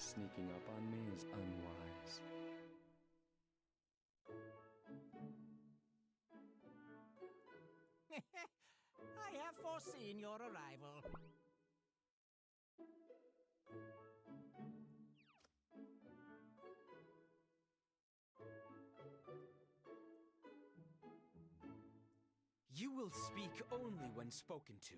Sneaking up on me is unwise. I have foreseen your arrival. You will speak only when spoken to.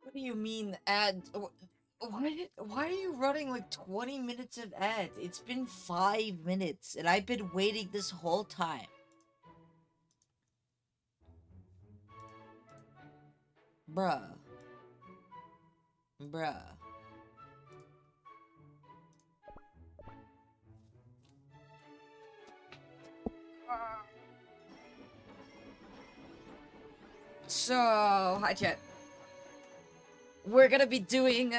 What do you mean ad? Why are you running like 20 minutes of ads? It's been 5 minutes and I've been waiting this whole time. Bruh. Bruh. So, hi chat. We're gonna be doing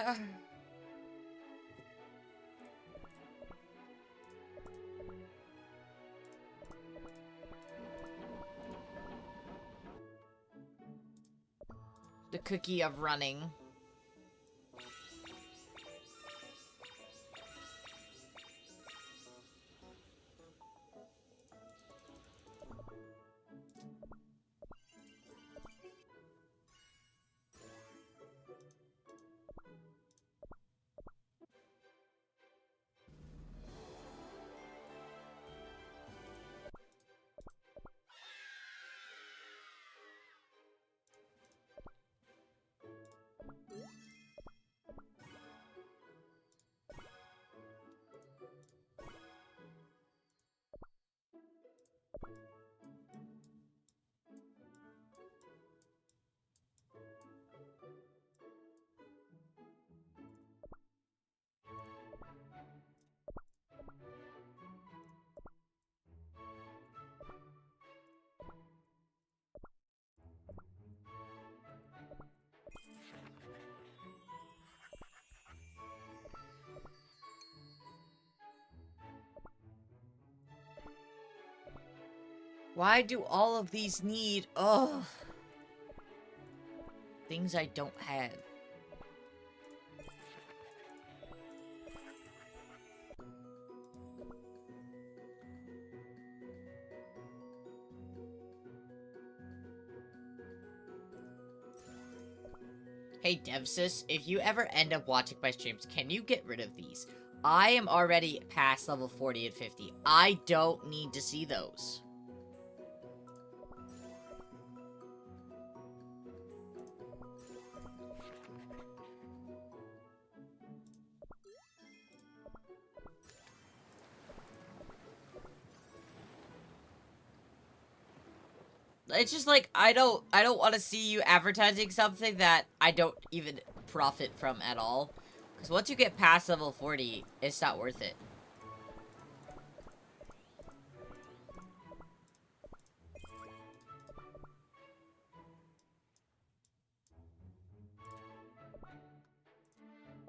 the cookie of running. Why do all of these need... Ugh. Things I don't have. Hey Devsis, if you ever end up watching my streams, can you get rid of these? I am already past level 40 and 50. I don't need to see those. It's just like, I don't want to see you advertising something that I don't even profit from at all. Because once you get past level 40, it's not worth it.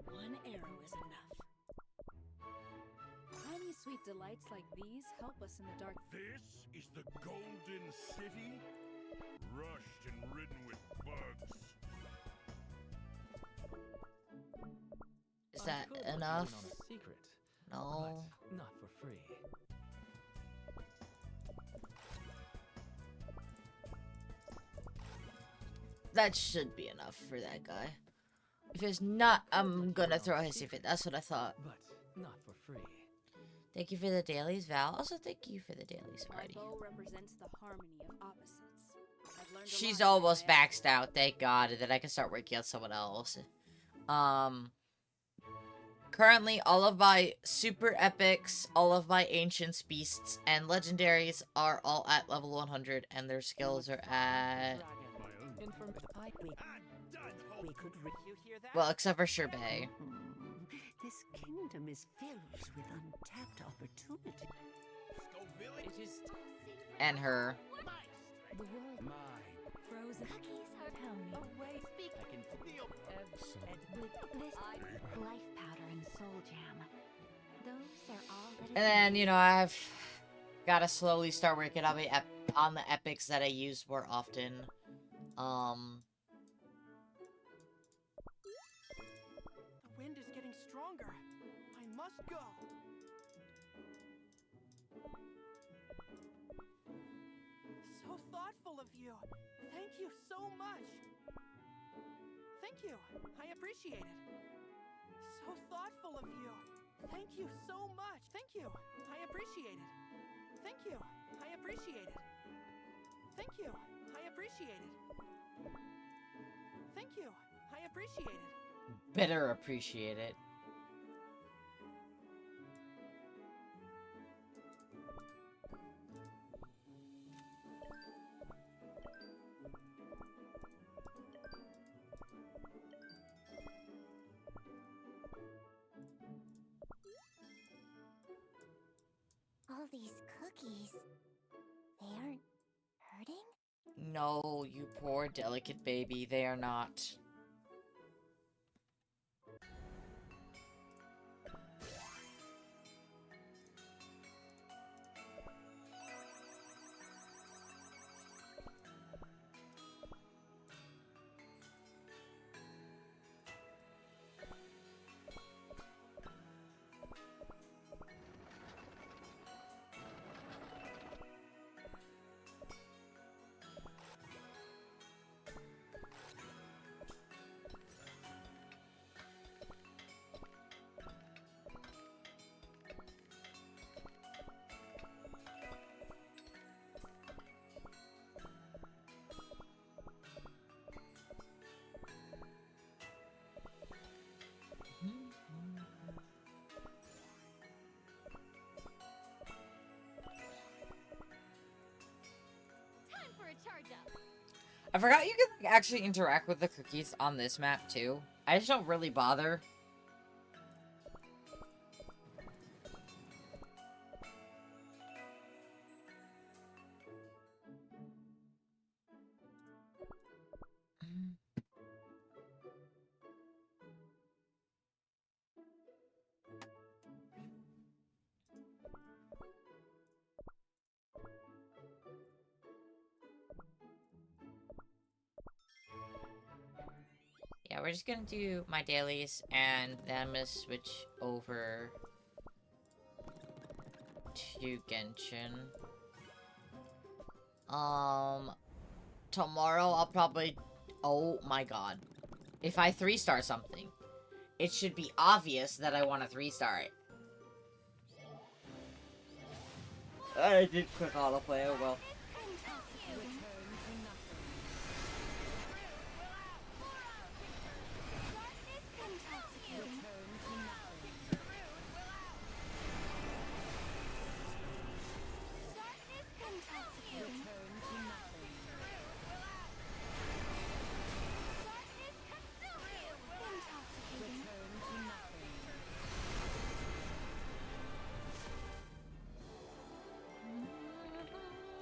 One arrow is enough. Tiny sweet delights like these help us in the dark. This is the Golden City? Rushed and ridden with bugs. Is that I could enough? let you in on a secret, No. but not for free. That should be enough for that guy. If it's not, I'm gonna throw his if it. That's what I thought. But not for free. Thank you for the dailies, Val. Also, thank you for the dailies My already. bow represents the harmony of opposites. I've learned a She's lot almost from my maxed out, thank God, and then I can start working on someone else. Currently, all of my super epics, all of my ancients, beasts, and legendaries are all at level 100, and their skills are at... We could you hear that? Well, except for Sherbet. This kingdom is filled with untapped opportunity. It is And her. The world mine. frozen. Cookies are Tell me. away. Speak I can feel with this life powder and soul jam. Those are all that is. And then, you know, I've got to slowly start working on on the epics that I use more often. The wind is getting stronger. I must go. So thoughtful of you. Thank you so much. Thank you. I appreciate it. So thoughtful of you. Thank you so much. Thank you. I appreciate it. Thank you. I appreciate it. Thank you. I appreciate it. Thank you. I appreciate it. Better appreciate it. All these cookies. They aren't hurting? No, you poor delicate baby, they are not. Time for a charge up. I forgot you can like, actually interact with the cookies on this map too. I just don't really bother. Yeah, we're just gonna do my dailies, and then I'm gonna switch over to Genshin. Tomorrow I'll probably... Oh my god. If I 3-star something, it should be obvious that I want to 3-star it. I did click autoplay, oh well.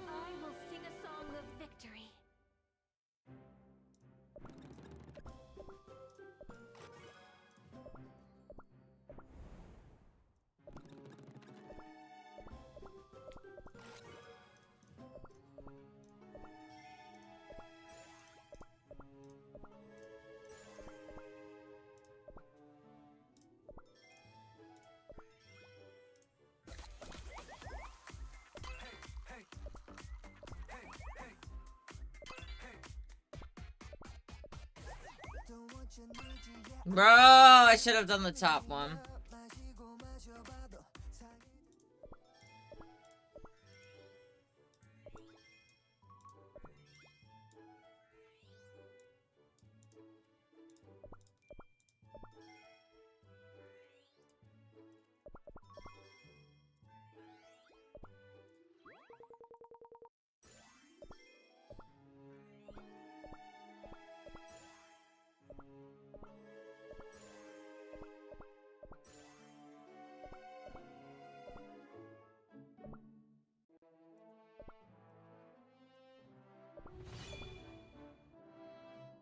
I will sing a song of victory. Bro, I should have done the top one.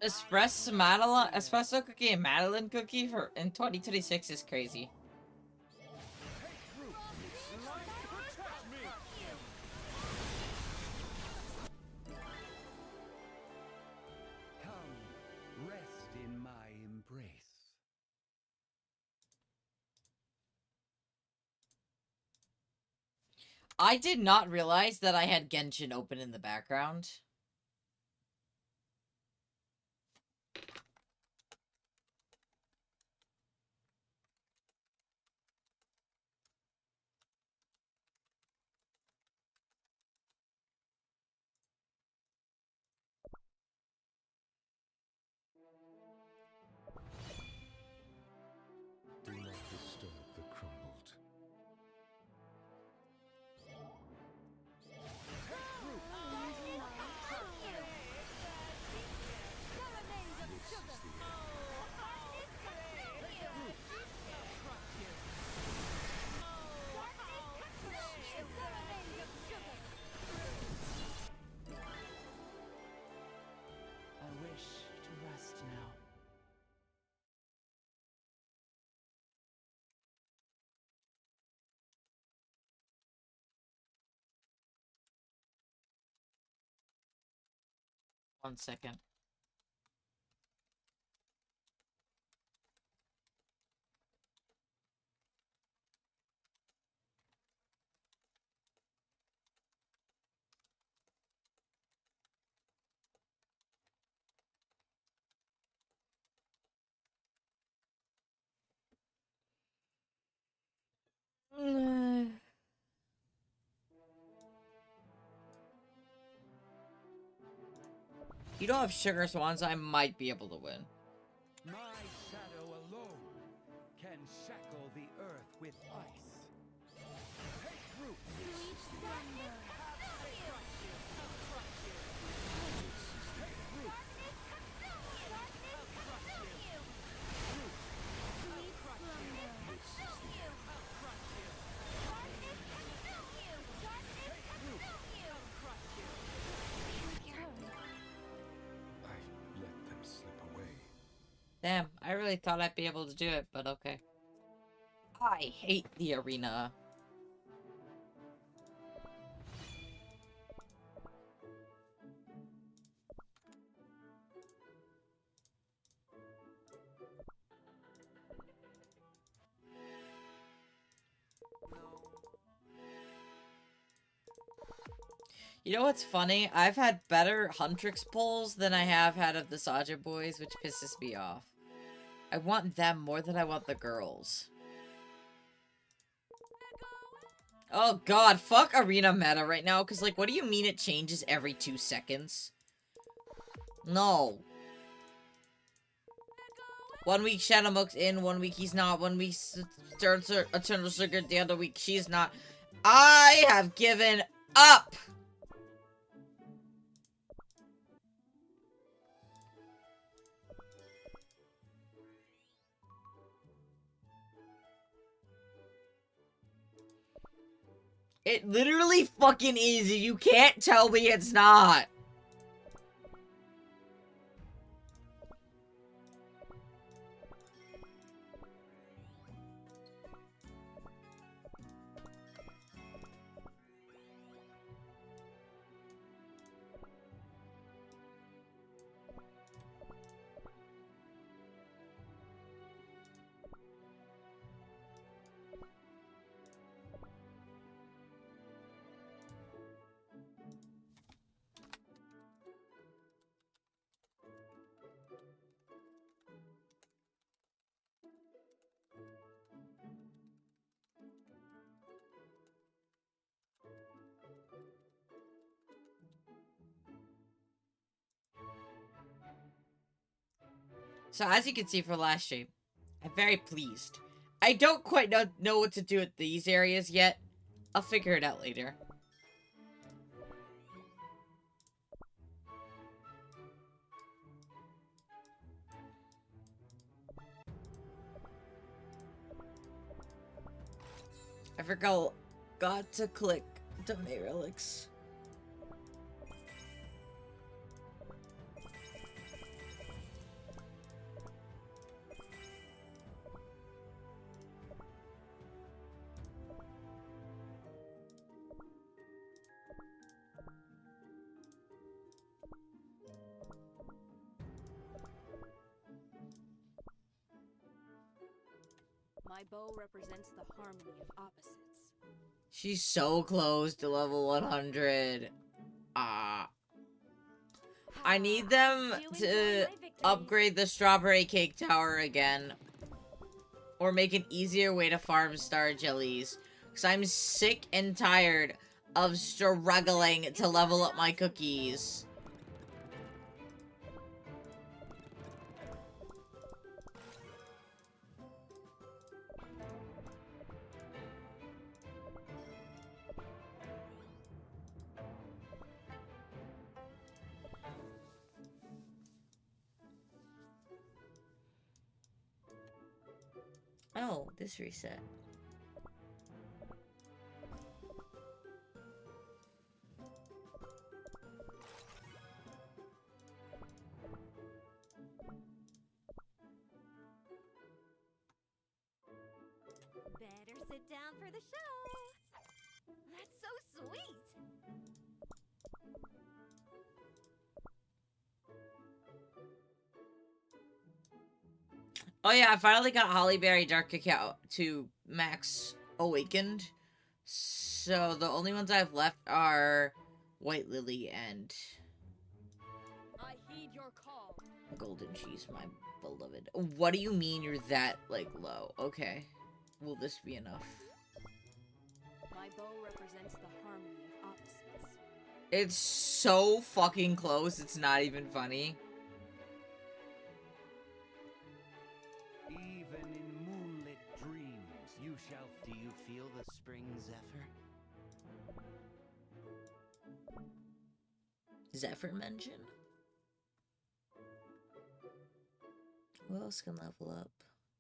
Espresso cookie and Madeline cookie for in 2026 is crazy. Come, rest in my embrace. I did not realize that I had Genshin open in the background. Do not disturb the crumbled. I wish to rest now. One second. You don't have sugar swans, I might be able to win. My shadow alone can shackle the earth with ice. Take root. Sweet slumber. I let them slip away. Damn, I really thought I'd be able to do it, but okay. I hate the arena. You know what's funny? I've had better Huntrix pulls than I have had of the Saja boys, which pisses me off. I want them more than I want the girls. Oh god, fuck arena meta right now, because, like, what do you mean it changes every 2 seconds? No. 1 week Shadowmook's in, 1 week he's not, 1 week Eternal Sugar, the other week she's not. I have given up! It literally fucking is. You can't tell me it's not. So as you can see for last stream, I'm very pleased. I don't quite know what to do with these areas yet. I'll figure it out later. I forgot to click donate relics. My bow represents the harmony of opposites. She's so close to level 100. I need them to upgrade the strawberry cake tower again. Or make an easier way to farm star jellies. Because I'm sick and tired of struggling to level up my cookies. Oh, this reset. Better sit down for the show. That's so sweet. Oh yeah, I finally got Hollyberry Dark Cacao to max awakened. So the only ones I've left are White Lily and I heed your call. Golden Cheese, my beloved. What do you mean you're that, like, low? Okay. Will this be enough? My bow represents the harmony of opposites. It's so fucking close, it's not even funny. Even in moonlit dreams, you shall. Do you feel the spring zephyr? Zephyr mention? Who else can level up?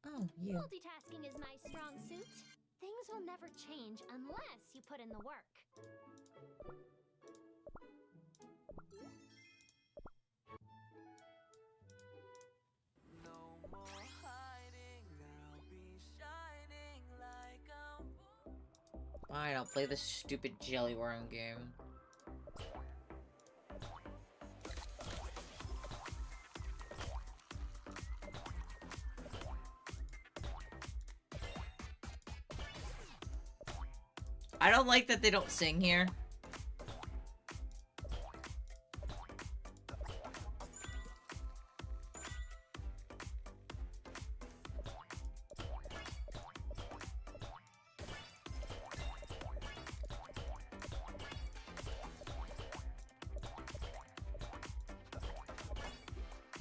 Oh, you. Multitasking is my strong suit. Things will never change unless you put in the work. No more hiding, I'll be shining like a Fine, I'll play this stupid jelly worm game. I don't like that they don't sing here.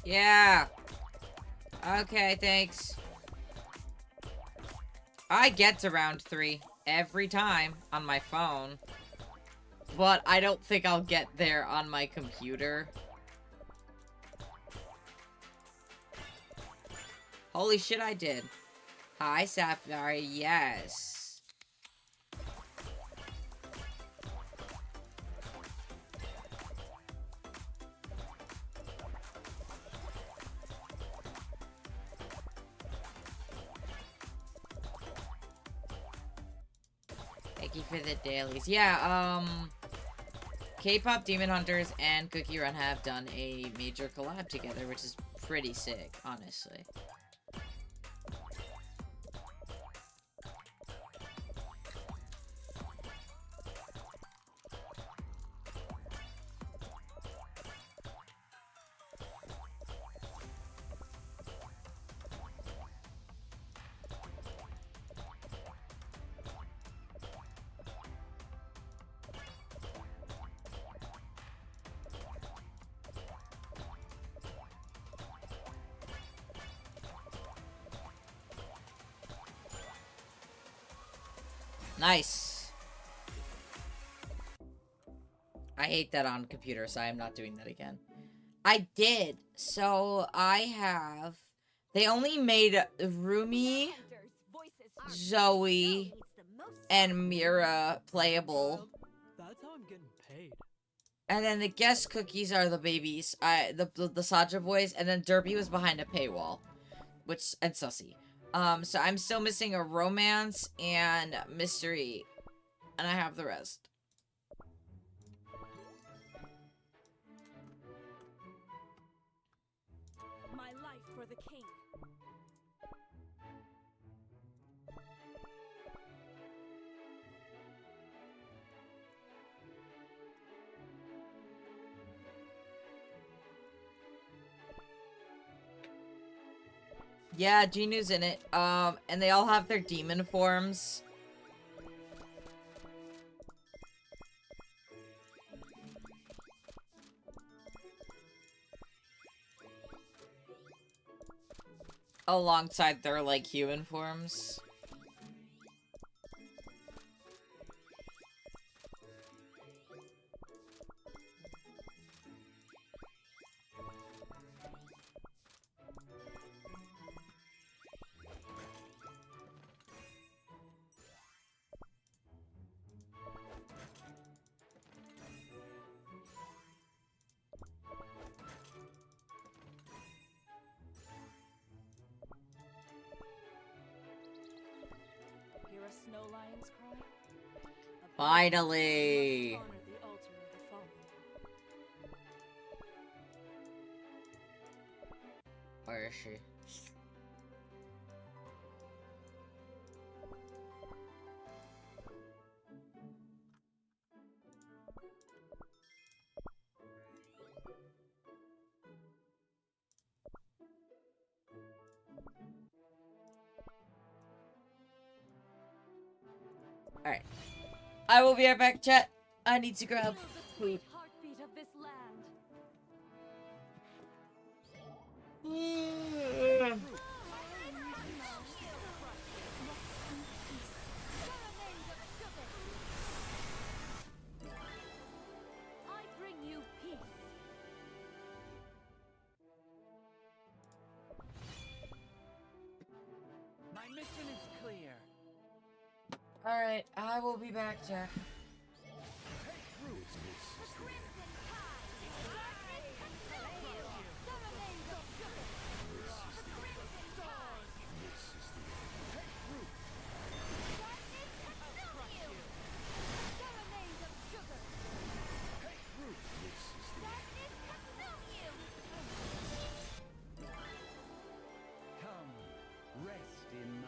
Yeah. Okay, thanks. I get to round 3 every time on my phone. But I don't think I'll get there on my computer. Holy shit, I did. Hi, Sapphire. Yes. Thank you for the dailies. Yeah, K-pop Demon Hunters and Cookie Run have done a major collab together, which is pretty sick, honestly. Nice. I hate that on computer, so I am not doing that again. I did. So, I have... They only made Rumi, Zoe, and Mira playable. That's how I'm getting paid. And then the guest cookies are the babies. The Saja boys. And then Derby was behind a paywall. And Sussy. So I'm still missing a romance and mystery. And I have the rest. My life for the king. Yeah, Jinu's in it. And they all have their demon forms. Alongside their, like, human forms. Hear a snow lion's cry? A Finally! must honor the altar of the fallen. Where is she? Alright. I will be right back, chat. I need to grab Feel the food. sweet heartbeat of this land. I bring you peace. My mission is clear. Alright, I will be back, chat. Come, rest in my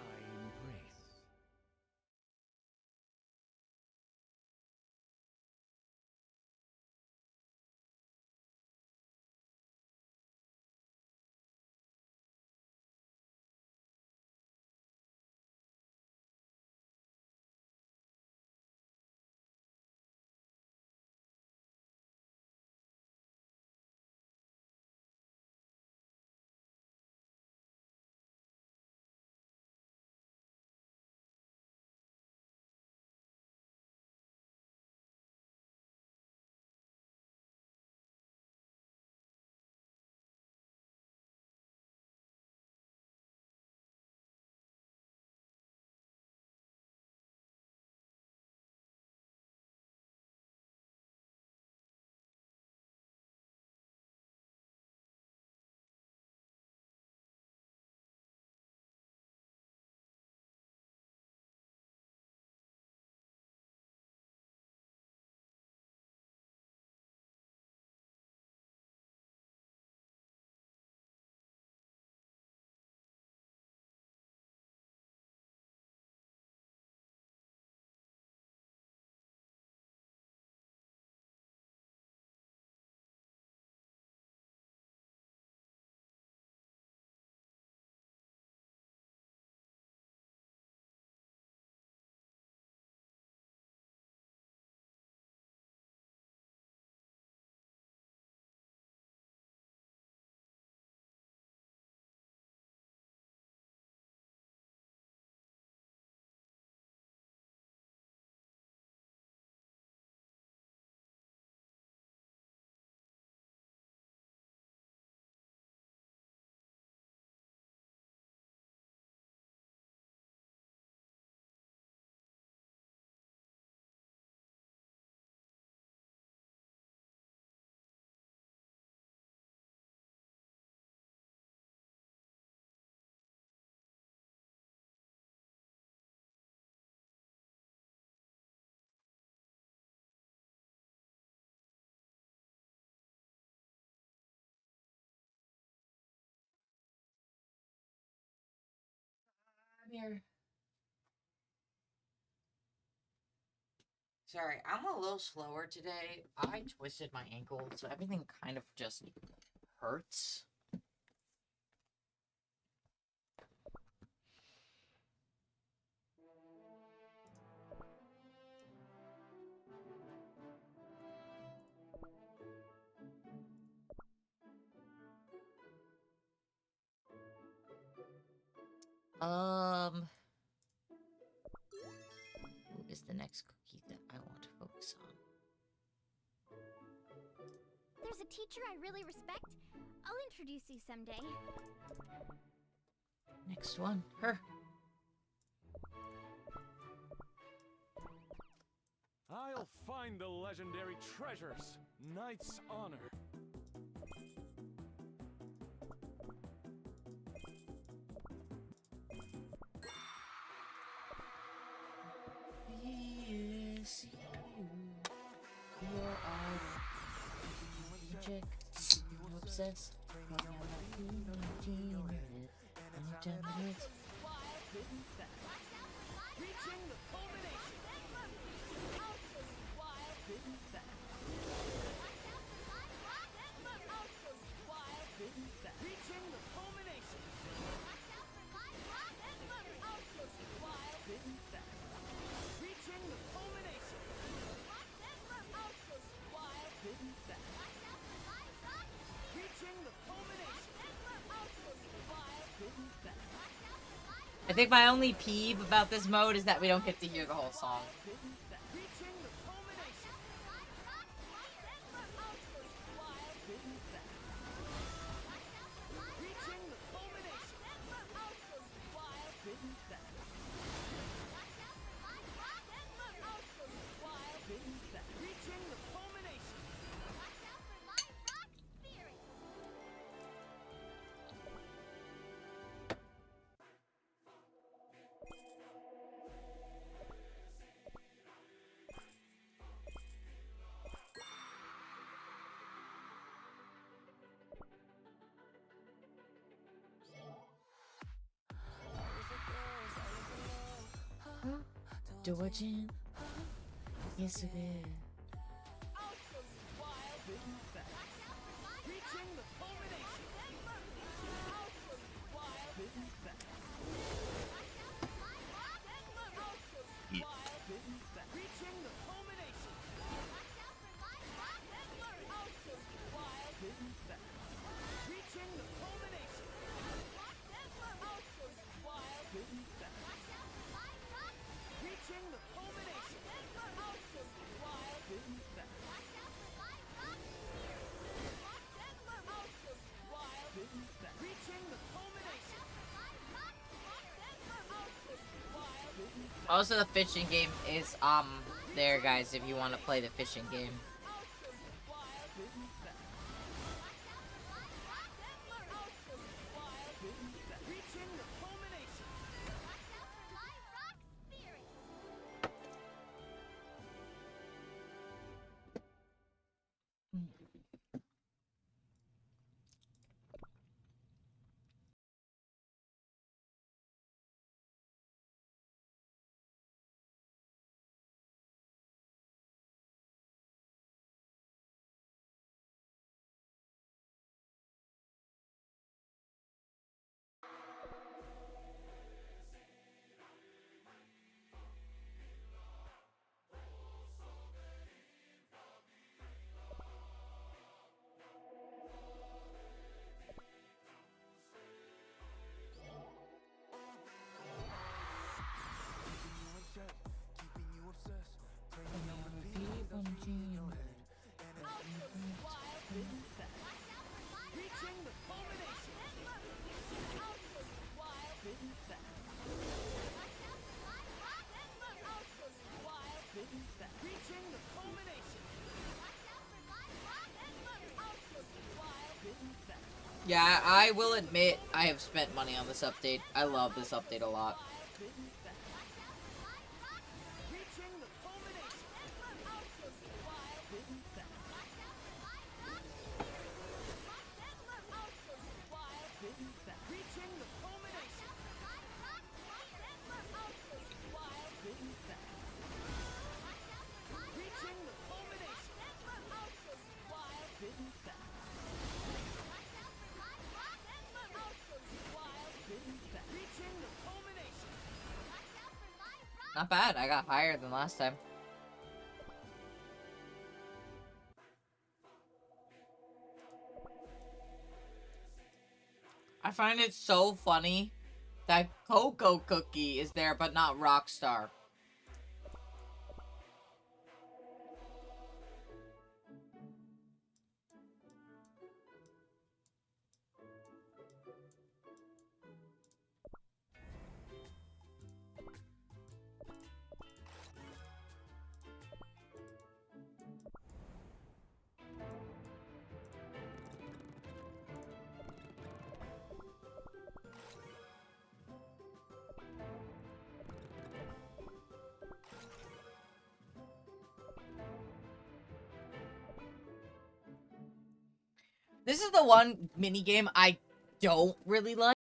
here. Sorry, I'm a little slower today. I twisted my ankle, so everything kind of just hurts. Who is the next cookie that I want to focus on? There's a teacher I really respect. I'll introduce you someday. Next one, her. I'll find the legendary treasures. Knight's honor. Yes, you. You're reject. You're obsessed. Reaching the culmination. I'll show you wild hidden facts. I'll show you wild hidden facts. Reaching the culmination. I'll show you wild hidden facts. Reaching the culmination. I'll show you wild hidden facts. Reaching the culmination. I'll show you wild hidden facts. I think my only peeve about this mode is that we don't get to hear the whole song. Reaching the culmination. I'll show you wild hidden facts. Reaching the culmination. I'll show you wild hidden facts. I'll show you wild hidden facts. Reaching the culmination. Dodging. Yes, it is. I'll show you wild hidden facts. Reaching the culmination. I'll show you wild hidden facts. I'll show you wild hidden facts. Reaching the culmination. I'll show you wild hidden facts. Reaching the culmination. I'll show you wild hidden facts. Reaching the culmination. I'll show you wild hidden facts. I'll show you wild hidden facts. Reaching the culmination. I'll show you wild hidden facts. Also, the fishing game is there, guys. If you want to play the fishing game. I'll show you wild hidden facts. I'll show you wild hidden facts. Reaching the culmination. Reaching the culmination. I'll show you wild hidden facts. I'll show you wild hidden facts. Reaching the culmination. I'll show you wild hidden facts. Yeah, I will admit I have spent money on this update. I love this update a lot. Hidden facts. Reaching the culmination. I'll show you wild hidden facts. I'll show you wild hidden facts. Reaching the culmination. Not bad. I got higher than last time. I find it so funny that Cocoa Cookie is there, but not Rockstar. This is the one minigame I don't really like.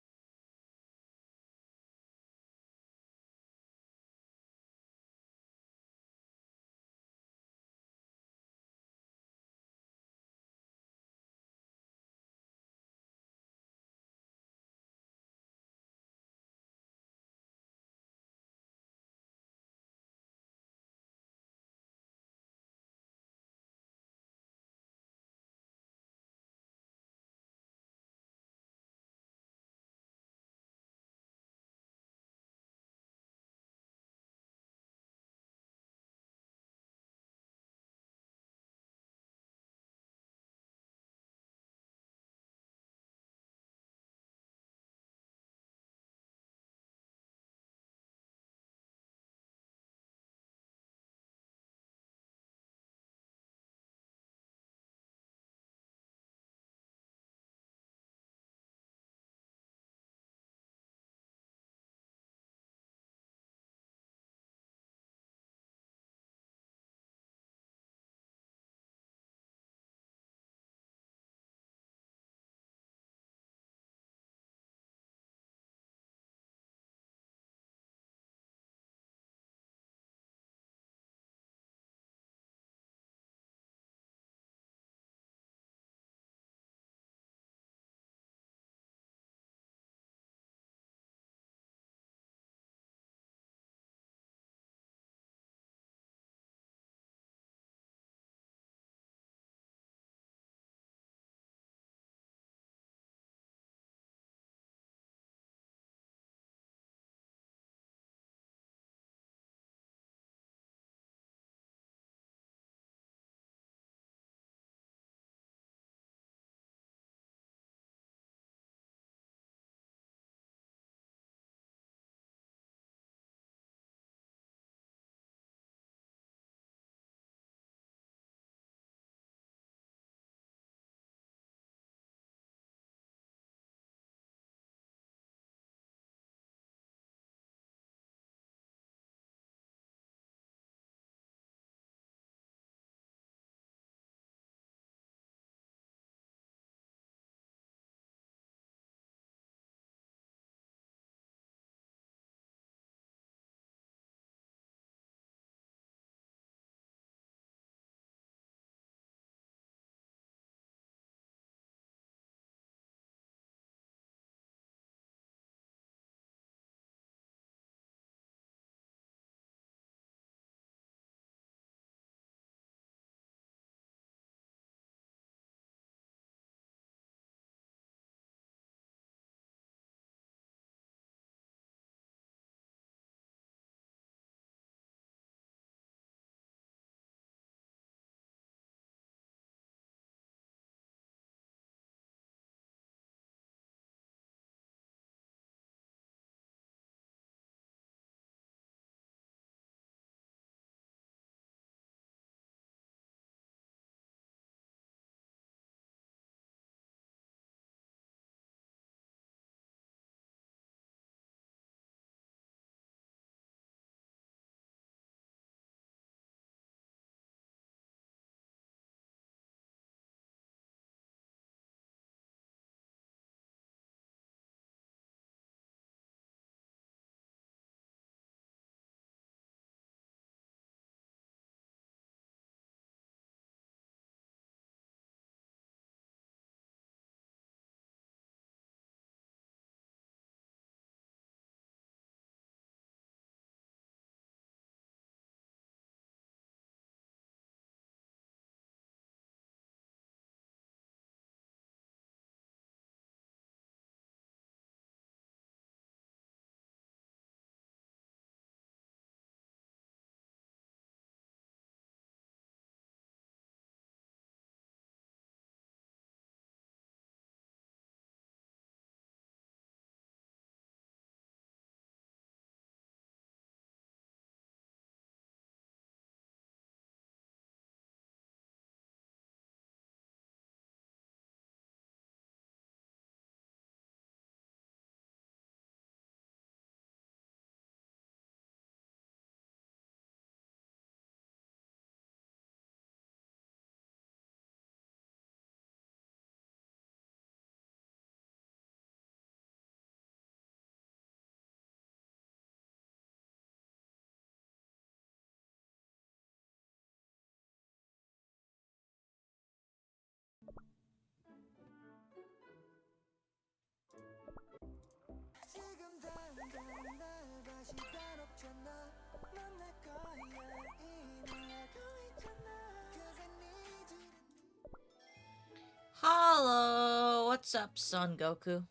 Sup, Son Goku?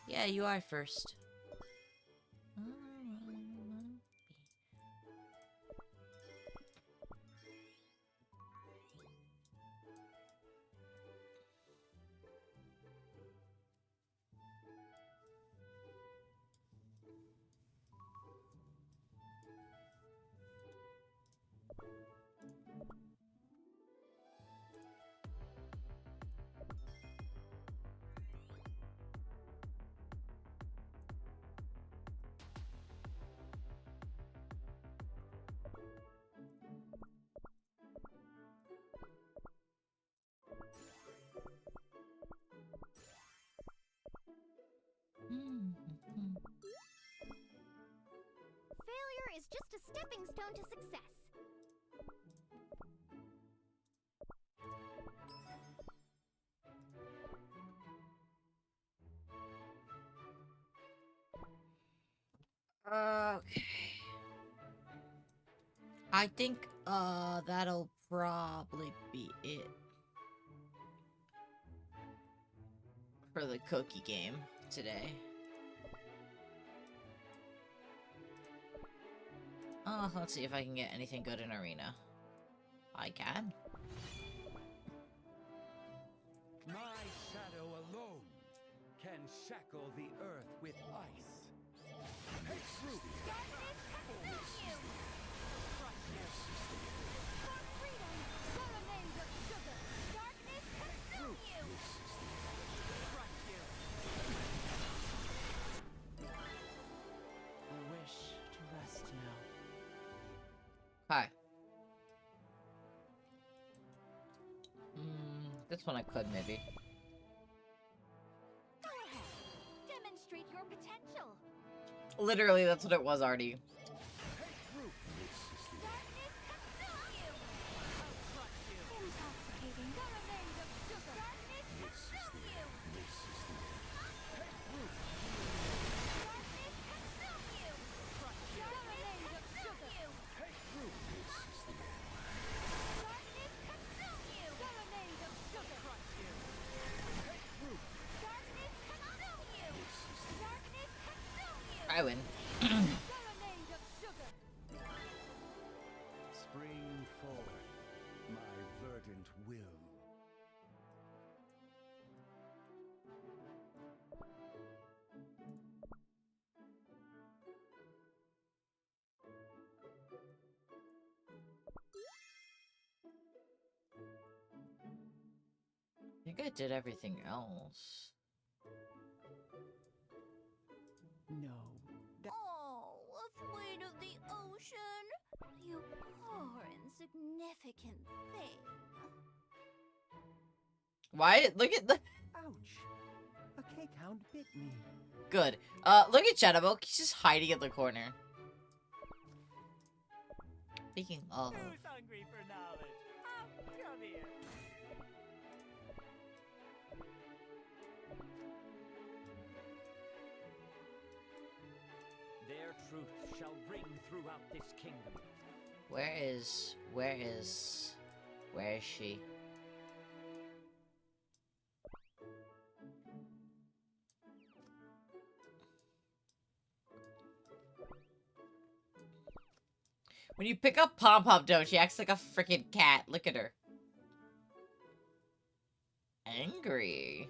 Yeah, you are first. Failure is just a stepping stone to success. Okay. I think, that'll probably be it for the cookie game today. Oh, let's see if I can get anything good in Arena. I can. My shadow alone can shackle the earth with ice. Take root! Darkness consume you! For freedom, serenade of sugar! Darkness consume you! I wish to rest now. Hi. This one I could, maybe. Go ahead. Demonstrate your potential. Literally, that's what it was already. Darkness consume you! Intoxicating. Serenade of sugar! Darkness consume you! Darkness consume you! Serenade of sugar! Darkness consume you! Serenade of sugar! Darkness consume you! Darkness consume you! I win. Serenade of sugar! Spring forth, my verdant will. I think I did everything else. No. Oh, afraid of the ocean? You poor insignificant thing. Why? Look at the... Ouch. A cake hound bit me. Good. Look at Shadowbook. He's just hiding in the corner. Speaking of... Who's hungry for knowledge? Come here. Their truth shall ring throughout this kingdom. Where is she? When you pick up Pom Pom, don't she acts like a freaking cat. Look at her. Angry.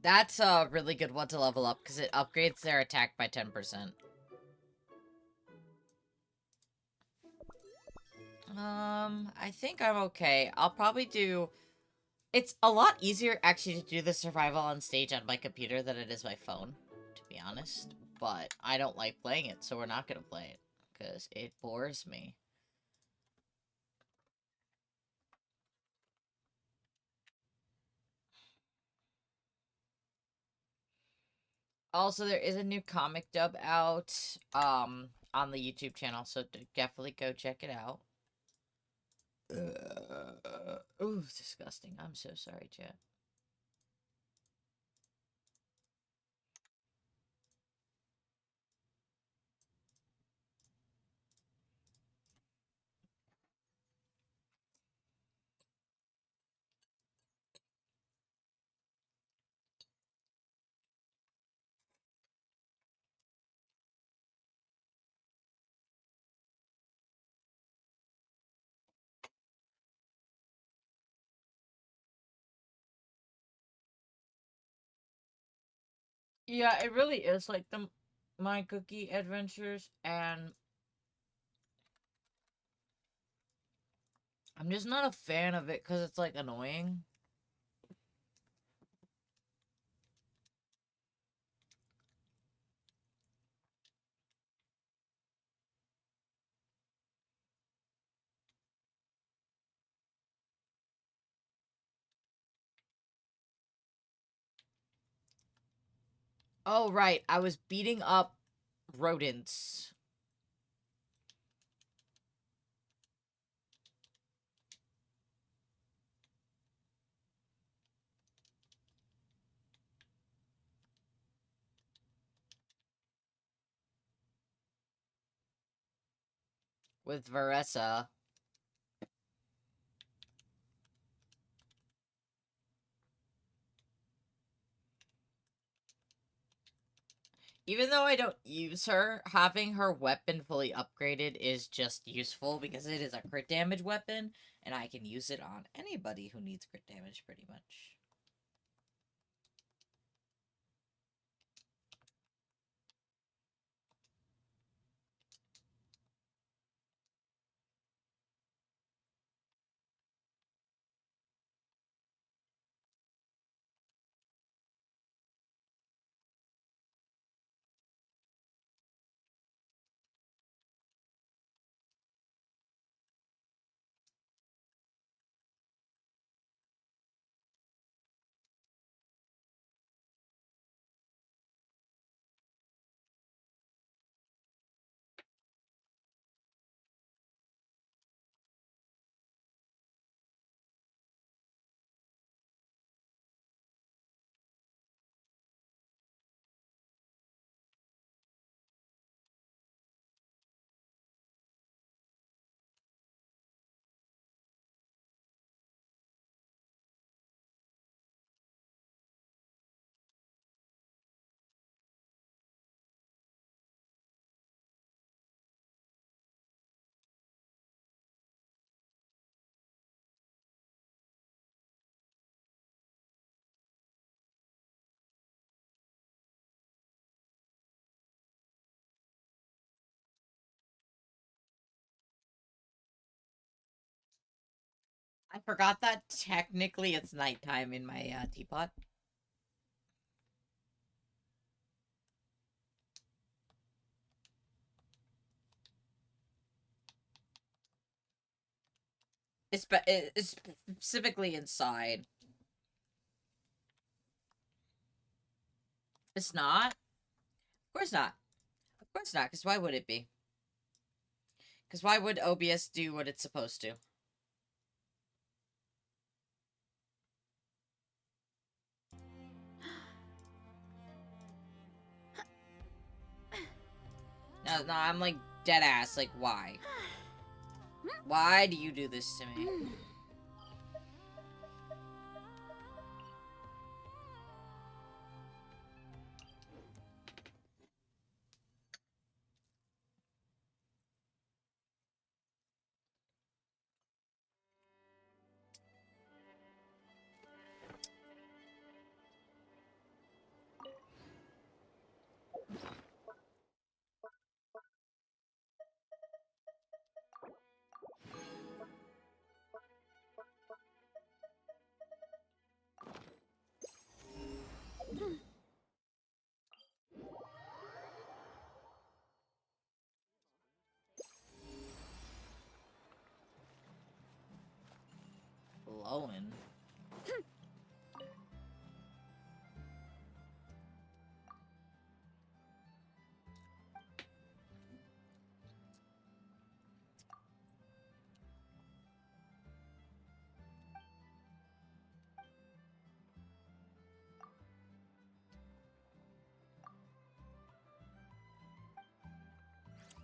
That's a really good one to level up, because it upgrades their attack by 10%. I think I'm okay. I'll probably do... It's a lot easier, actually, to do the survival on stage on my computer than it is my phone, to be honest. But I don't like playing it, so we're not gonna play it, because it bores me. Also, there is a new comic dub out on the YouTube channel, so definitely go check it out. Ooh, disgusting. I'm so sorry, chat. Yeah, it really is like the My Cookie Adventures, and I'm just not a fan of it because it's like annoying. Oh, right. I was beating up rodents. With Varessa. Even though I don't use her, having her weapon fully upgraded is just useful because it is a crit damage weapon, and I can use it on anybody who needs crit damage pretty much. I forgot that technically it's nighttime in my teapot. It's specifically inside. It's not? Of course not. Of course not, because why would it be? Because why would OBS do what it's supposed to? No, no, I'm like dead ass. Like, why? Why do you do this to me? Blowing.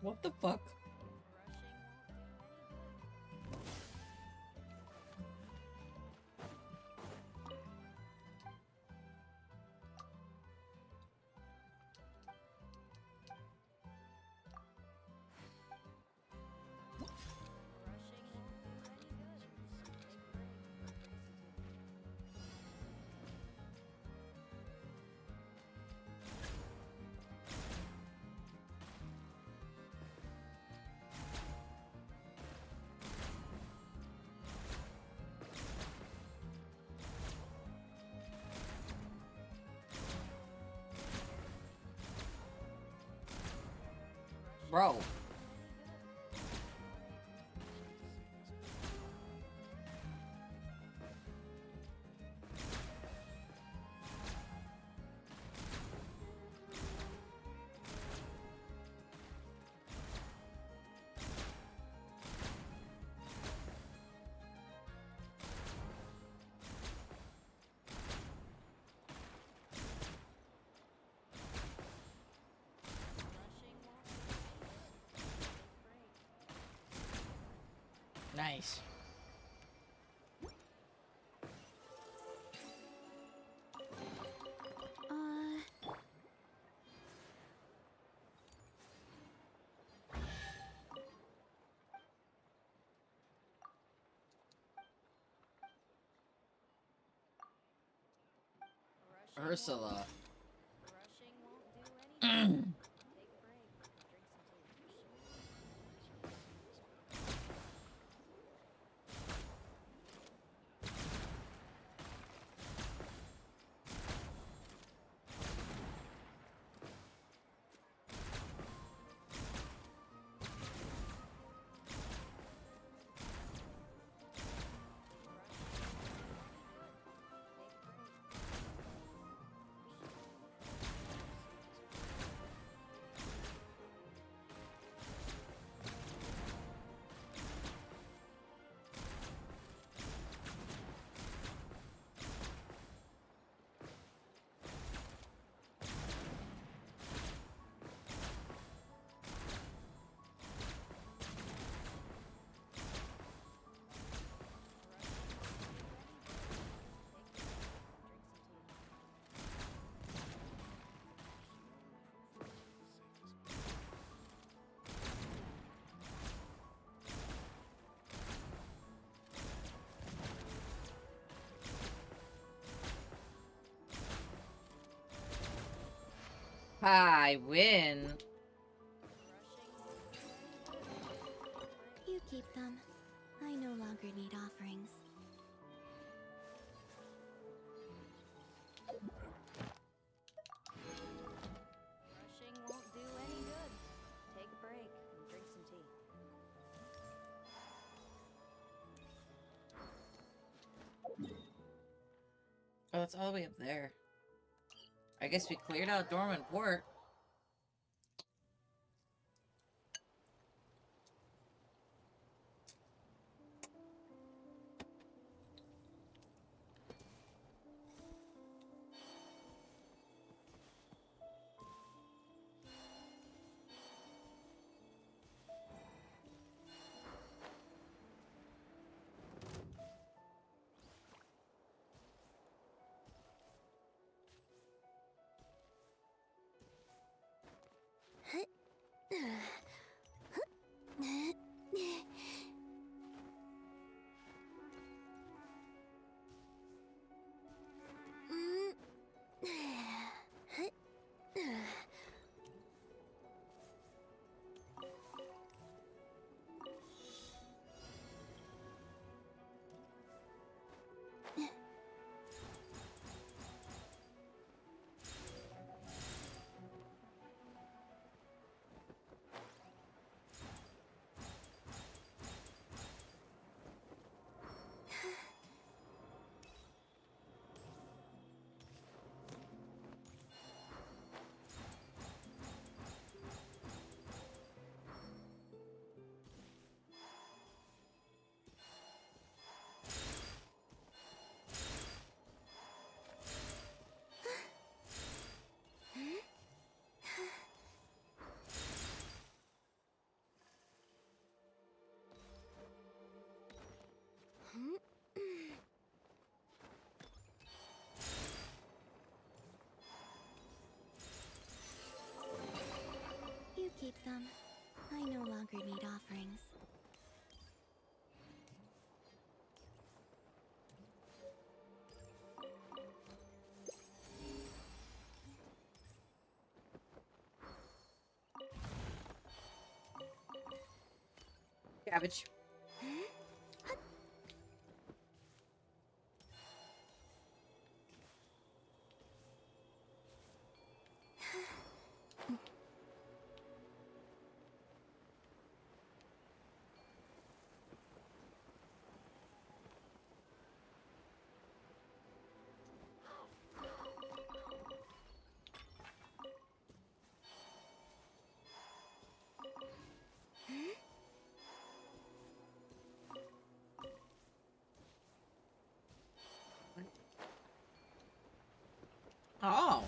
What the fuck? Bro. Nice. Ursula. I win. You keep them. I no longer need offerings. Rushing won't do any good. Take a break and drink some tea. Oh, it's all the way up there. I guess we cleared out Dormant Port. them. I no longer need offerings. Cabbage. Oh.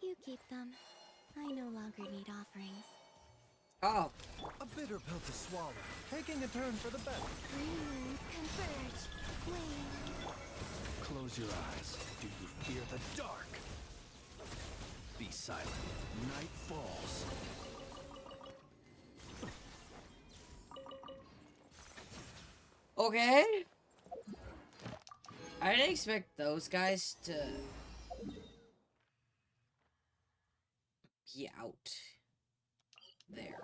You keep them. I no longer need offerings. Oh. A bitter pill to swallow. Taking a turn for the better. Green moons converge. Flame. Close your eyes. Do you fear the dark? Be silent. Night falls. Okay. I didn't expect those guys to be out there.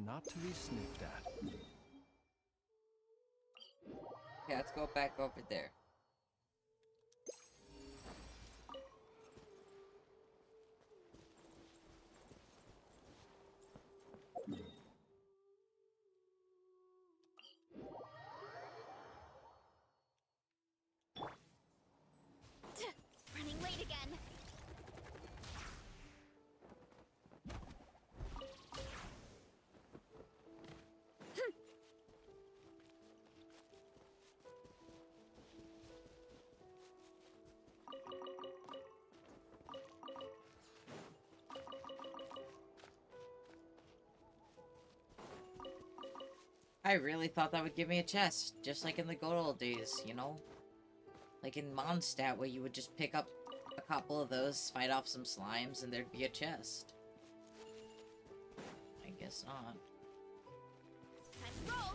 Not to be sniffed at. Okay, let's go back over there. Running late again. I really thought that would give me a chest, just like in the good old days, you know? Like in Mondstadt, where you would just pick up a couple of those, fight off some slimes, and there'd be a chest. I guess not. Time to roll.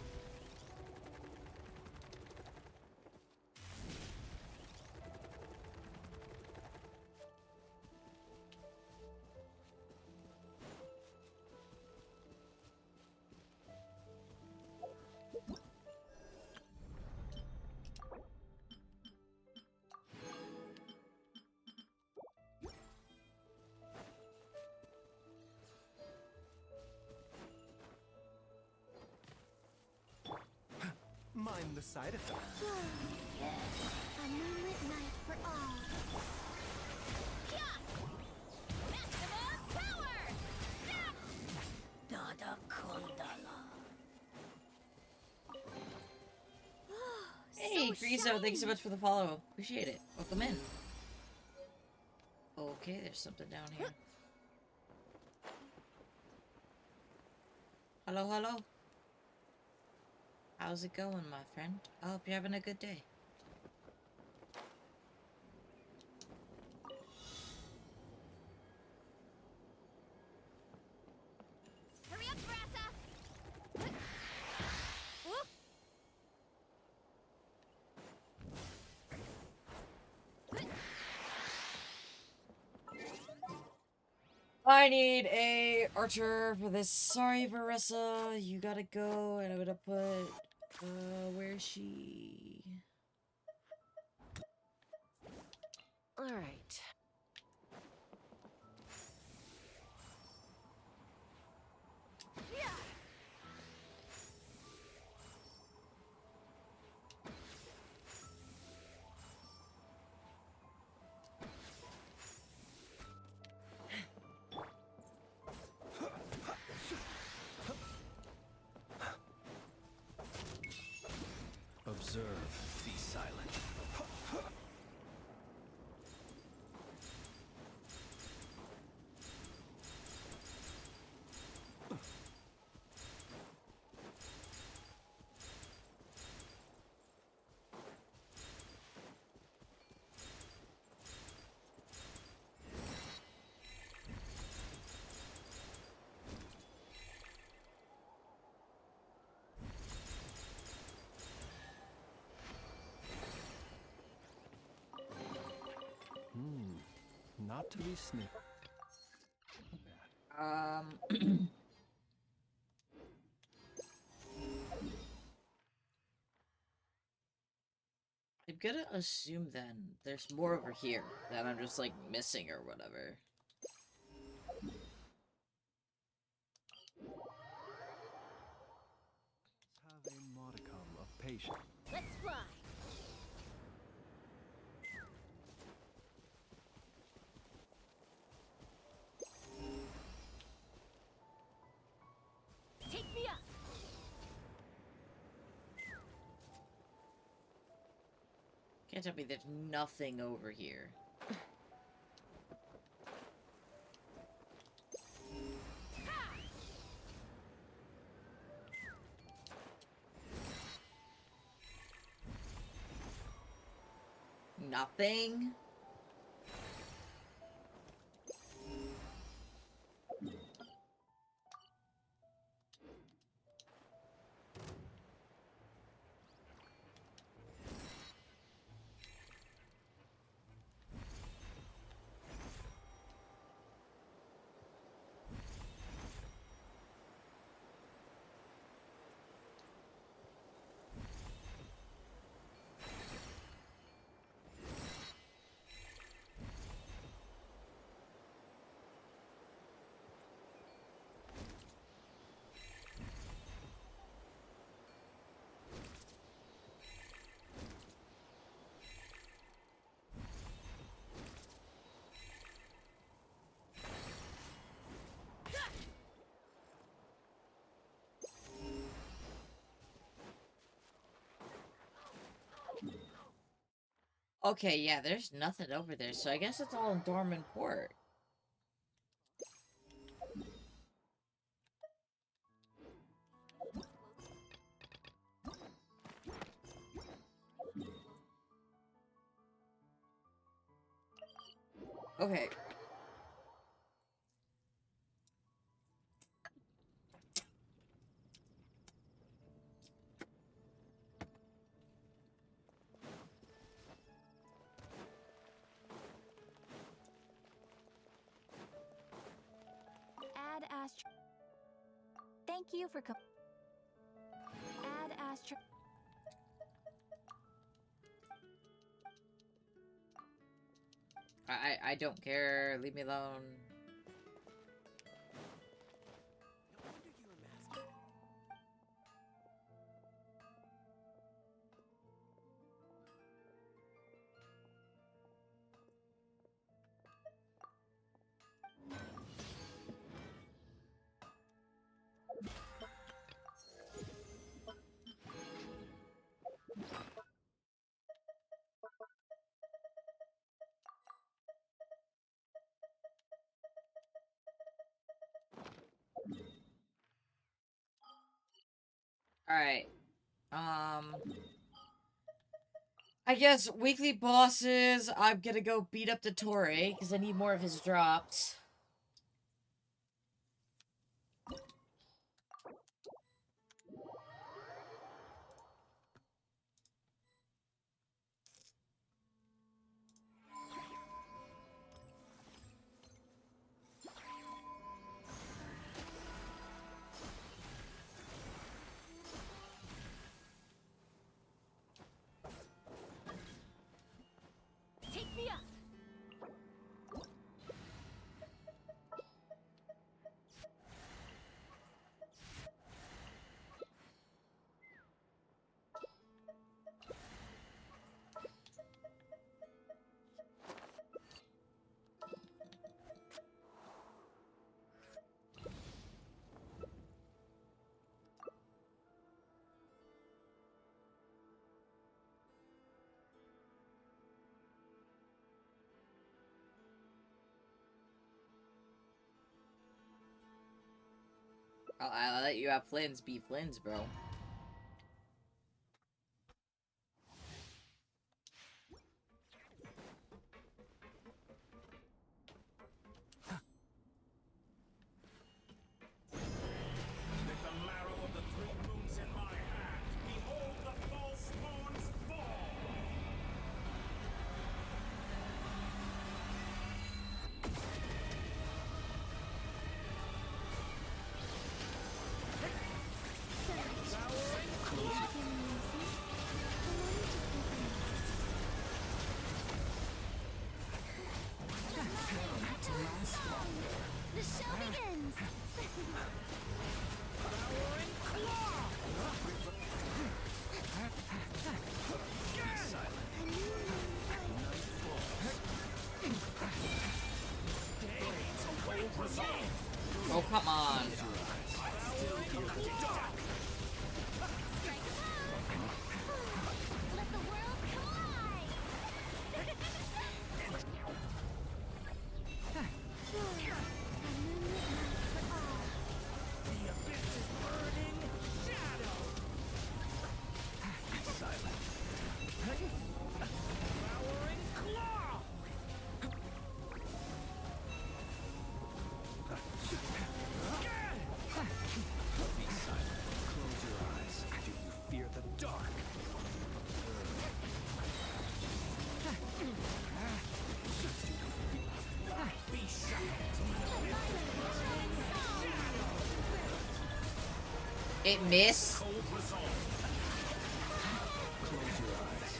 Mind the side effects. A moonlit night for all. Maximum power! Dada Kondala. Hey, Grizo, thanks so much for the follow. Appreciate it. Welcome in. Okay, there's something down here. Hello, hello. How's it going, my friend? I hope you're having a good day. Hurry up, Brassa! Whoop! I need a archer for this. Sorry, Marissa. You gotta go, and I'm gonna put... where is she? Alright. Observe, be silent. Not to be sniffed. I'm gonna assume then there's more over here that I'm just like missing or whatever. Have a modicum of patience. Let's fly! Take me up! Can't tell me there's nothing over here. Nothing? Okay, yeah, there's nothing over there, so I guess it's all in Dormant Port. Okay. Add Astro. Thank you for Add Astro. I don't care. Leave me alone. No wonder you were master. Alright. I guess weekly bosses, I'm gonna go beat up the Torre, because I need more of his drops. Take me up. I'll let you have Flynn's be Flynn's, bro. With the marrow of the three moons in my hand, behold the false moon's fall! The show begins. Oh, come on. Let the world collide. The abyss is burning shadow! Devouring claw! Be silent. Close your eyes. Do you fear the dark? Be shocked! It missed? Cold resolve! Close your eyes.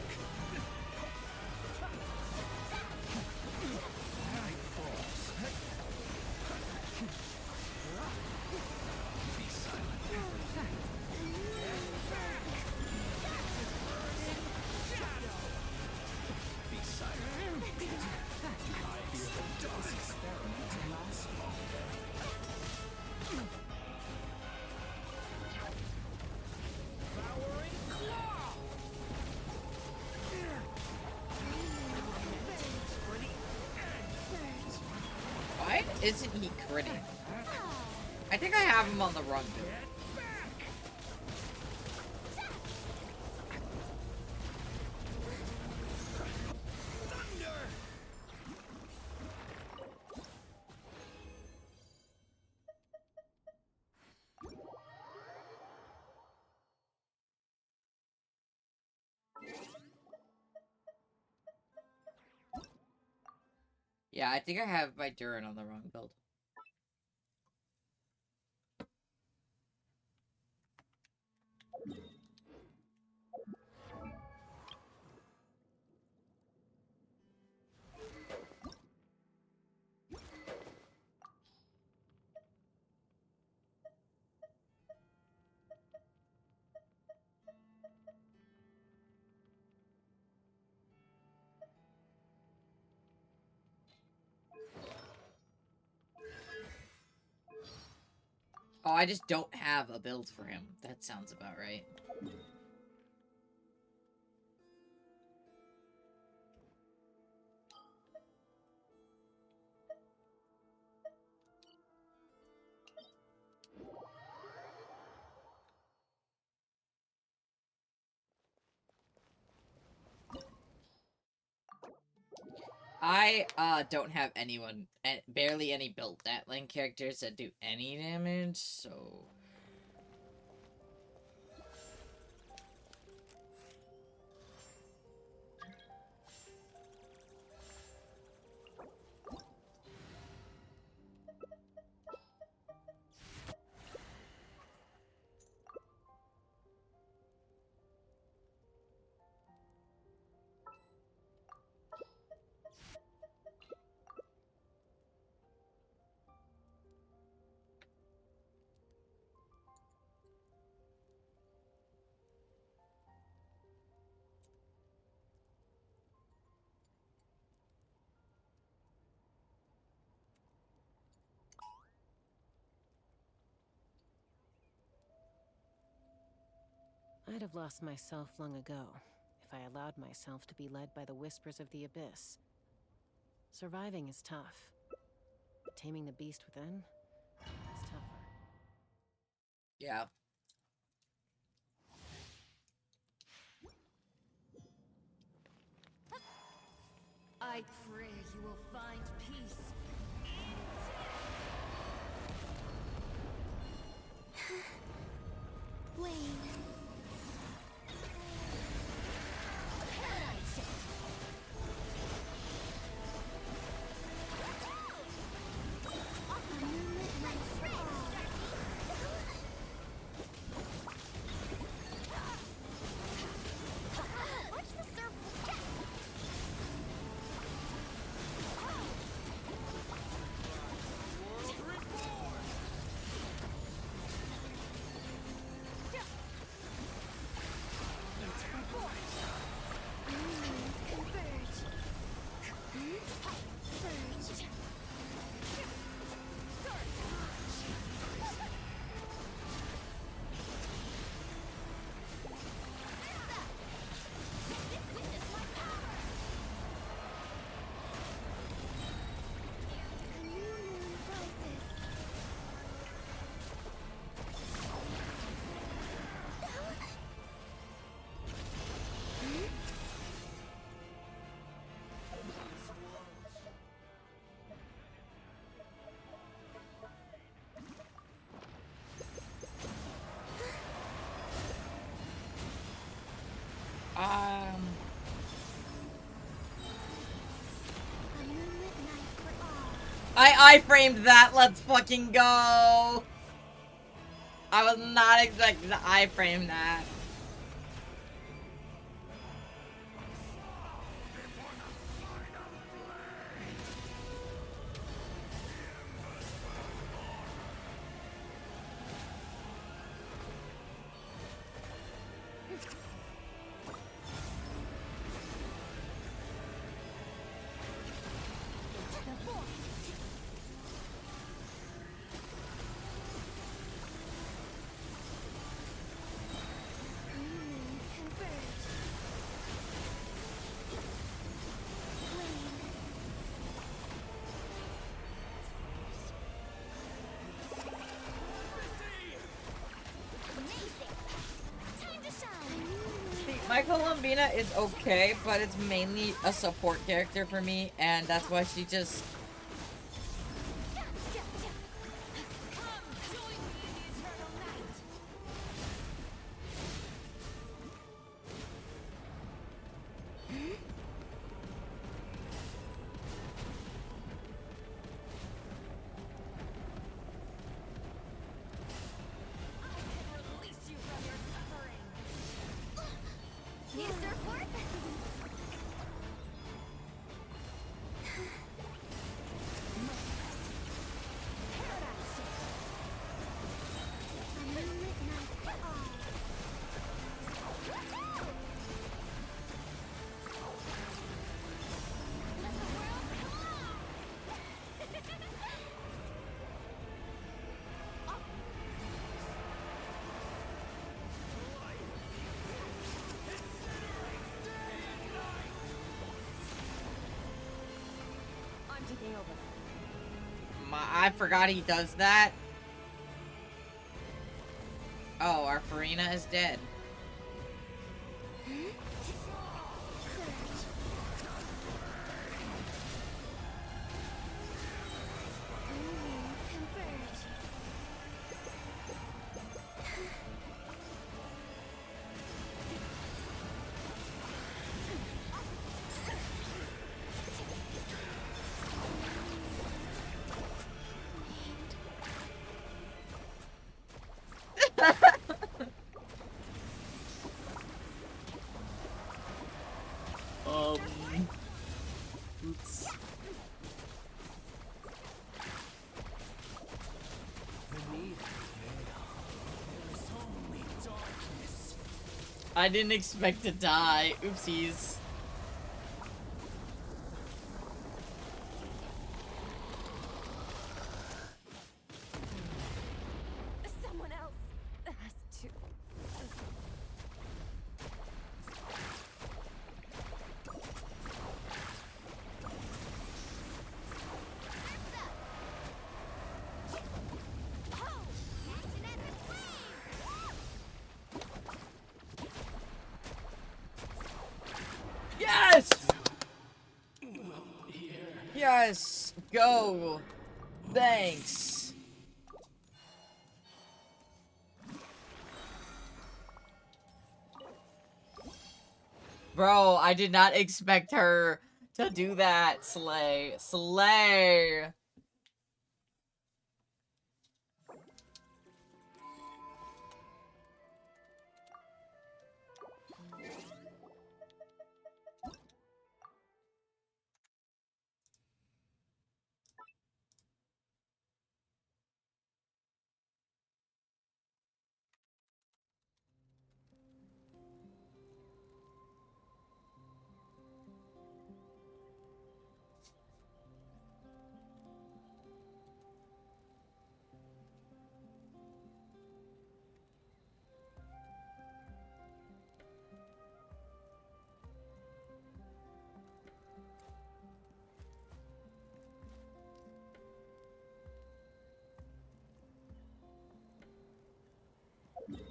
Night falls. Be silent. Be silent. Do I fear the dark? This experiment lasts longer. Devouring claw! Why isn't he critting? I think I have him on the run, dude. Yeah, I think I have my Durin on the wrong build. Oh, I just don't have a build for him. That sounds about right. I don't have anyone, barely any built that link characters that do any damage, so... I'd have lost myself long ago if I allowed myself to be led by the whispers of the abyss. Surviving is tough, but taming the beast within is tougher. Yeah. I pray you will find peace. Wayne. I framed that. Let's fucking go. I was not expecting to frame that. My Columbina is okay, but it's mainly a support character for me, and that's why she just... I forgot he does that. Oh, our Farina is dead. Oops. I didn't expect to die. Oopsies. Someone else has to. Yes! Yes! Go! Thanks! Bro, I did not expect her to do that, Slay. Slay!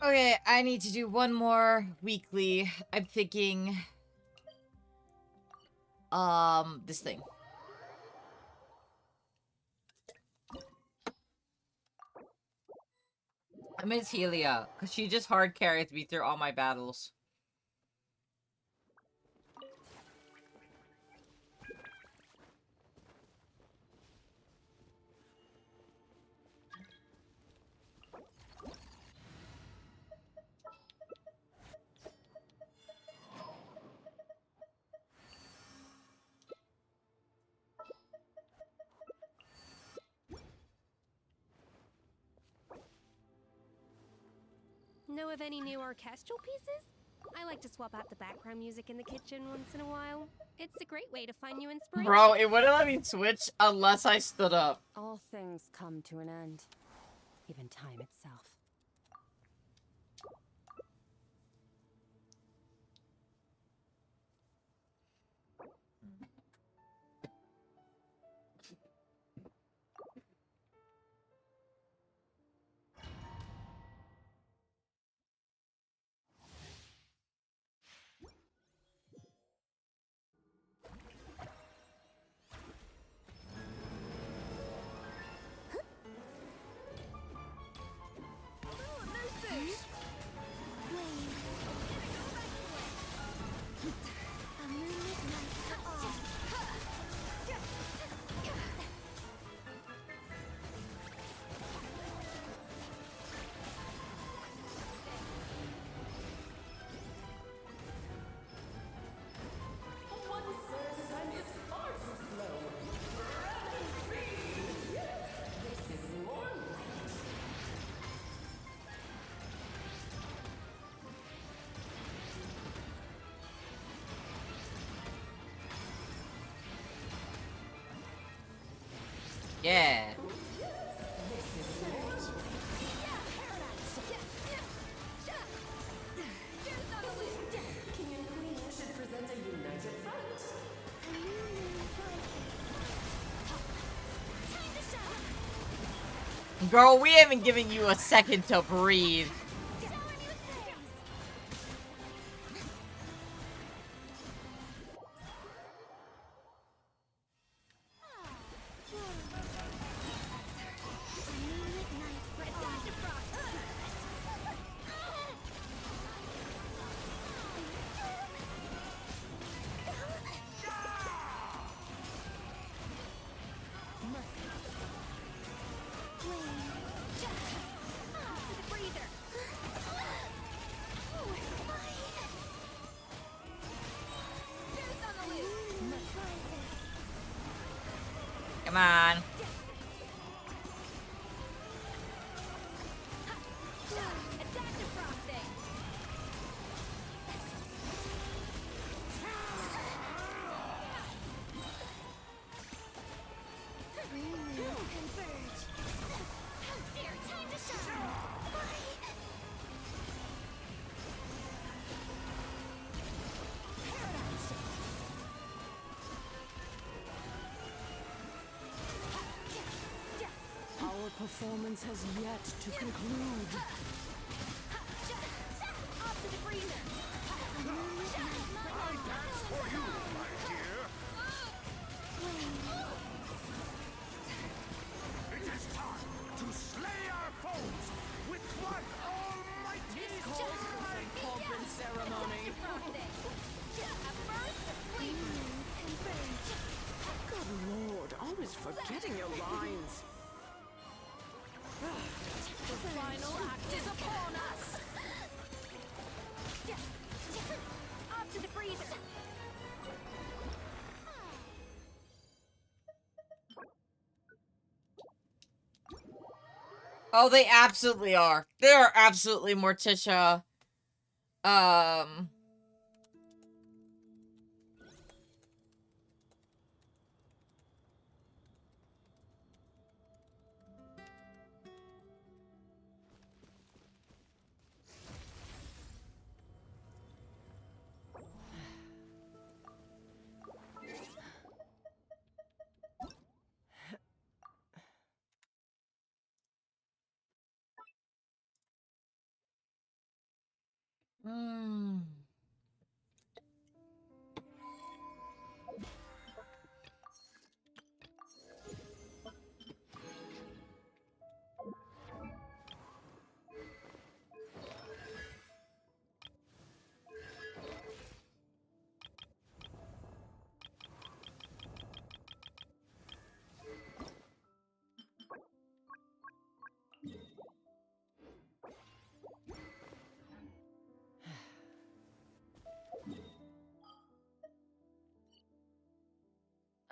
Okay, I need to do one more weekly. I'm thinking... this thing. I miss Helia, because she just hard carries me through all my battles. Know of any new orchestral pieces? I like to swap out the background music in the kitchen once in a while. It's a great way to find new inspiration. Bro, it wouldn't let me switch unless I stood up. All things come to an end. Even time itself. Yeah. Girl, we haven't given you a second to breathe. Come on. Attack the frosting! Converge! How dare time to shine! Our performance has yet to conclude. Off to the freezer! I dance for you, my dear. It is time to slay our foes with one almighty Pomp and ceremony. Good lord, always forgetting your lines. The final act is upon us. Off to the freezer! Oh, they absolutely are. They are absolutely Morticia.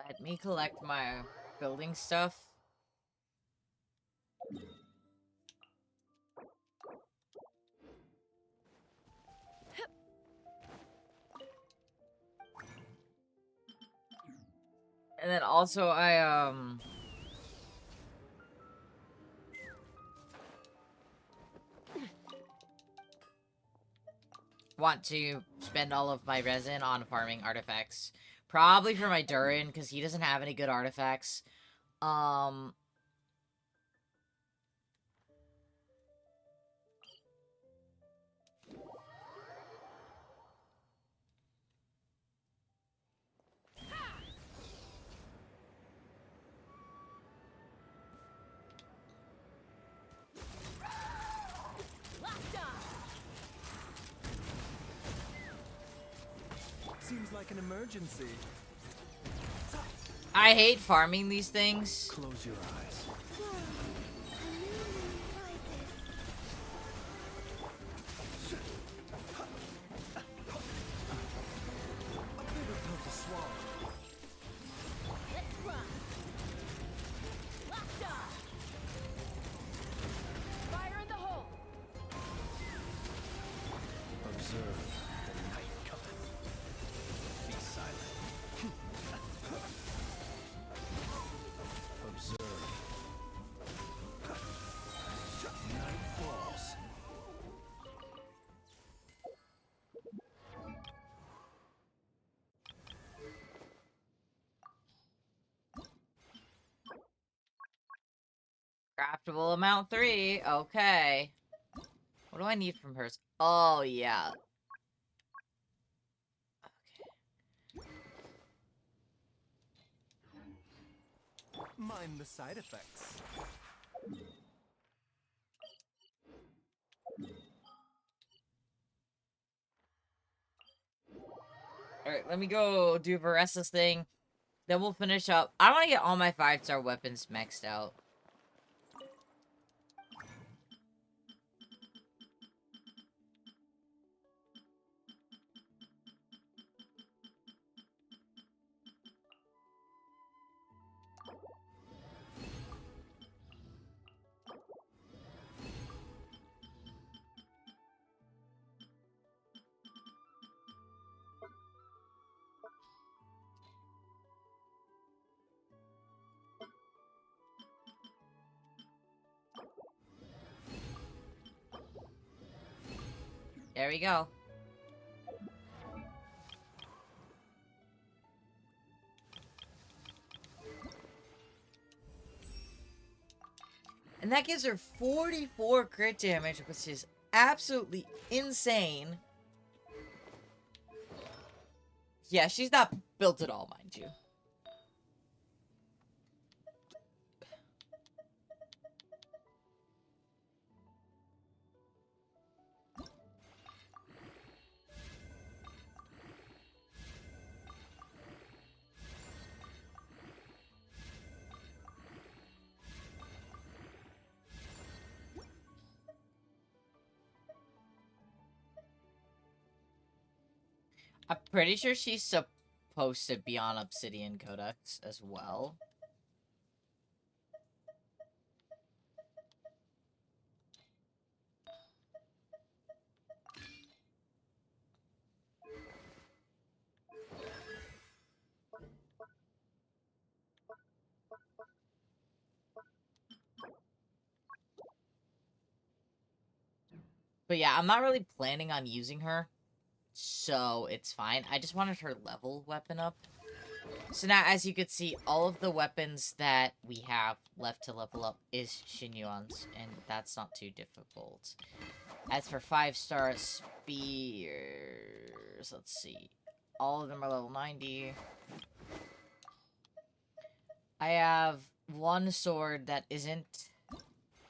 Let me collect my building stuff. And then also I want to spend all of my resin on farming artifacts. Probably for my Durin, because he doesn't have any good artifacts. Seems like an emergency. I hate farming these things. Close your eyes. A bitter pill to swallow. Let's run! Locked on! Fire in the hole! Observe the night cometh. Be silent. Observe. Night falls. Craftable amount 3. Okay. What do I need from hers? Oh, yeah. Mind the side effects. Alright, let me go do Varessa's thing. Then we'll finish up. I want to get all my 5-star weapons maxed out. There we go. And that gives her 44 crit damage, which is absolutely insane. Yeah, she's not built at all, mind you. I'm pretty sure she's supposed to be on Obsidian Codex as well. But yeah, I'm not really planning on using her, so it's fine. I just wanted her level weapon up. So now, as you can see, all of the weapons that we have left to level up is Xinyuan's, and that's not too difficult. As for 5-star spears, let's see. All of them are level 90. I have one sword that isn't,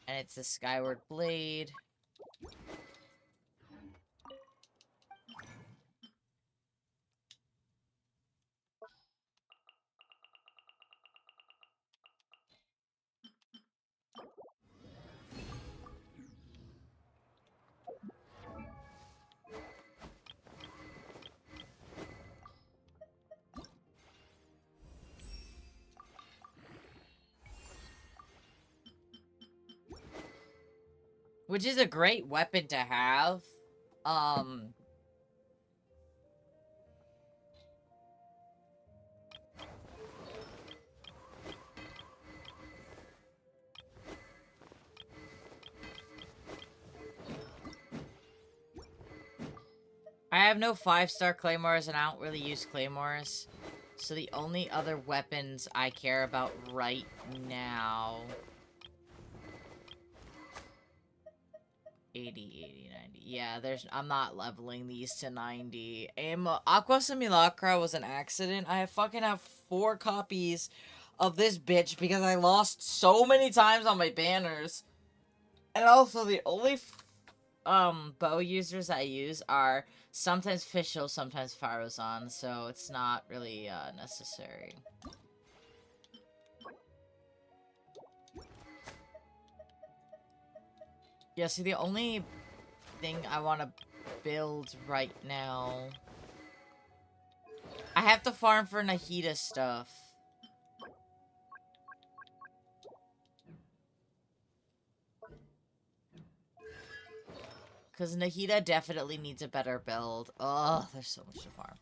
and it's the Skyward Blade. Which is a great weapon to have. I have no 5-star claymores, and I don't really use claymores. So the only other weapons I care about right now... 80, 80, 90. Yeah, I'm not leveling these to 90. Aqua Simulacra was an accident. I fucking have 4 copies of this bitch because I lost so many times on my banners. And also, the only bow users I use are sometimes Fischl, sometimes Farozan, so it's not really necessary. Yeah, see, the only thing I want to build right now... I have to farm for Nahida stuff. Because Nahida definitely needs a better build. Oh, there's so much to farm.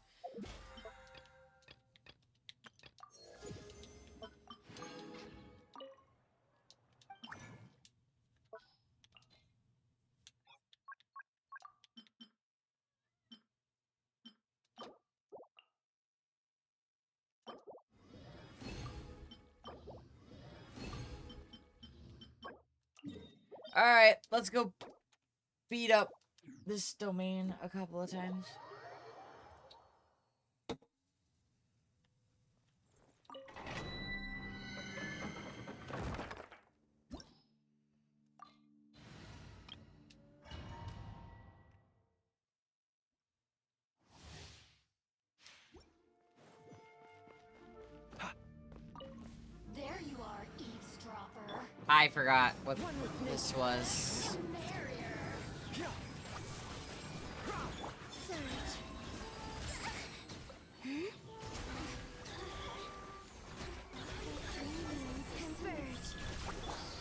Alright, let's go beat up this domain a couple of times. There you are, eavesdropper. I forgot what this was.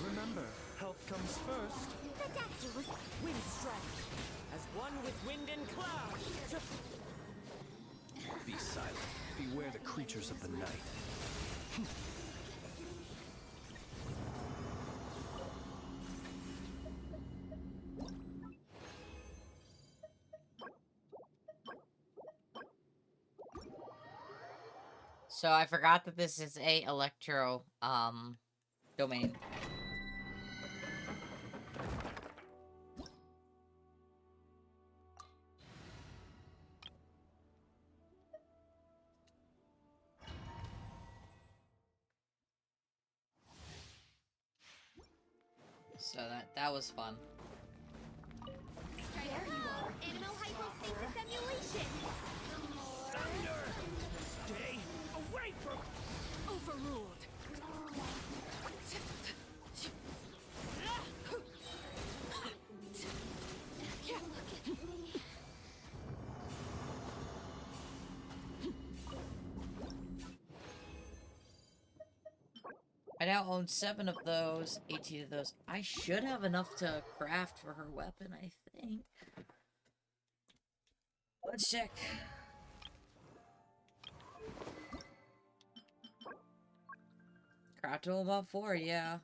Remember, health comes first. Wind strike. As one with wind and cloud. Be silent. Beware the creatures of the night. So I forgot that this is a electro domain. So that was fun. There you are. Animal hypostasis emulation. Thunder! Stay away from... Overruled. I now own 7 of those, 18 of those. I should have enough to craft for her weapon, I think. Let's check. Craftable about 4, yeah.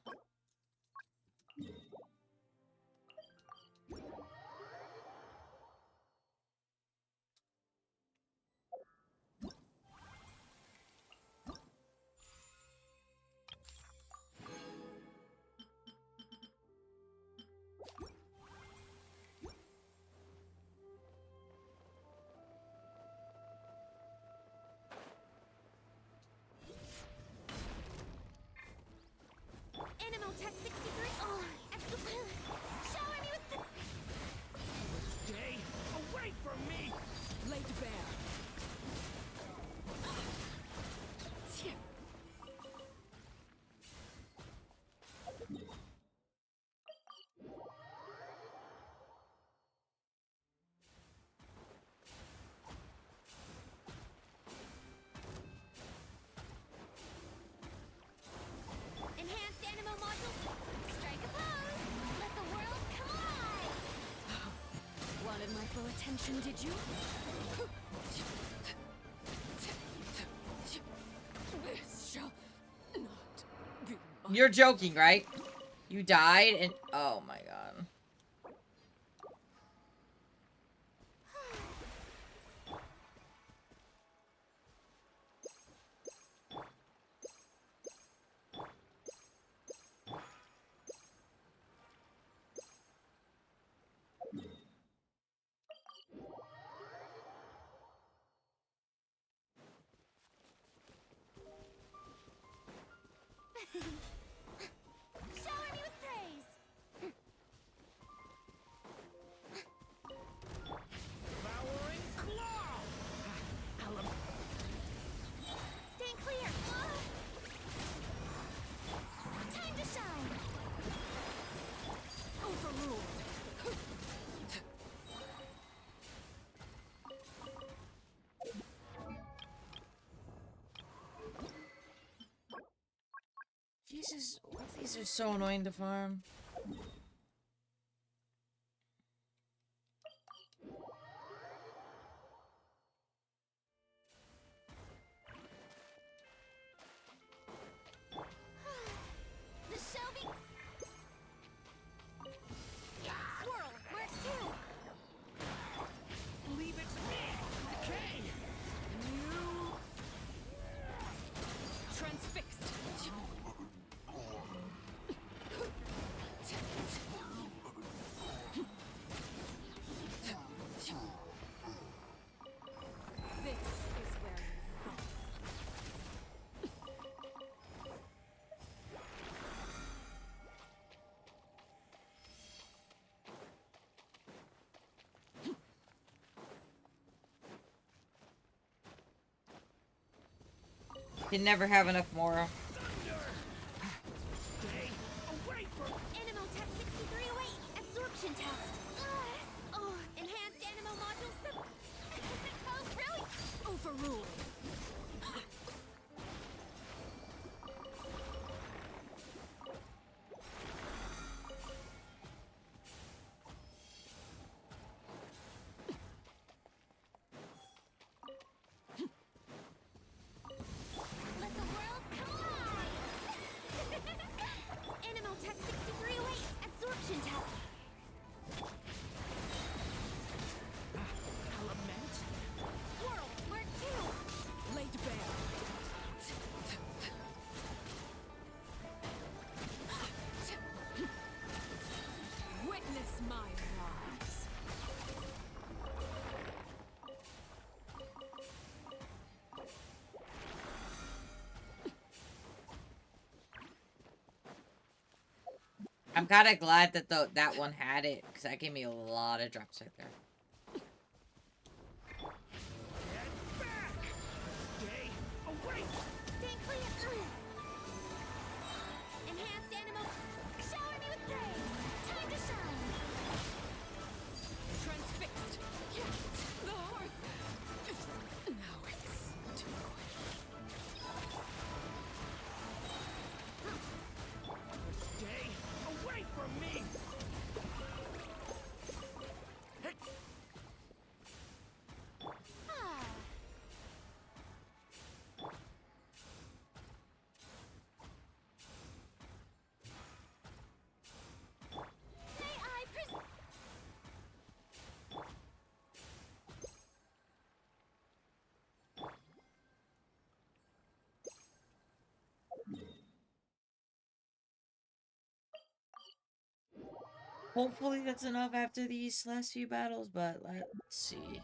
Animal Tech 63. Oh, excellent. Shower me with the... Stay away from me! Laid bare. Enhanced animal module. Strike a pose. Let the world come alive. Wanted my full attention, did you? This shall not be my... You're joking, right? You died and... Oh my god. Shower me with praise. Devouring claw! Stand clear. Time to shine. Overruled. Jesus, these are so annoying to farm. The shall be... Swirl, mark 2. Leave it to me! Decay! Transfixed. This is where you fall. You never have enough Mora. Stay away from... Animal Tech 6308. Absorption test. Oh, enhanced animal module sub... Oh, brilliant. Overruled. Let the world come alive. I'm kind of glad that that one had it, because that gave me a lot of drops right there. Get back! Stay away! Stay clear. Enhanced animal. Shower me with praise. Time to shine. Transfixed. The hearth. Now it's too Stay away from me! Ah. May I pres- Hopefully that's enough after these last few battles, but let's see.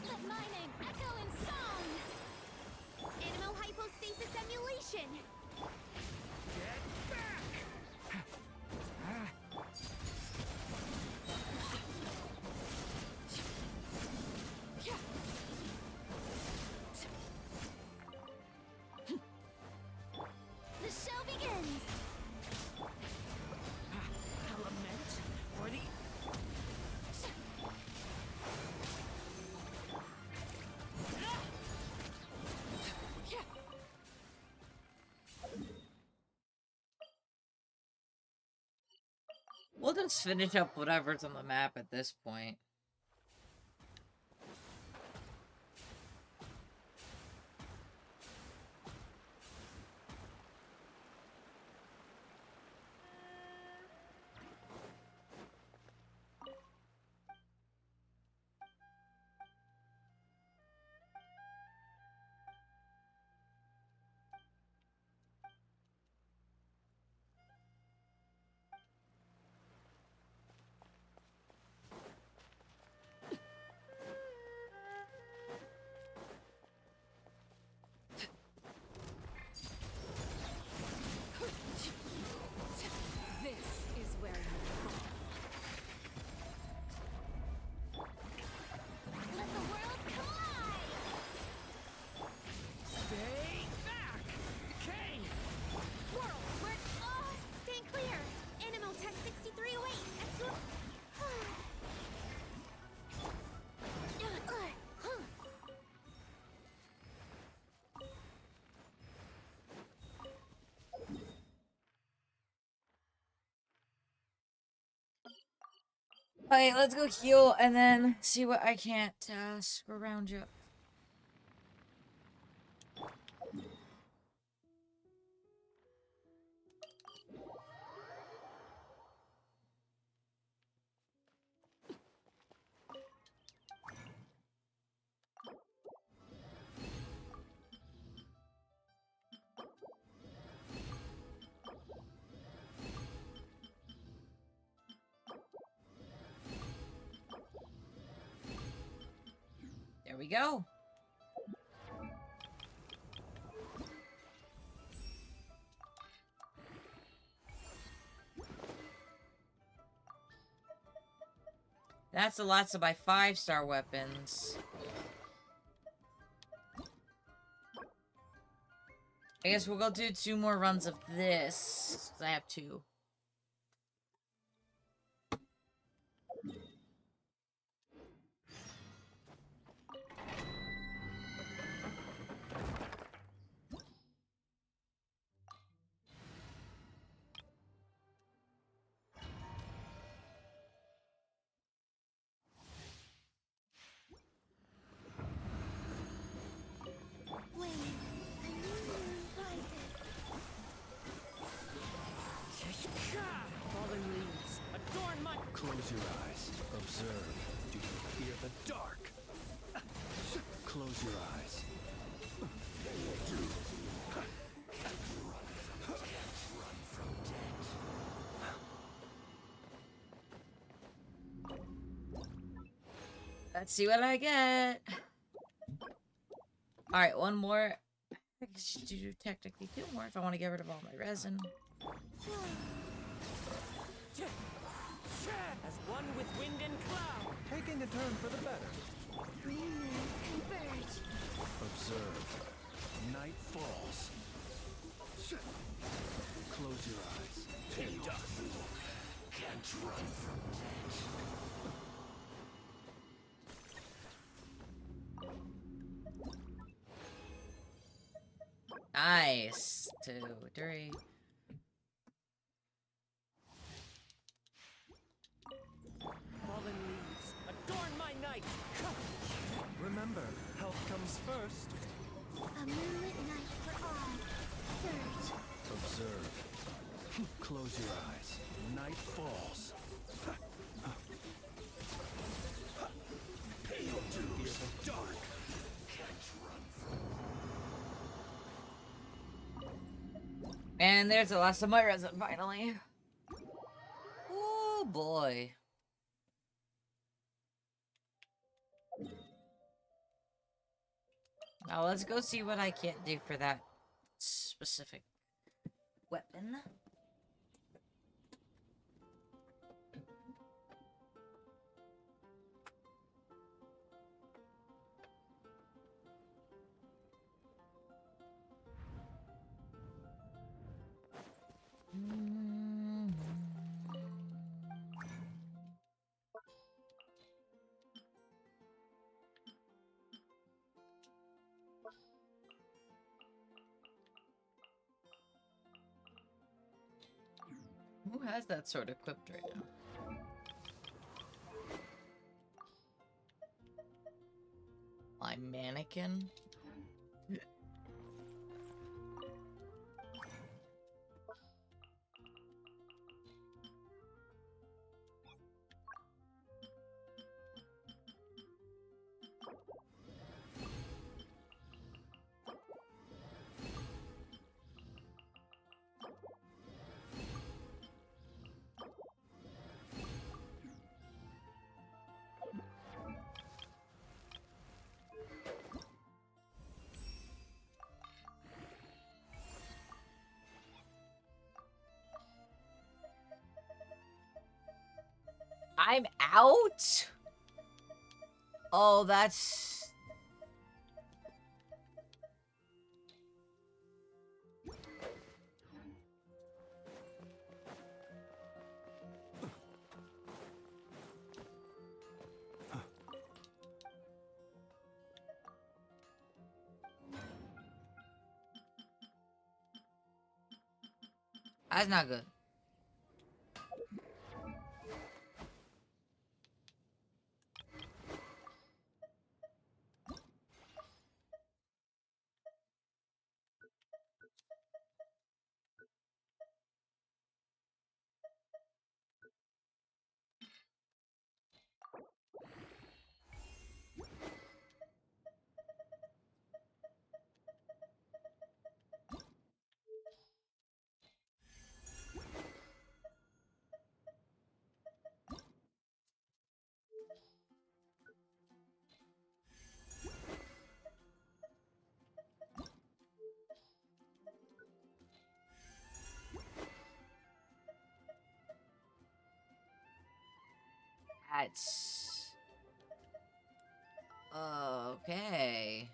Let my name echo in song! Animal hypostasis emulation! Get back! The show begins! Element for the... We'll just finish up whatever's on the map at this point. This is where you fall. Let the world collide! Stay back! Kane! Whirl, work, oh! Stay clear! Animal Tech 6308, absorb... Okay, let's go heal and then see what I can't screw around you. There we go. That's the lots of my 5-star weapons. I guess we'll go do 2 more runs of this, 'cause I have 2. When a new moon rises. Fallen leaves, adorn my... Close your eyes. Observe. Do you fear the dark? Close your eyes. Let's see what I get. Alright, one more. I should do technically 2 more if I want to get rid of all my resin. As one with wind and cloud. Taking a turn for the better. Converge. Observe. Night falls. Close your eyes. Take dust. Can't run from death. Nice. 2, 3. Fallen leaves, adorn my night. Remember, health comes first. A moonlit night for all. Surge. Observe. Close your eyes. Night falls. Pale dews. The dark. Can't run from. And there's the last of my resin, finally. Oh boy. Now let's go see what I can't do for that specific weapon. Who has that sword equipped right now? My mannequin? I'm out? Oh, that's... That's not good. That's... okay.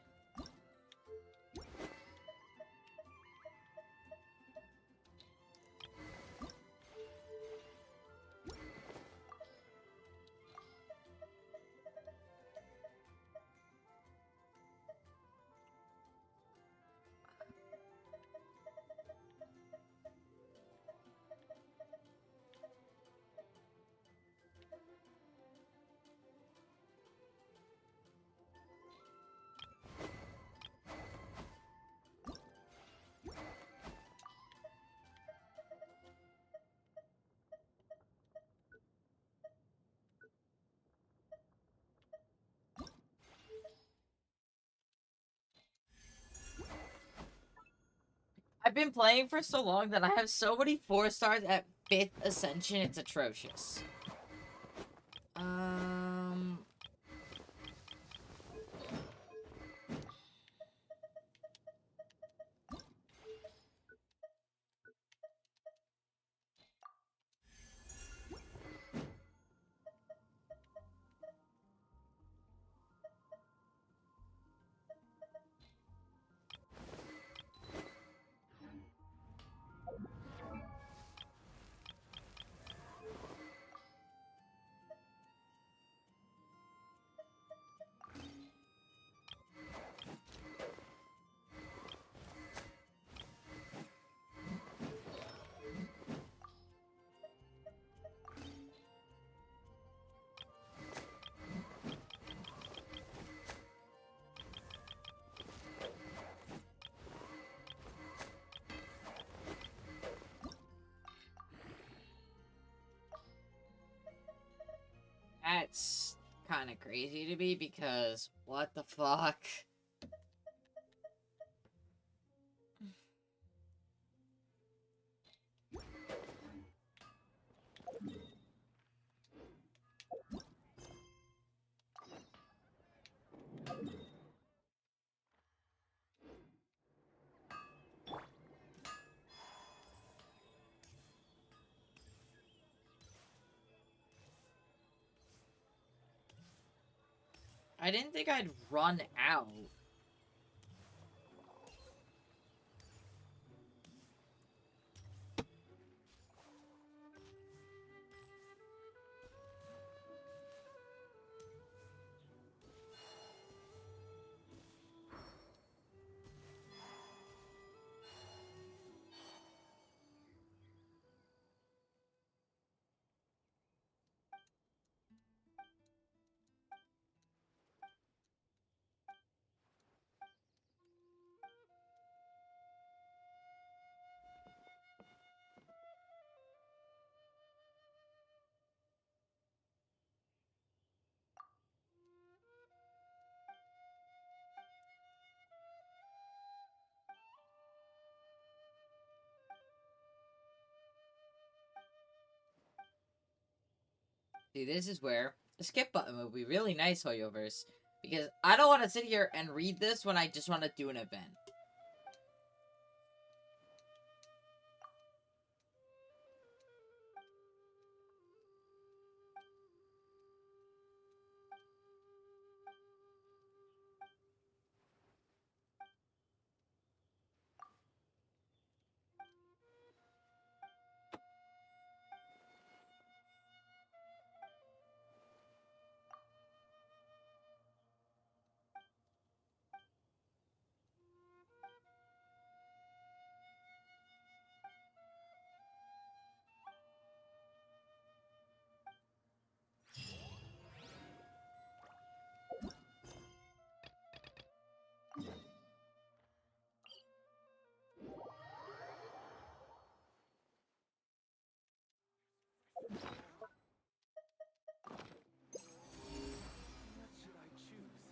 I've been playing for so long that I have so many 4 stars at 5th Ascension, it's atrocious. It's kind of crazy to me because what the fuck? I didn't think I'd run out. See, this is where the skip button would be really nice, Hoyoverse. Because I don't want to sit here and read this when I just want to do an event. What should I choose?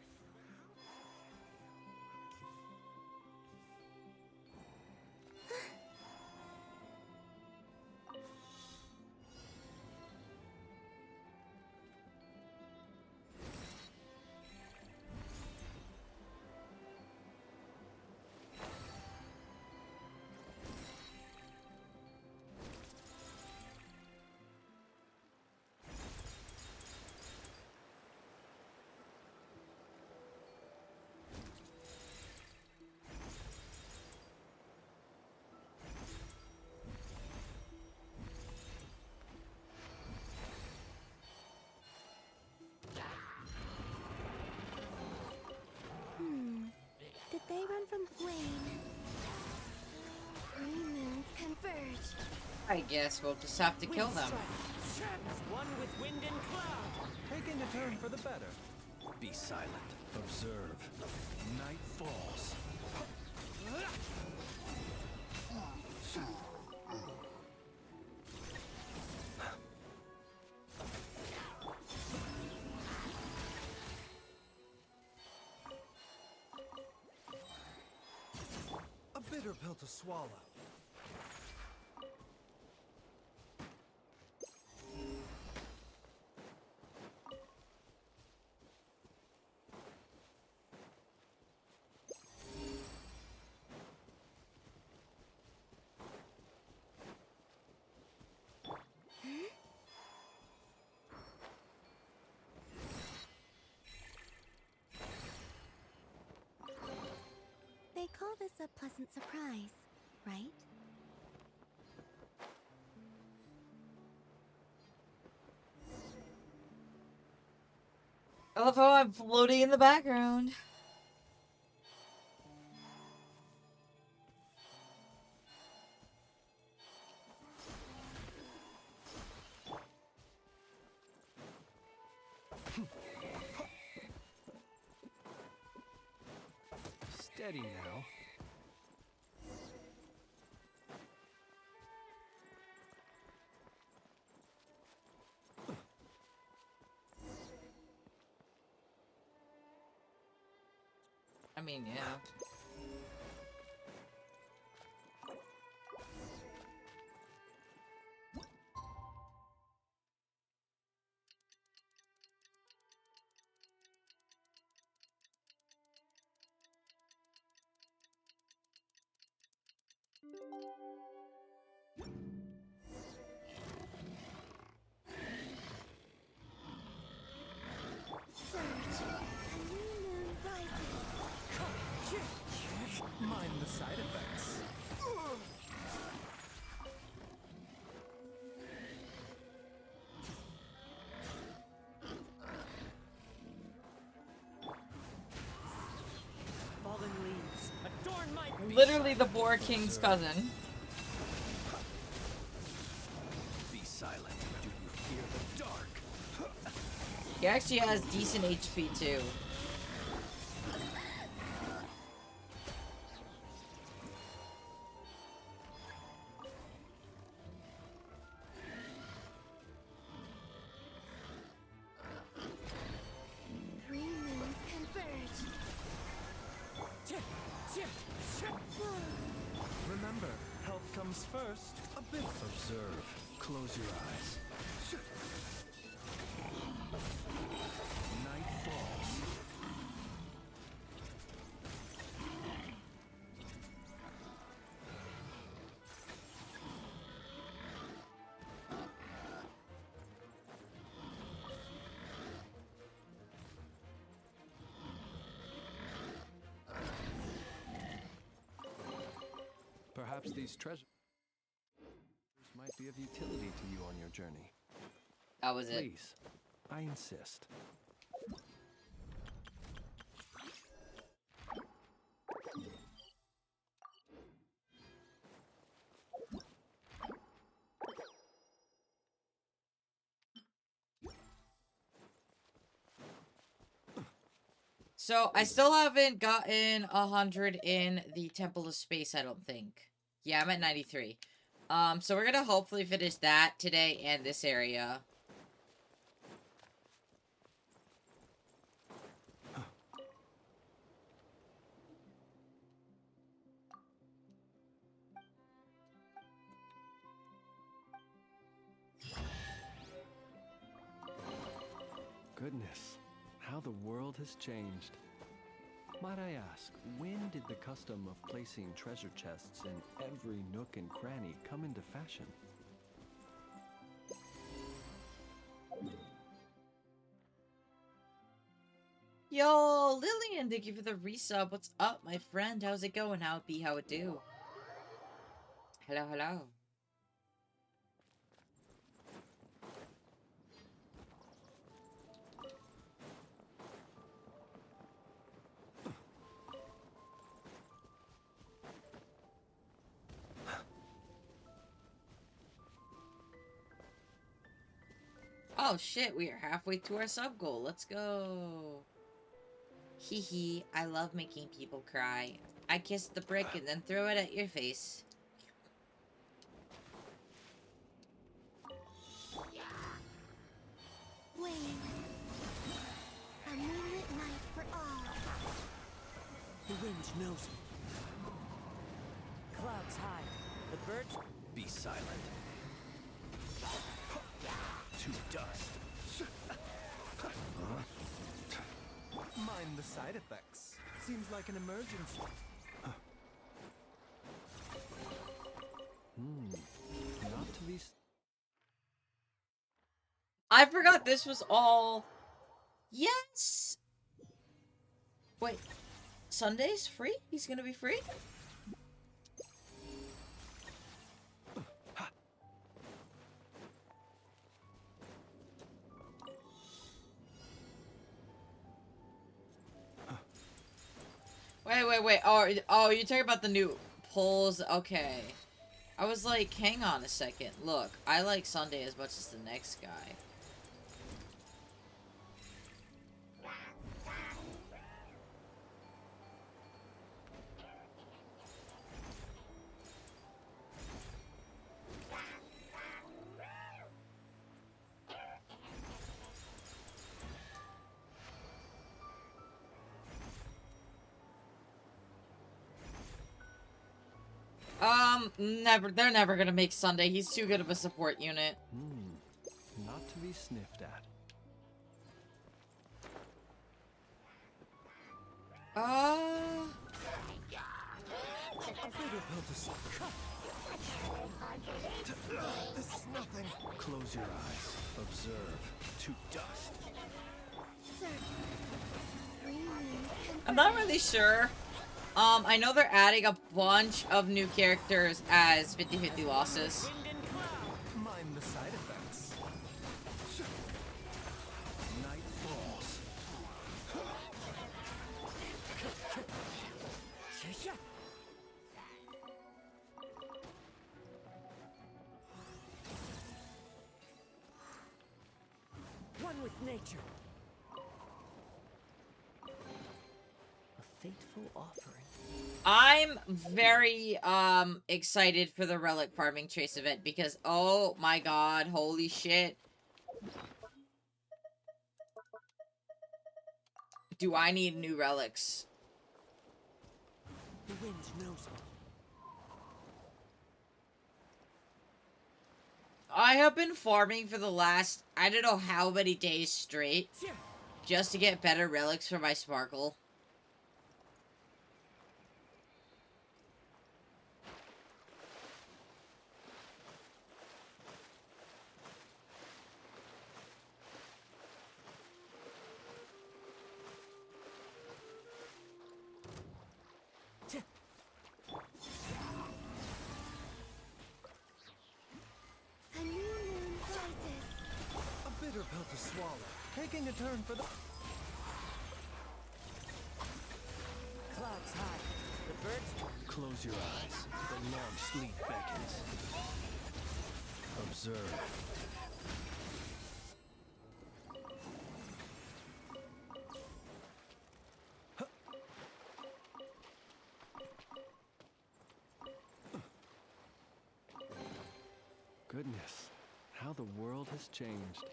Did they run from flame? Three moons converge. I guess we'll just have to kill Wind them. strike. As one with wind and cloud. Taking a turn for the better. Be silent. Observe. Night falls. A bitter pill to swallow. They call this a pleasant surprise, right? I love how I'm floating in the background. Steady now. I mean, yeah. Mind the side effects. Fallen leaves, adorn my Literally the Boar King's cousin. Be silent. Do you fear the dark? He actually has decent HP too. Three moons converge. Remember, health comes first. A bit. Observe. Close your eyes. Night falls. Perhaps these treasures might be of utility to you on your journey. That was it. Please, I insist. So, I still haven't gotten 100 in the Temple of Space, I don't think. Yeah, I'm at 93. So we're gonna hopefully finish that today and this area. Goodness, how the world has changed. Might I ask, when did the custom of placing treasure chests in every nook and cranny come into fashion? Yo, Lillian, thank you for the resub. What's up, my friend? How's it going? How it be? How it do? Hello, hello. Oh shit, we are halfway to our sub goal. Let's go. Hee hee, I love making people cry. I kiss the brick and then throw it at your face. Wayne. A moonlit night for all. The wind knows me. Clouds high. The birds. Be silent. To dust. Mind the side effects. Seems like an emergency. Not to be... I forgot this was all... Yes! Wait. Sunday's free? He's gonna be free? Wait. Oh, you're talking about the new polls? Okay. I was like, hang on a second. Look, I like Sunday as much as the next guy. Never. They're never gonna make Sunday. He's too good of a support unit. Not to be sniffed at. This is nothing. Close your eyes. Observe. To dust. I'm not really sure. I know they're adding a bunch of new characters as 50-50 losses. Mind the side effects. Night falls. One with nature. A fateful offering. I'm very excited for the relic farming trace event because oh my god, holy shit. Do I need new relics? The wind knows me. I have been farming for the last I don't know how many days straight just to get better relics for my Sparkle. A new moon rises. A bitter pill to swallow. Taking a turn for the... Clouds high. The birds. Close your eyes. The long sleep beckons. Observe. Goodness, how the world has changed.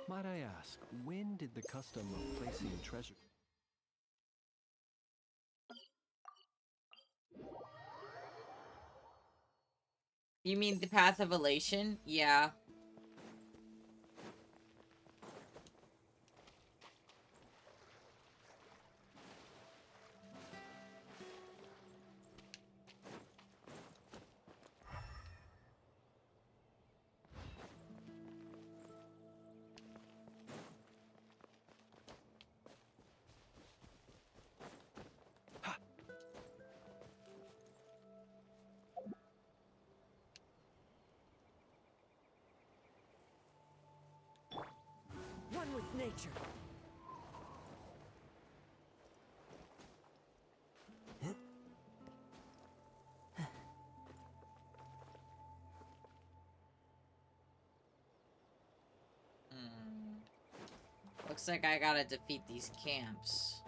Might I ask, when did the custom of placing treasure... You mean the Path of Elation? Yeah. One with nature. Looks like I gotta defeat these camps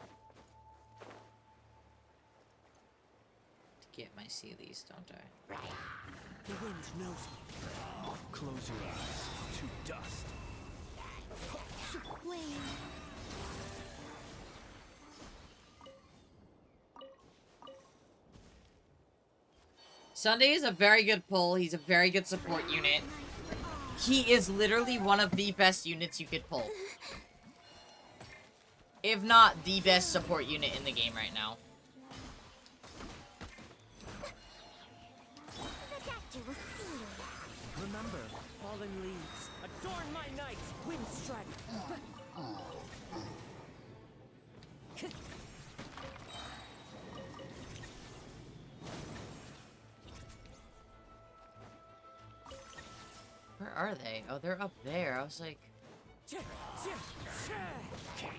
to get my Sealies, don't I? The wind knows me. Close your eyes. To dust. Wait. Sunday is a very good pull. He's a very good support unit. He is literally one of the best units you could pull. If not the best support unit in the game right now. Remember, fallen leaves. Adorn my night. Wind strike. Where are they? Oh, they're up there. I was like...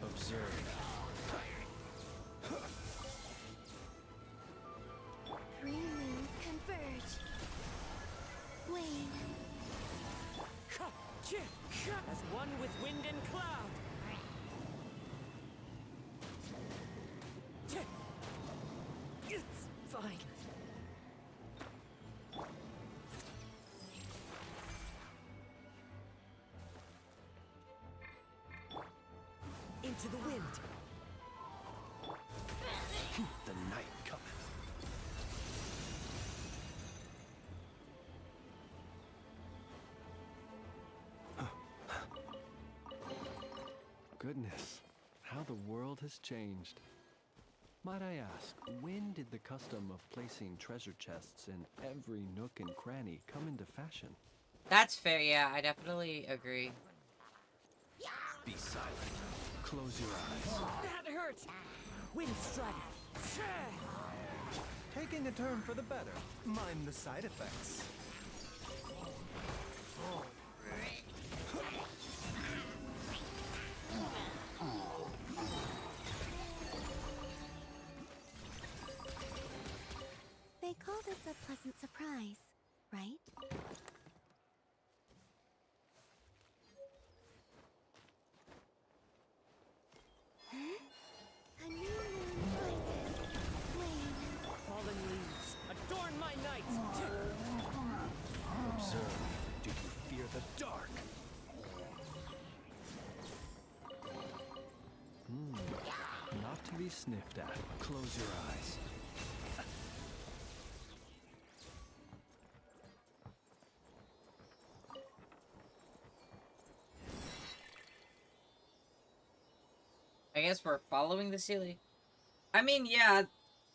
Observe. Three moons converge. Wane. As one with wind and cloud. It's fine. Into the wind. The night cometh. Goodness, how the world has changed. Might I ask, when did the custom of placing treasure chests in every nook and cranny come into fashion? That's fair, yeah, I definitely agree. Be silent. Close your eyes. That hurt! Wind strike! Taking a turn for the better. Mind the side effects. They call this a pleasant surprise, right? A new moon rises. Wave. Fallen leaves, adorn my night! Observe. Do you fear the dark? Not to be sniffed at. Close your eyes. I guess we're following the ceiling. I mean, yeah,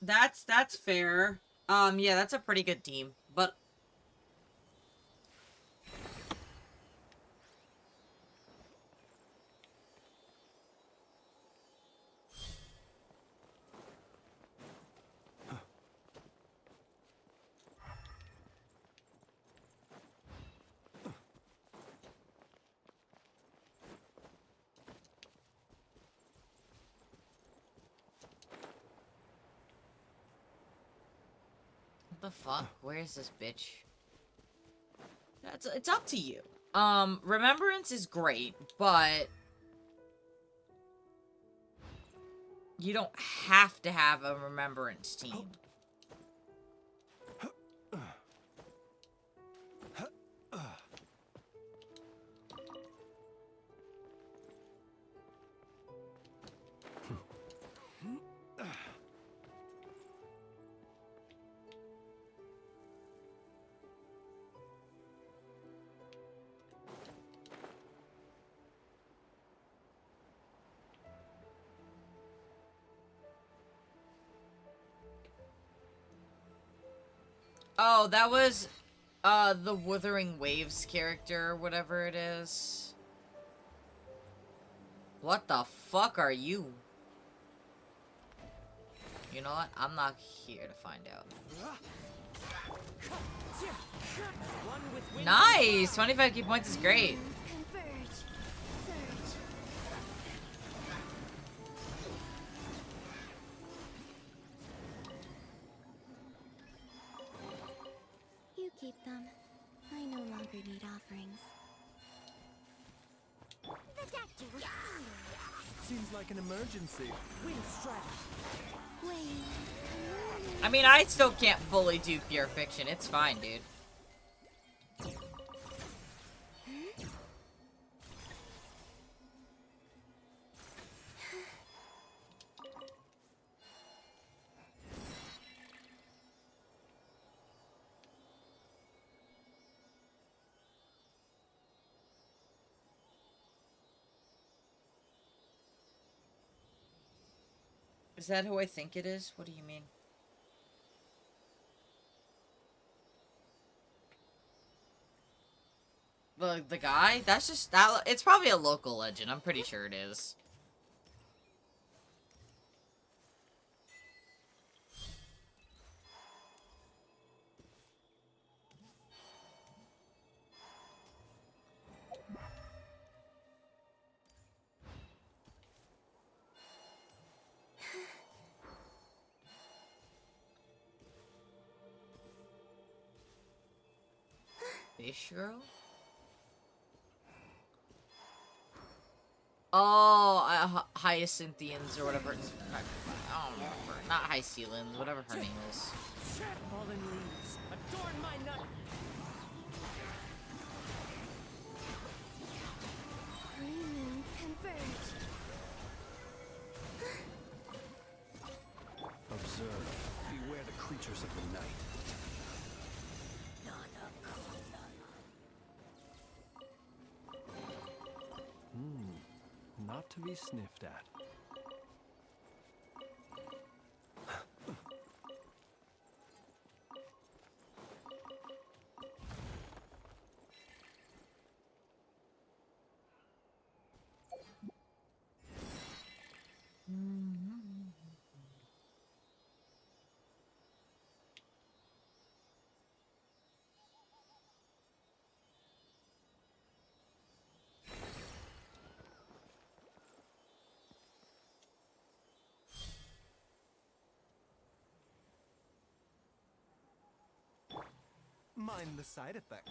that's fair. Yeah, that's a pretty good team, but what the fuck? Where is this bitch? It's up to you. Remembrance is great, but you don't have to have a remembrance team. Oh, that was, the Wuthering Waves character, whatever it is. What the fuck are you? You know what? I'm not here to find out. Nice! 25 key points is great. Converge. Surge. You keep them. I no longer need offerings. The deck will Seems like an emergency. Wind strike! wave. I mean, I still can't fully do pure fiction. It's fine, dude. Is that who I think it is? What do you mean? The guy? That's just that. It's probably a local legend. I'm pretty sure it is. Fish girl? Oh, Hyacinthians or whatever. I don't remember. Not Hycealans, whatever her name is. Fallen leaves, adorn my night! Three moons converge. Observe. Beware the creatures of the night. Not not to be sniffed at. Mind the side effect.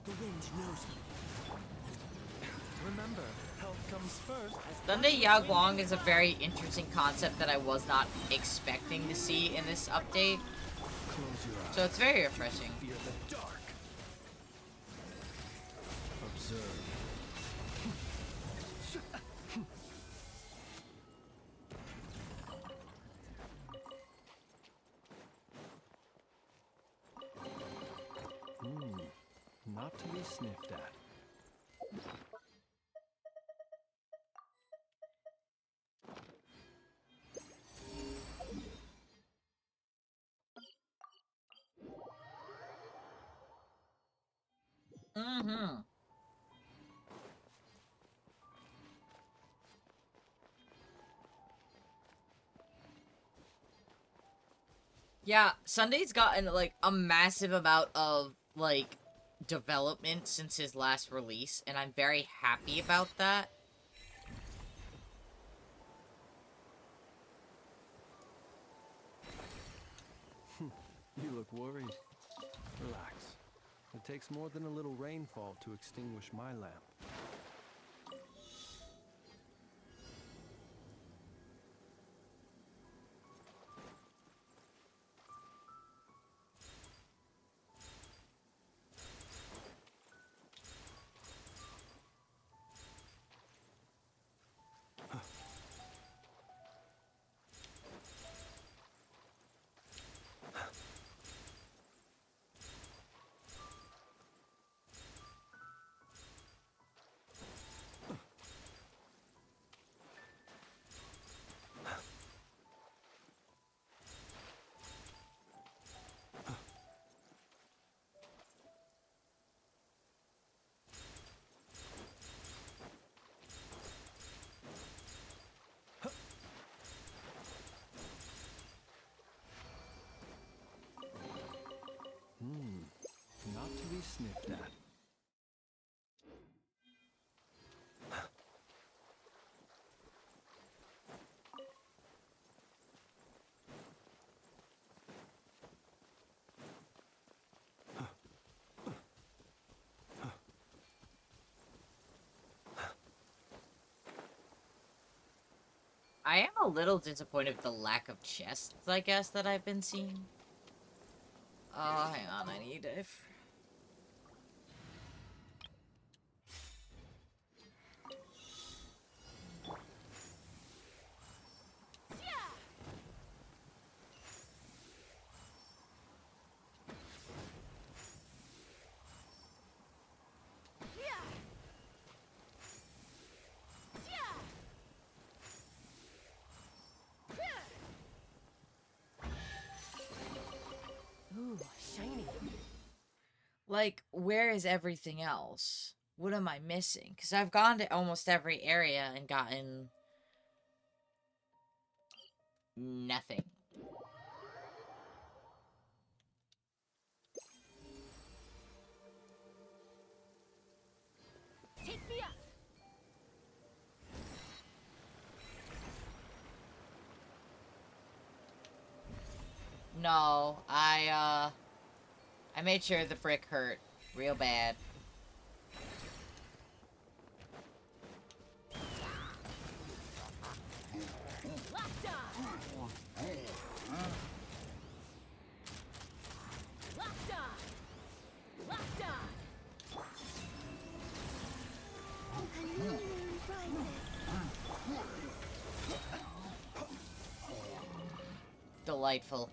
The wind knows me. Remember, health comes first. Sunday Yaguang is a very interesting concept that I was not expecting to see in this update. Close your eyes. So it's very refreshing. Fear the dark. Observe. Not to be sniffed at. Yeah, Sunday's gotten, like, a massive amount of, like, development since his last release, and I'm very happy about that. You look worried. Relax. It takes more than a little rainfall to extinguish my lamp. Not to be sniffed at. I am a little disappointed with the lack of chests, I guess, that I've been seeing. Oh, hang on, I need to... Ooh, shiny. Like, where is everything else? What am I missing? Because I've gone to almost every area and gotten... nothing. Take me up. No, I made sure the brick hurt real bad. Locked on. delightful.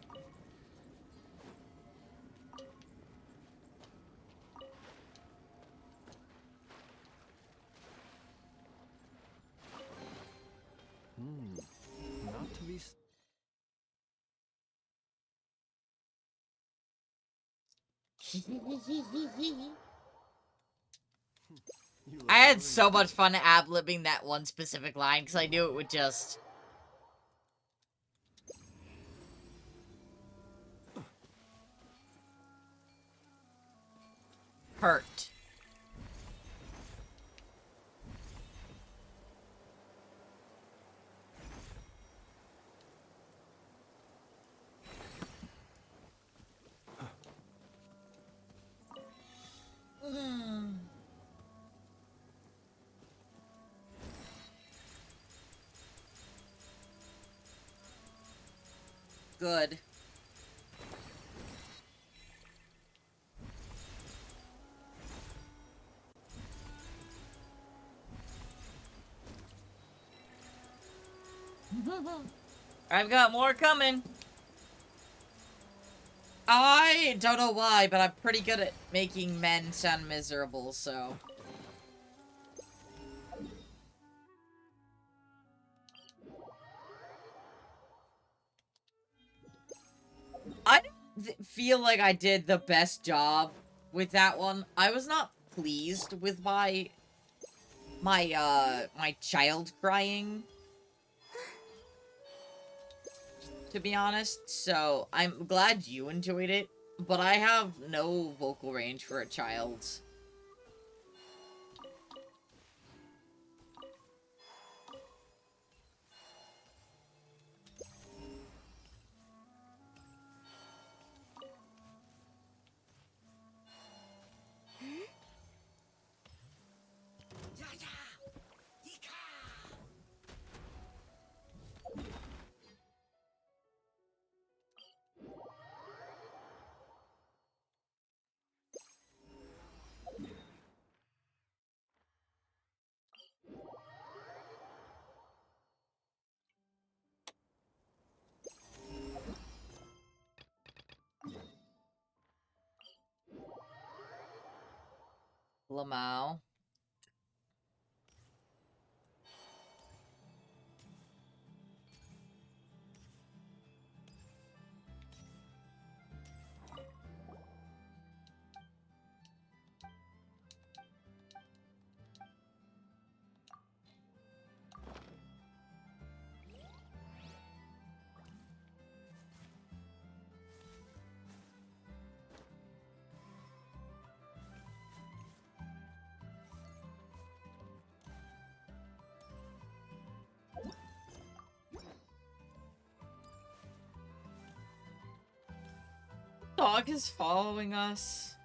Not to be. I had so much fun ad-libbing that one specific line because I knew it would just... hurt. Good. I've got more coming. I don't know why, but I'm pretty good at making men sound miserable, so... I didn't feel like I did the best job with that one. I was not pleased with my child crying, to be honest, so I'm glad you enjoyed it, but I have no vocal range for a child. Lamau. Dog is following us.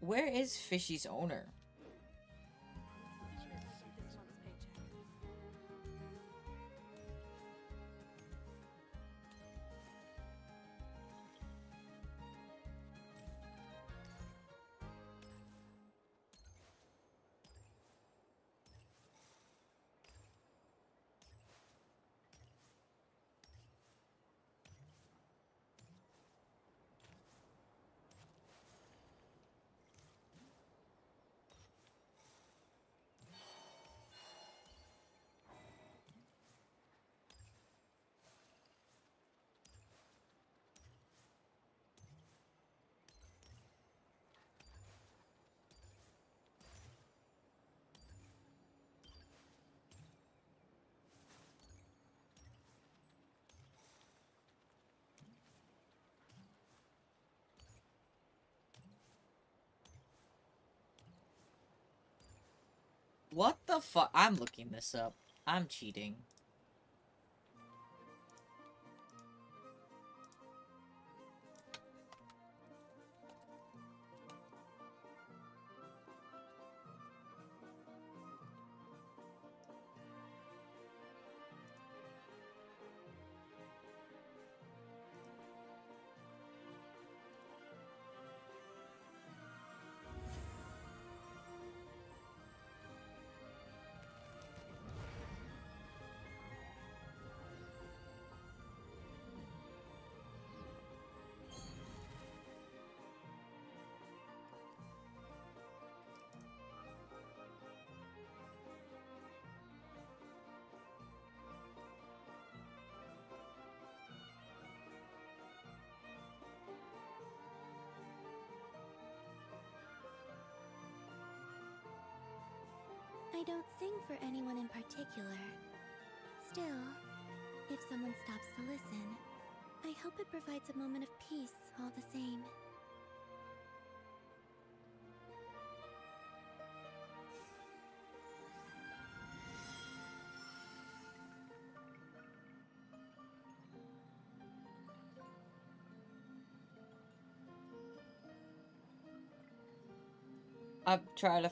Where is Fishy's owner? What the fuck? I'm looking this up. I'm cheating. I don't sing for anyone in particular. Still, if someone stops to listen, I hope it provides a moment of peace all the same. I'm trying to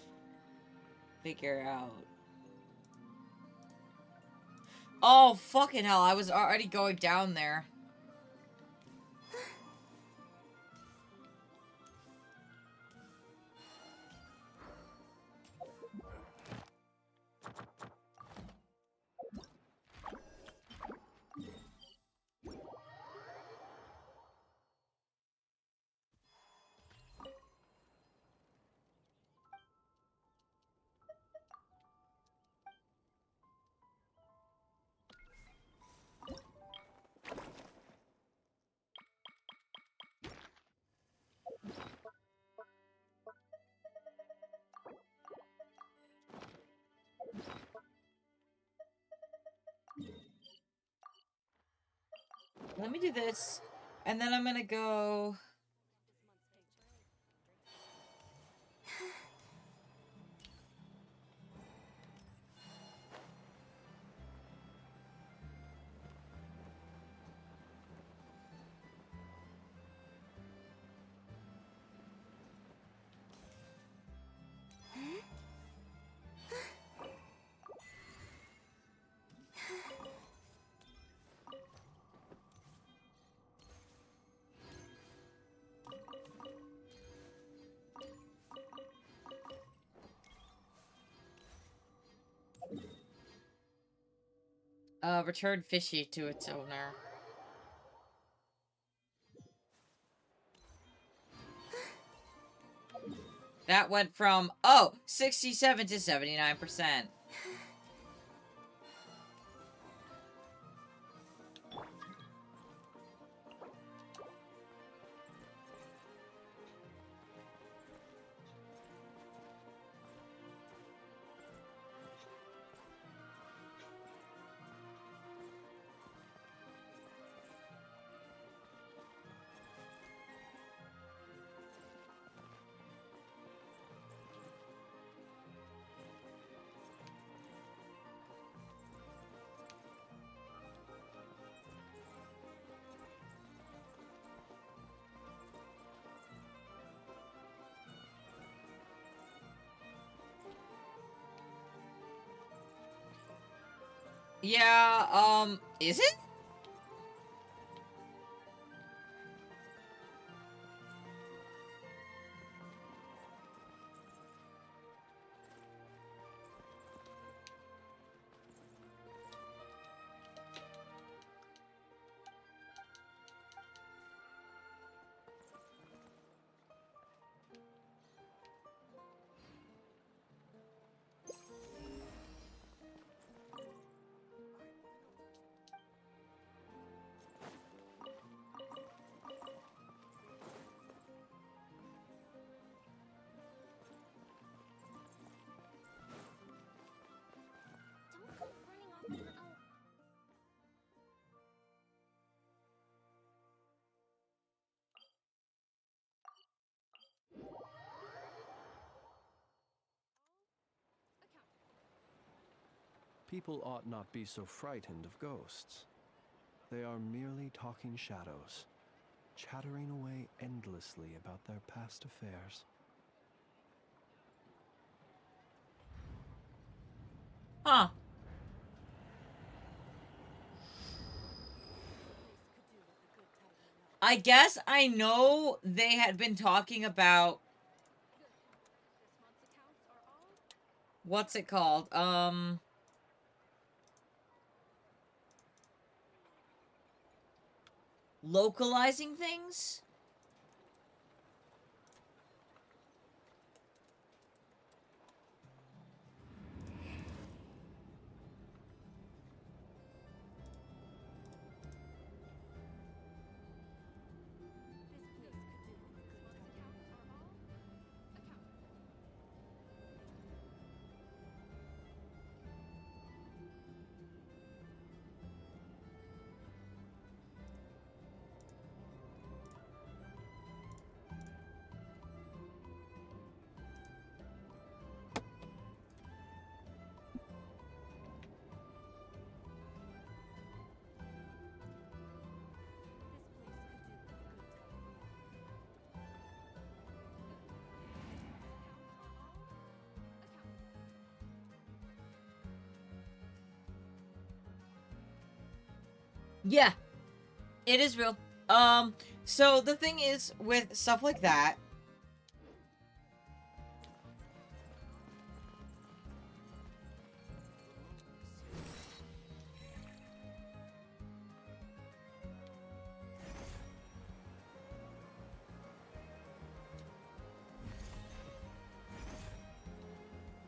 figure out. Oh, fucking hell. I was already going down there. Let me do this, and then I'm gonna go... return fishy to its owner. That went from, 67 to 79%. Yeah, is it? People ought not be so frightened of ghosts. They are merely talking shadows, chattering away endlessly about their past affairs. Huh. I guess I know they had been talking about what's it called? Localizing things? Yeah, it is real. So the thing is with stuff like that,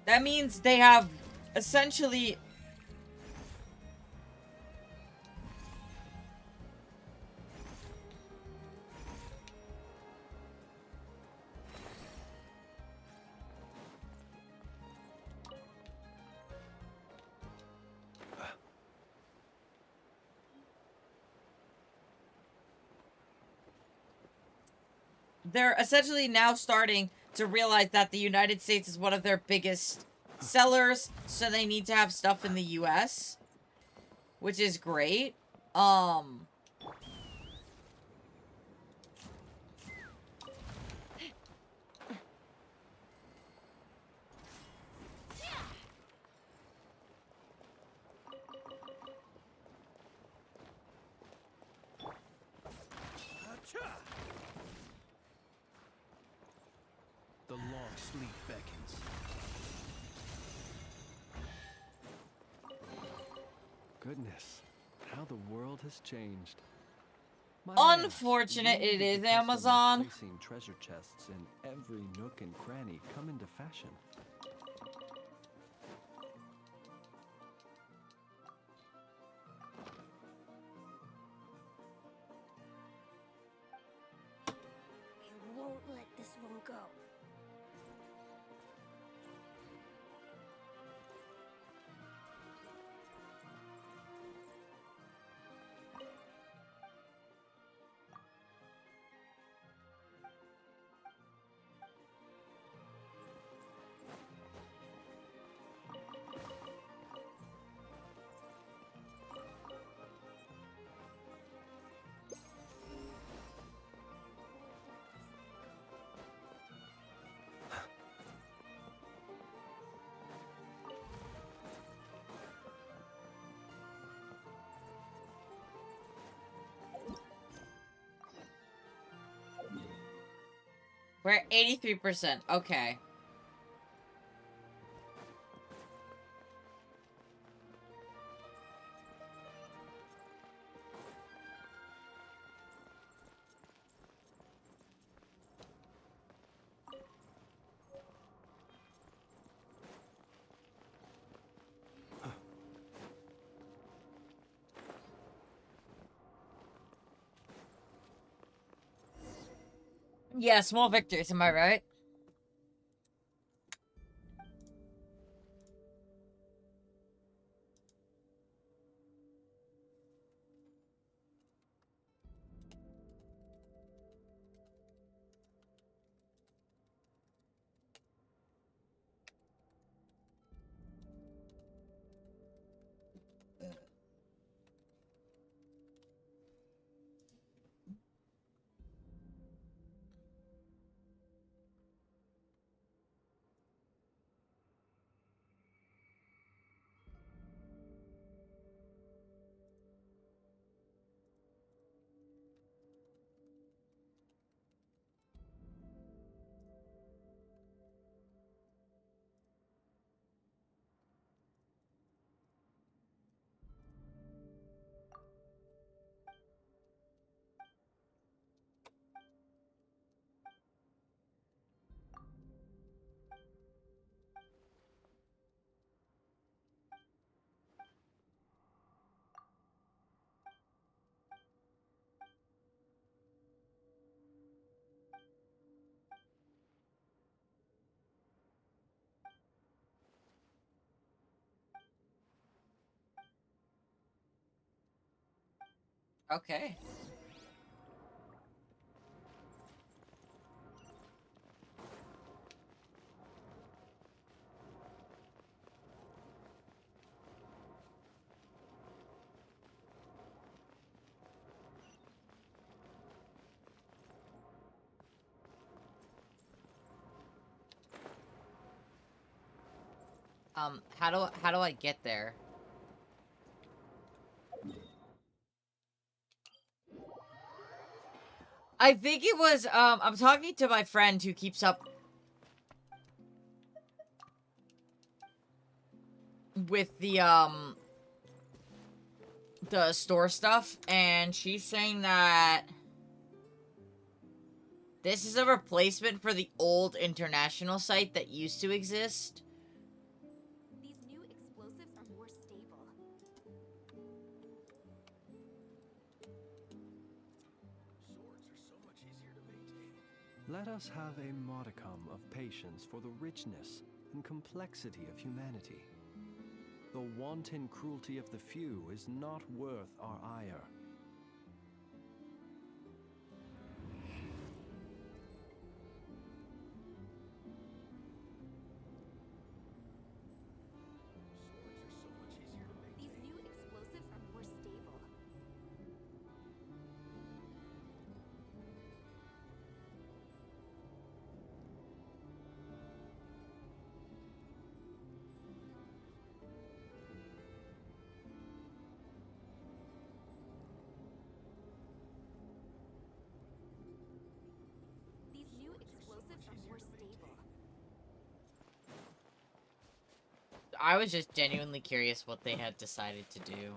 that means they have essentially they're essentially now starting to realize that the United States is one of their biggest sellers, so they need to have stuff in the US, which is great. The long sleep beckons. Goodness, how the world has changed. Might I ask, Unfortunate when it did is, the custom of Amazon. placing treasure chests in every nook and cranny come into fashion? I won't let this one go. We're at 83%. Okay. Yeah, small victories, am I right? Okay. How do I get there? I think it was, I'm talking to my friend who keeps up with the store stuff, and she's saying that this is a replacement for the old international site that used to exist. These new explosives are more stable. Swords are so much easier to maintain. Let us have a modicum of patience for the richness and complexity of humanity. The wanton cruelty of the few is not worth our ire. These new explosives are more stable. These new explosives are more stable. I was just genuinely curious what they had decided to do.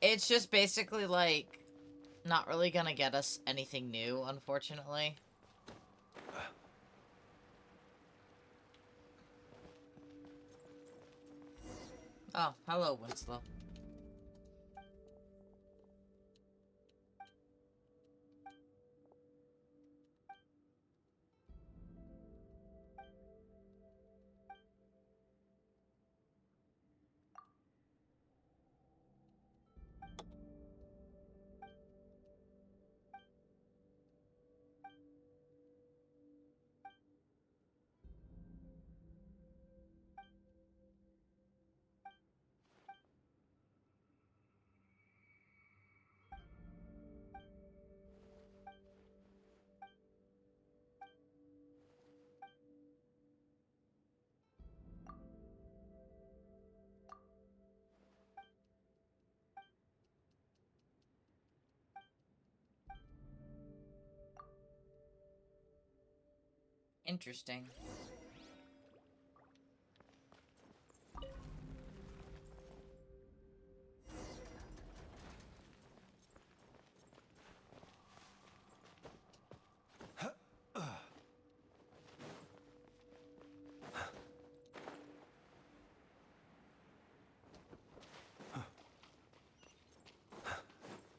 It's just basically, like, not really gonna get us anything new, unfortunately. Oh, hello, Winslow. Interesting.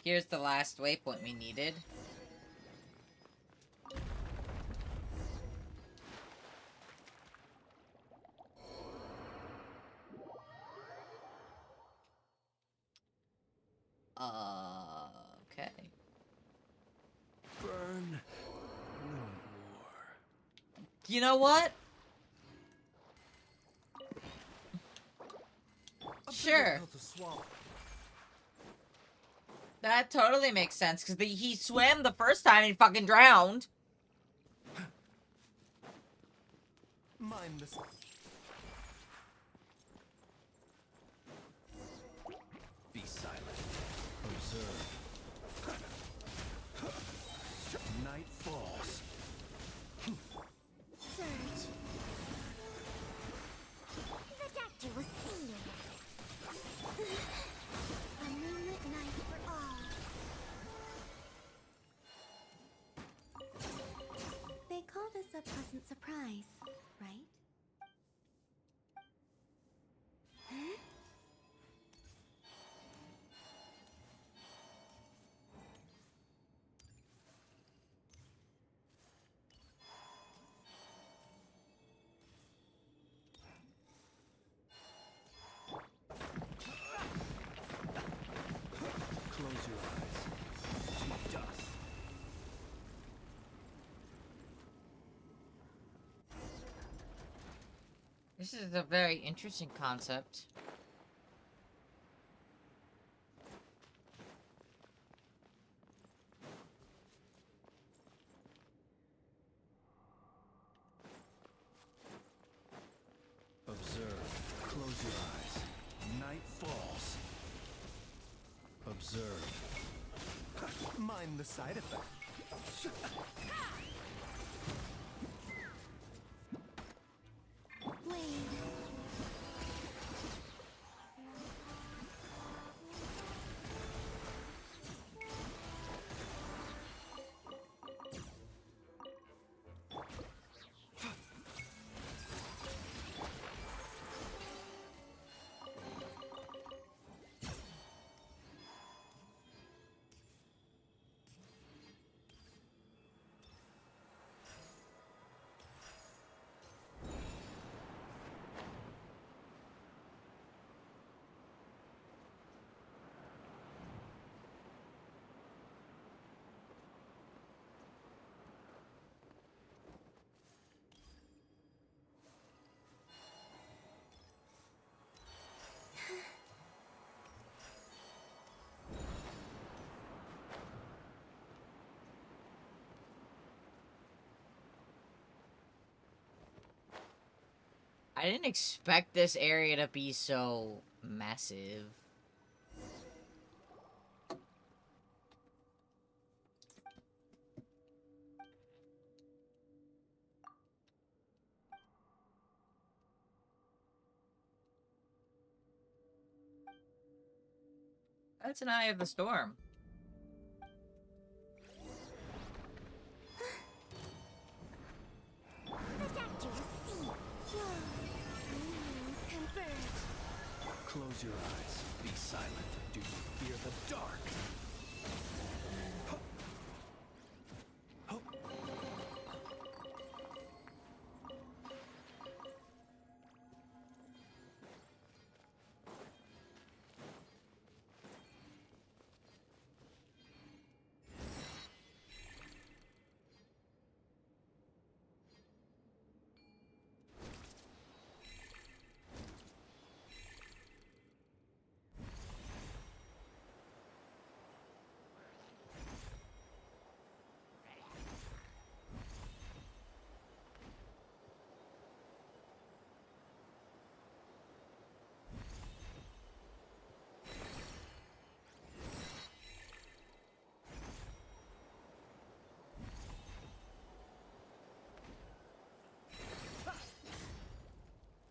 Here's the last waypoint we needed. Okay. Burn no more. You know what? Sure. That totally makes sense, because he swam the first time and he fucking drowned. Mind the... Be silent. Observe. Night falls. Surge. The doctor will see you. A moonlit night for all. They call this a pleasant surprise, right? This is a very interesting concept. Observe. Close your eyes. Night falls. Observe. Mind the side effect. Wait. I didn't expect this area to be so massive. That's an Eye of the Storm. Close your eyes. Be silent. Do you fear the dark?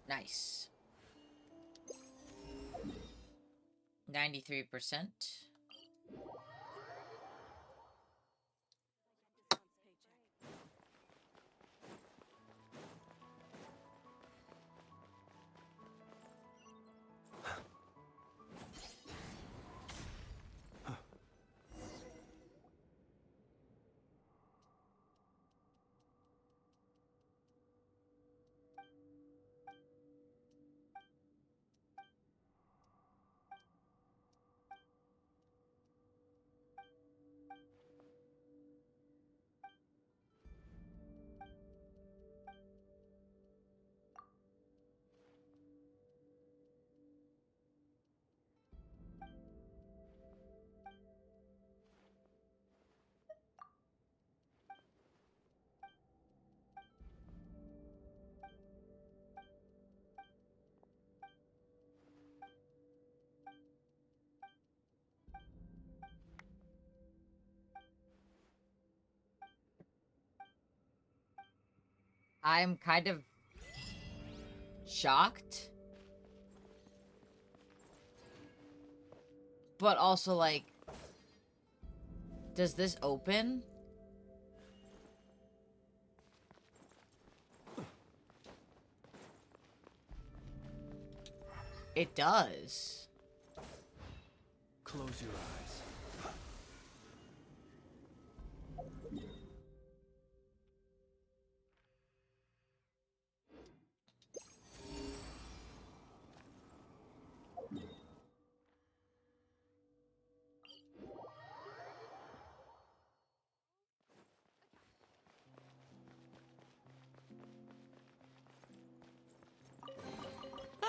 Nice. 93%. I'm kind of shocked. But also, like, does this open? It does. Close your eyes.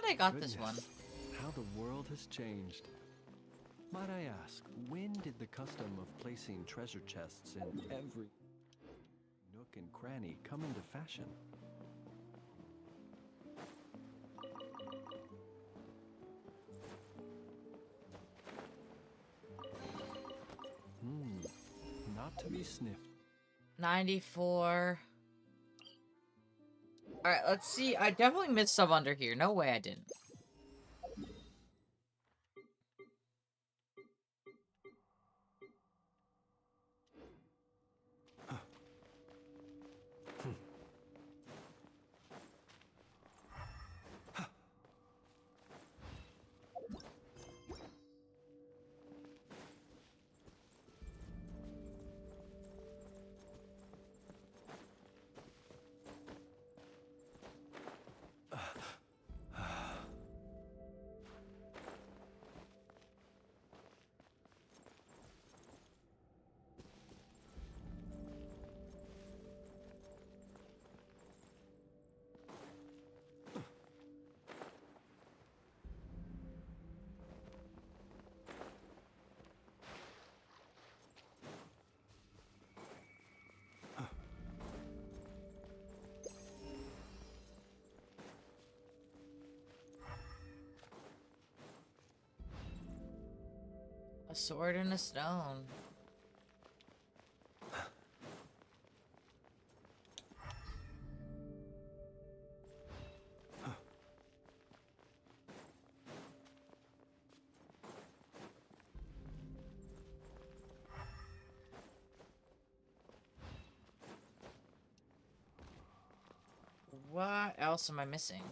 thought I got this one. How the world has changed. Might I ask, when did the custom of placing treasure chests in every nook and cranny come into fashion? Not to be sniffed. 94. Alright, let's see. I definitely missed some under here. No way I didn't. A sword and a stone. What else am I missing?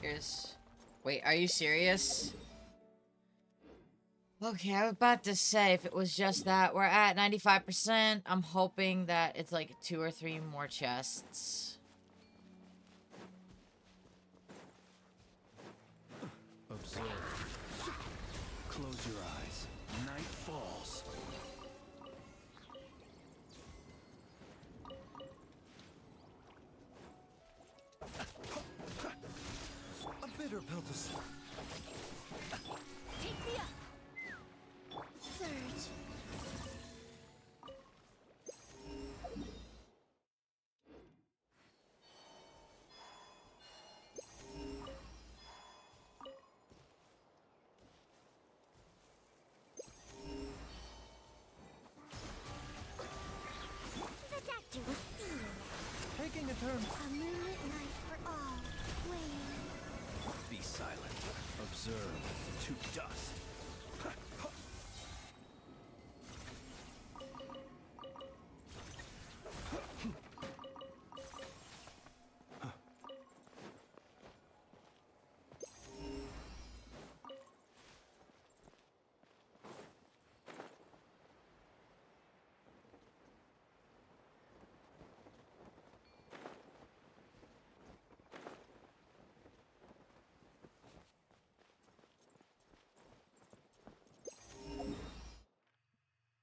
Here's... Wait, are you serious? Okay, I was about to say, if it was just that, we're at 95%. I'm hoping that it's like 2 or 3 more chests. Observe. Close your eyes. Night falls. A bitter pill to swallow. Take me up! Surge. The doctor will see you. Taking a turn. A moonlit night for all. Wayne. Be silent. Observe. To dust.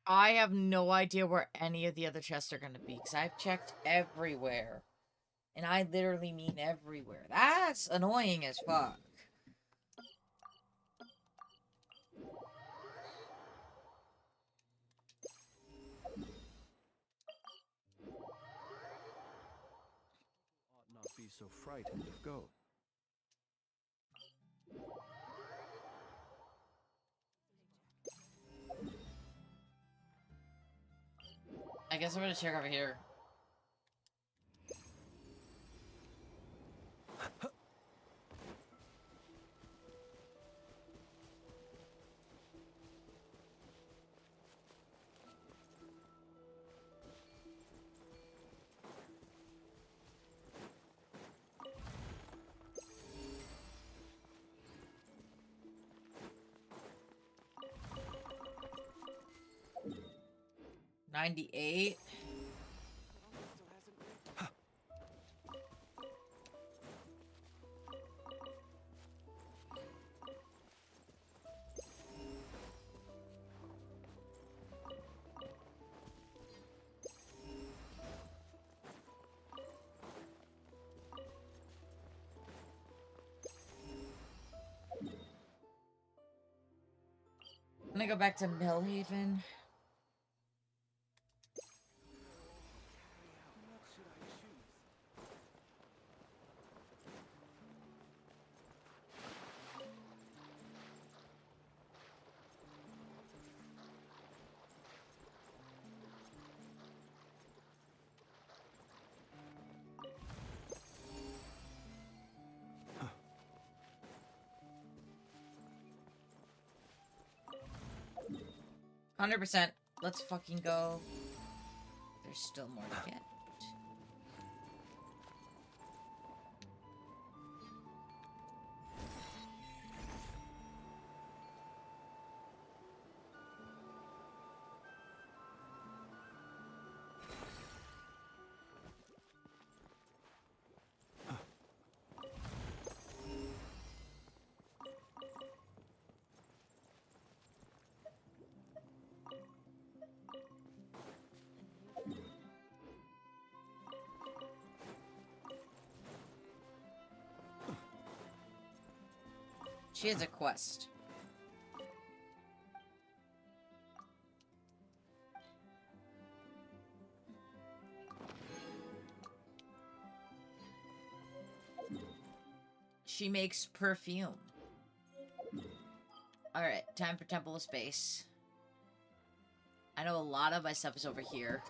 I have no idea where any of the other chests are gonna be, because I've checked everywhere. And I literally mean everywhere. That's annoying as fuck. Ought not be so frightened of ghosts. I guess I'm gonna check over here. $98. I'm gonna go back to Millhaven. What should I choose? 100%. Let's fucking go. There's still more to get. She has a quest. She makes perfume. Alright, time for Temple of Space. I know a lot of my stuff is over here.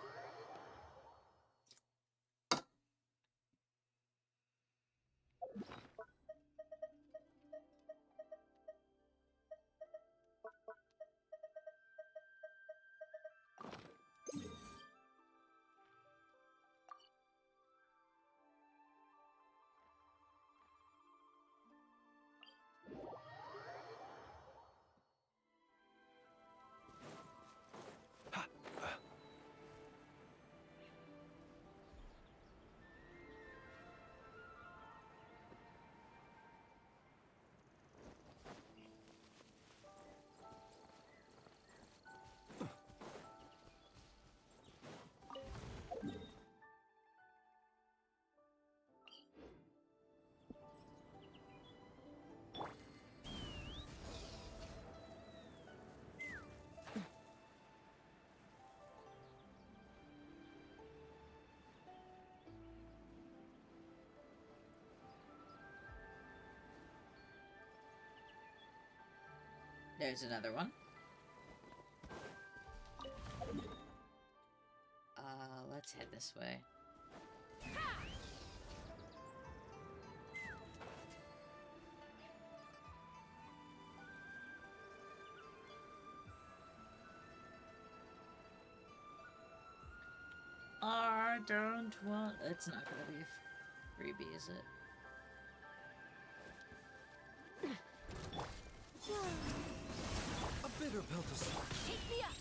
There's another one. Let's head this way. I don't want... It's not gonna be a freebie, is it? A bitter pill to swallow. Take me up!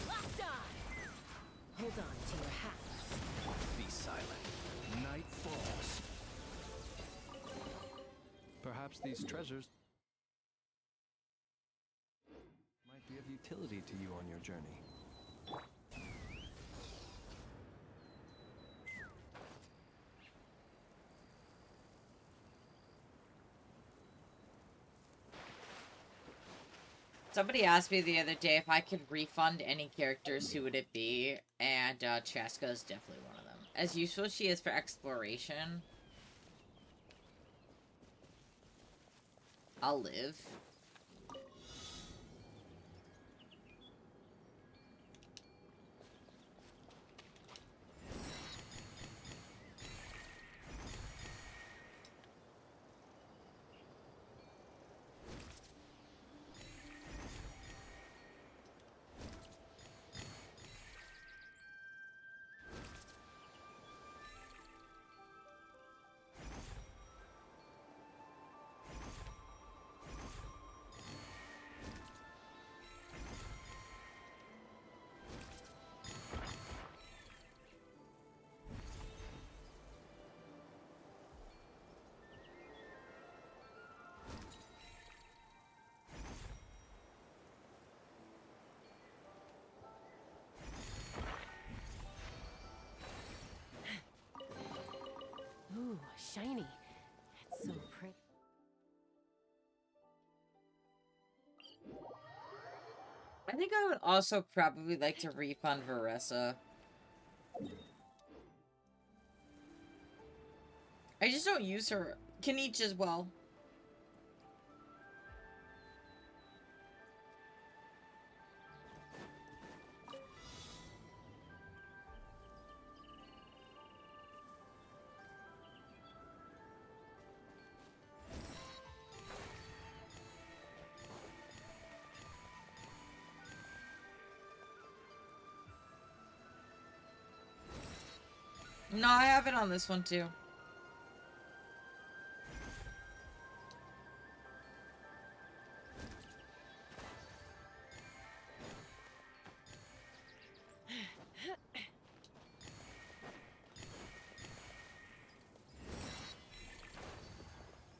Locked on! Hold on to your hats. Be silent. Night falls. Perhaps these treasures might be of utility to you on your journey. Somebody asked me the other day if I could refund any characters, who would it be? And Cheska is definitely one of them. As useful as she is for exploration, I'll live. Ooh, shiny. It's so pretty. I think I would also probably like to refund Varessa. I just don't use her. Kanich as well. No, I have it on this one too.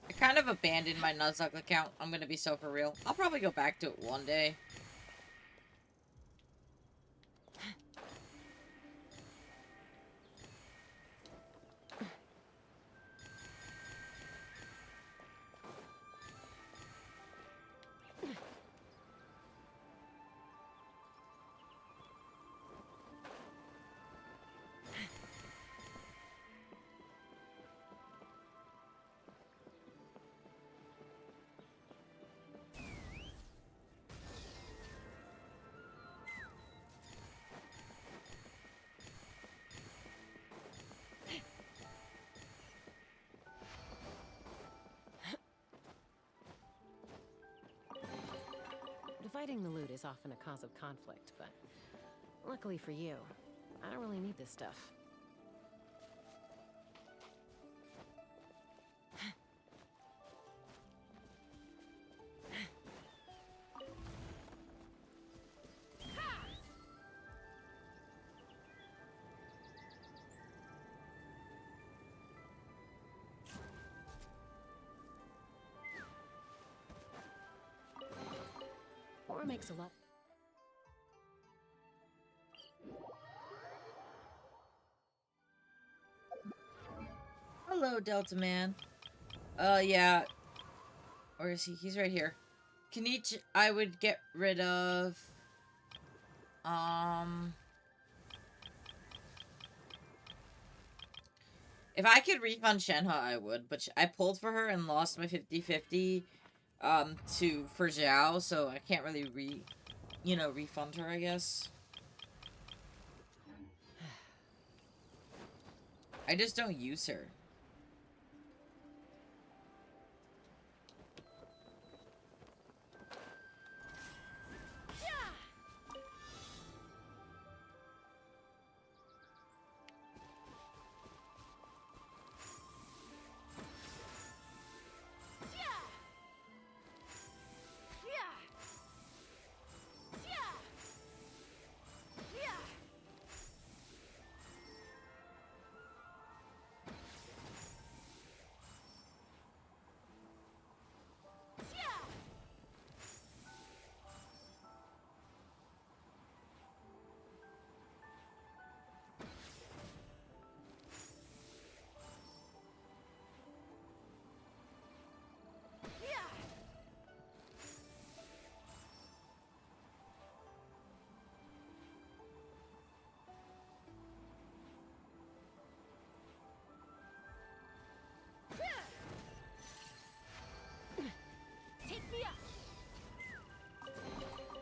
I kind of abandoned my Nuzlocke account. I'm gonna be so for real. I'll probably go back to it one day. Dividing the loot is often a cause of conflict, but luckily for you, I don't really need this stuff. Or makes a lot. Hello, Delta Man. Yeah. Or is he? He's right here. Kanich, I would get rid of... If I could refund Shenhe, I would, but I pulled for her and lost my 50-50, for Zhao, so I can't really refund her, I guess. I just don't use her.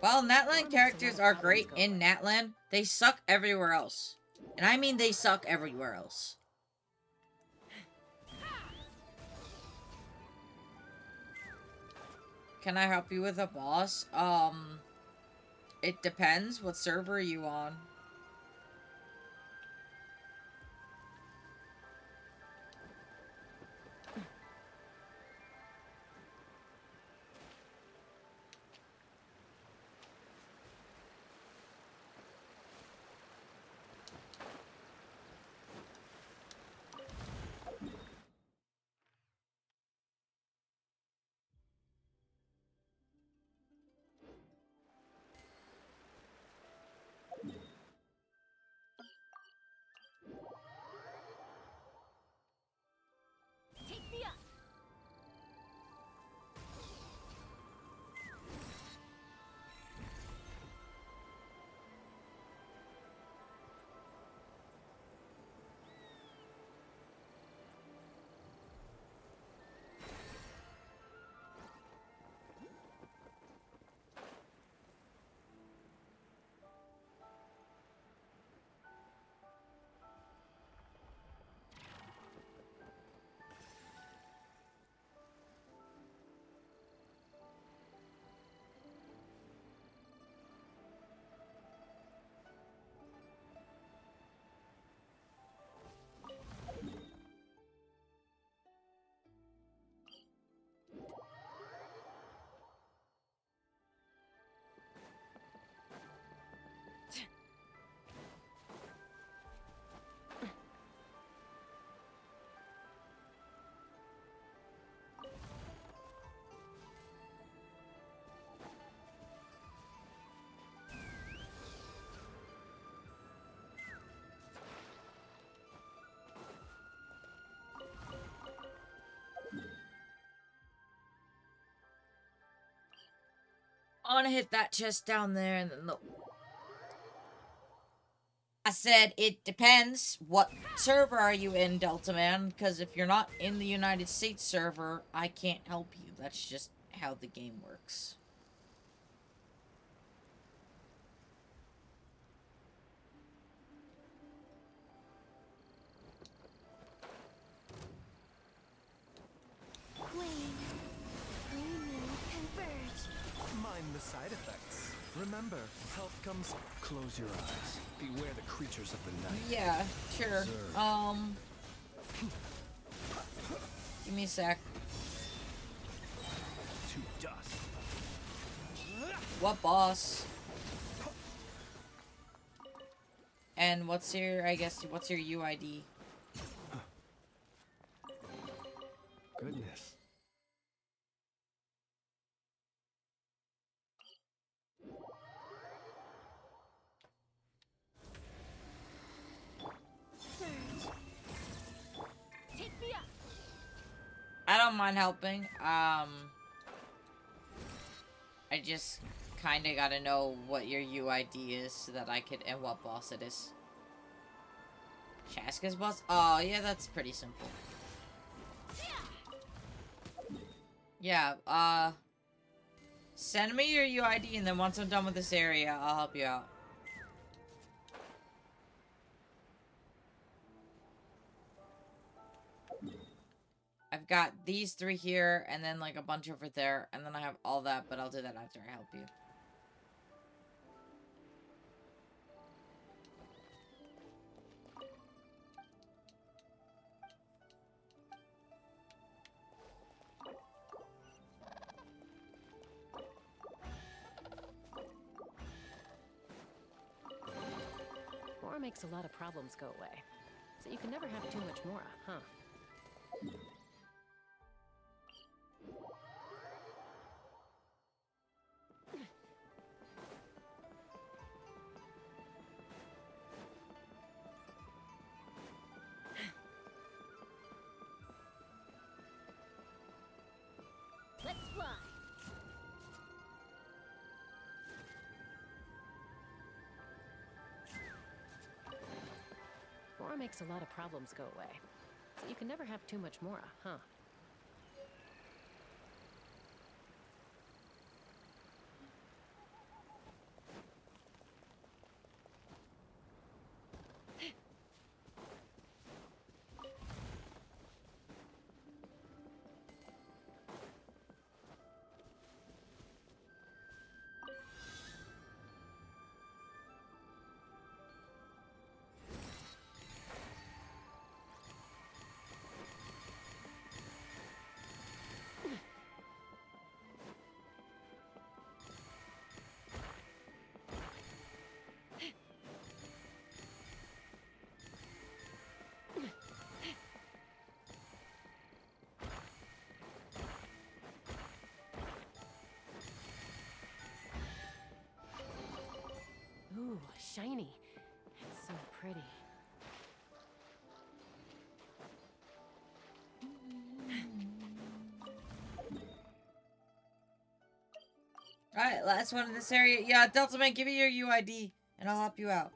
While Natlan characters are great in Natlan, they suck everywhere else. And I mean they suck everywhere else. Can I help you with a boss? It depends. What server are you on? I want to hit that chest down there and then I said it depends. What server are you in, Delta Man? Because if you're not in the United States server, I can't help you. That's just how the game works. Mind the side effects. Remember, health comes... Close your eyes. Beware the creatures of the night. Yeah, sure. Give me a sec. To dust. What boss? And what's your, I guess, what's your UID? Goodness. I don't mind helping. I just kind of gotta know what your UID is so that I could, and what boss it is. Chaska's boss? Oh, yeah, that's pretty simple. Yeah, send me your UID and then once I'm done with this area, I'll help you out. I've got these 3 here, and then, like, a bunch over there, and then I have all that, but I'll do that after I help you. Mora makes a lot of problems go away. So you can never have too much Mora, huh? Let's fly. Mora makes a lot of problems go away. So you can never have too much Mora, huh? shiny. It's so pretty. Alright, last one in this area. Yeah, Delta Man, give me your UID, and I'll help you out.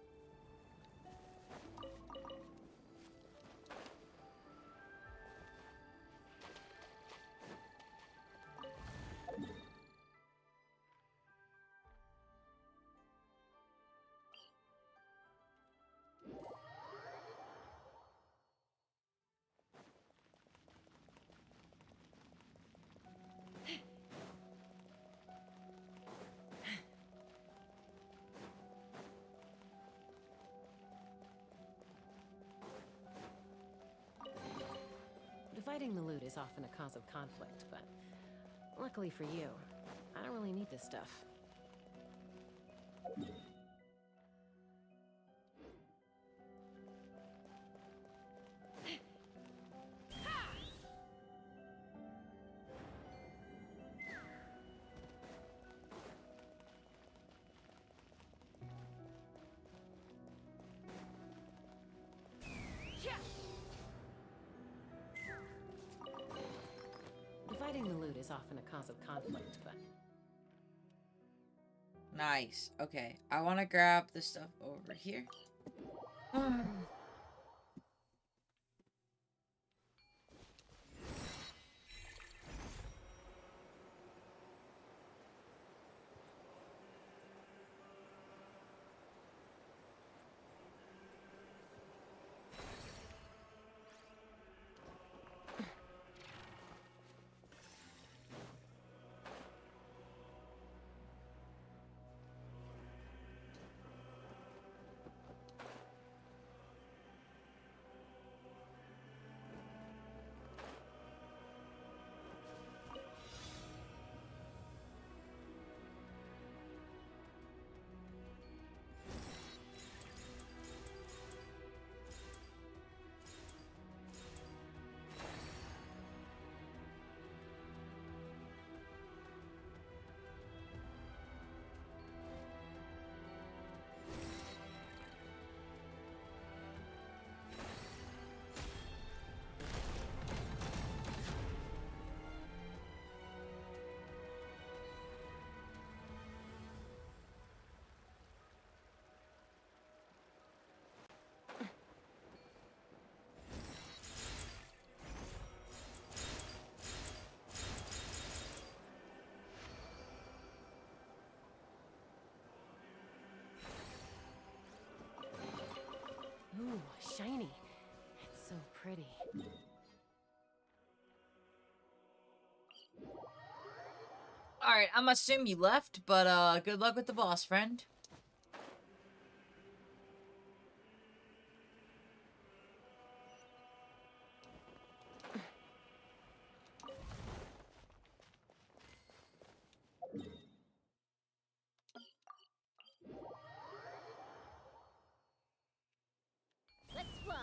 Dividing the loot is often a cause of conflict, but luckily for you, I don't really need this stuff. Dividing the loot is often a cause of conflict, but... Nice. Okay, I want to grab the stuff over here. Ooh, shiny. It's so pretty. Alright, I'm assuming you left, but good luck with the boss, friend. Let's fly.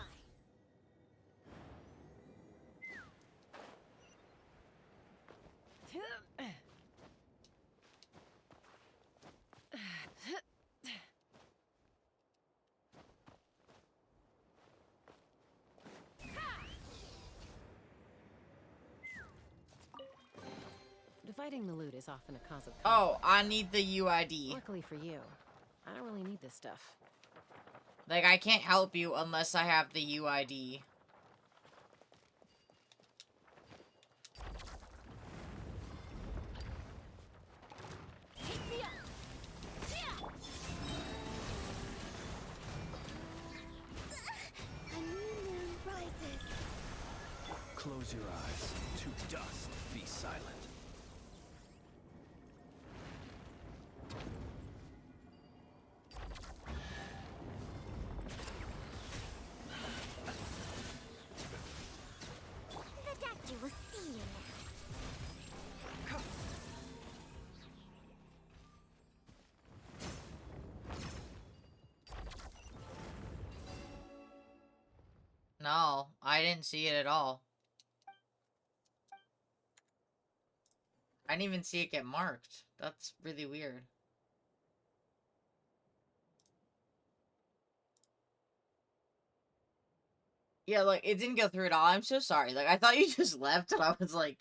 Dividing the loot is often a cause of conflict. Oh, I need the UID. Luckily for you, I don't really need this stuff. Like, I can't help you unless I have the UID. Take me up. A new moon rises. Close your eyes. To dust, be silent. The doctor will see you now. No, I didn't see it at all. I didn't even see it get marked. That's really weird. Yeah, like, it didn't go through at all. I'm so sorry. Like, I thought you just left, and I was like,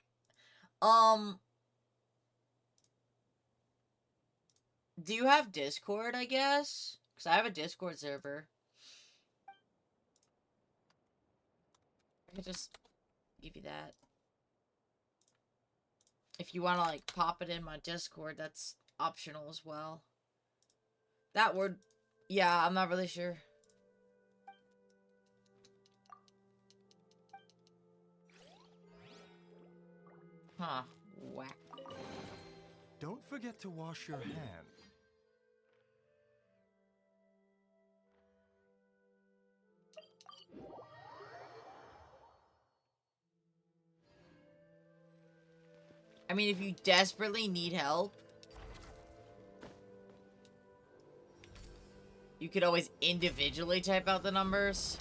do you have Discord, I guess? Because I have a Discord server. I could just give you that. If you want to, like, pop it in my Discord, that's optional as well. That word... Yeah, I'm not really sure. Huh. Whack. Don't forget to wash your hands. I mean, if you desperately need help, you could always individually type out the numbers.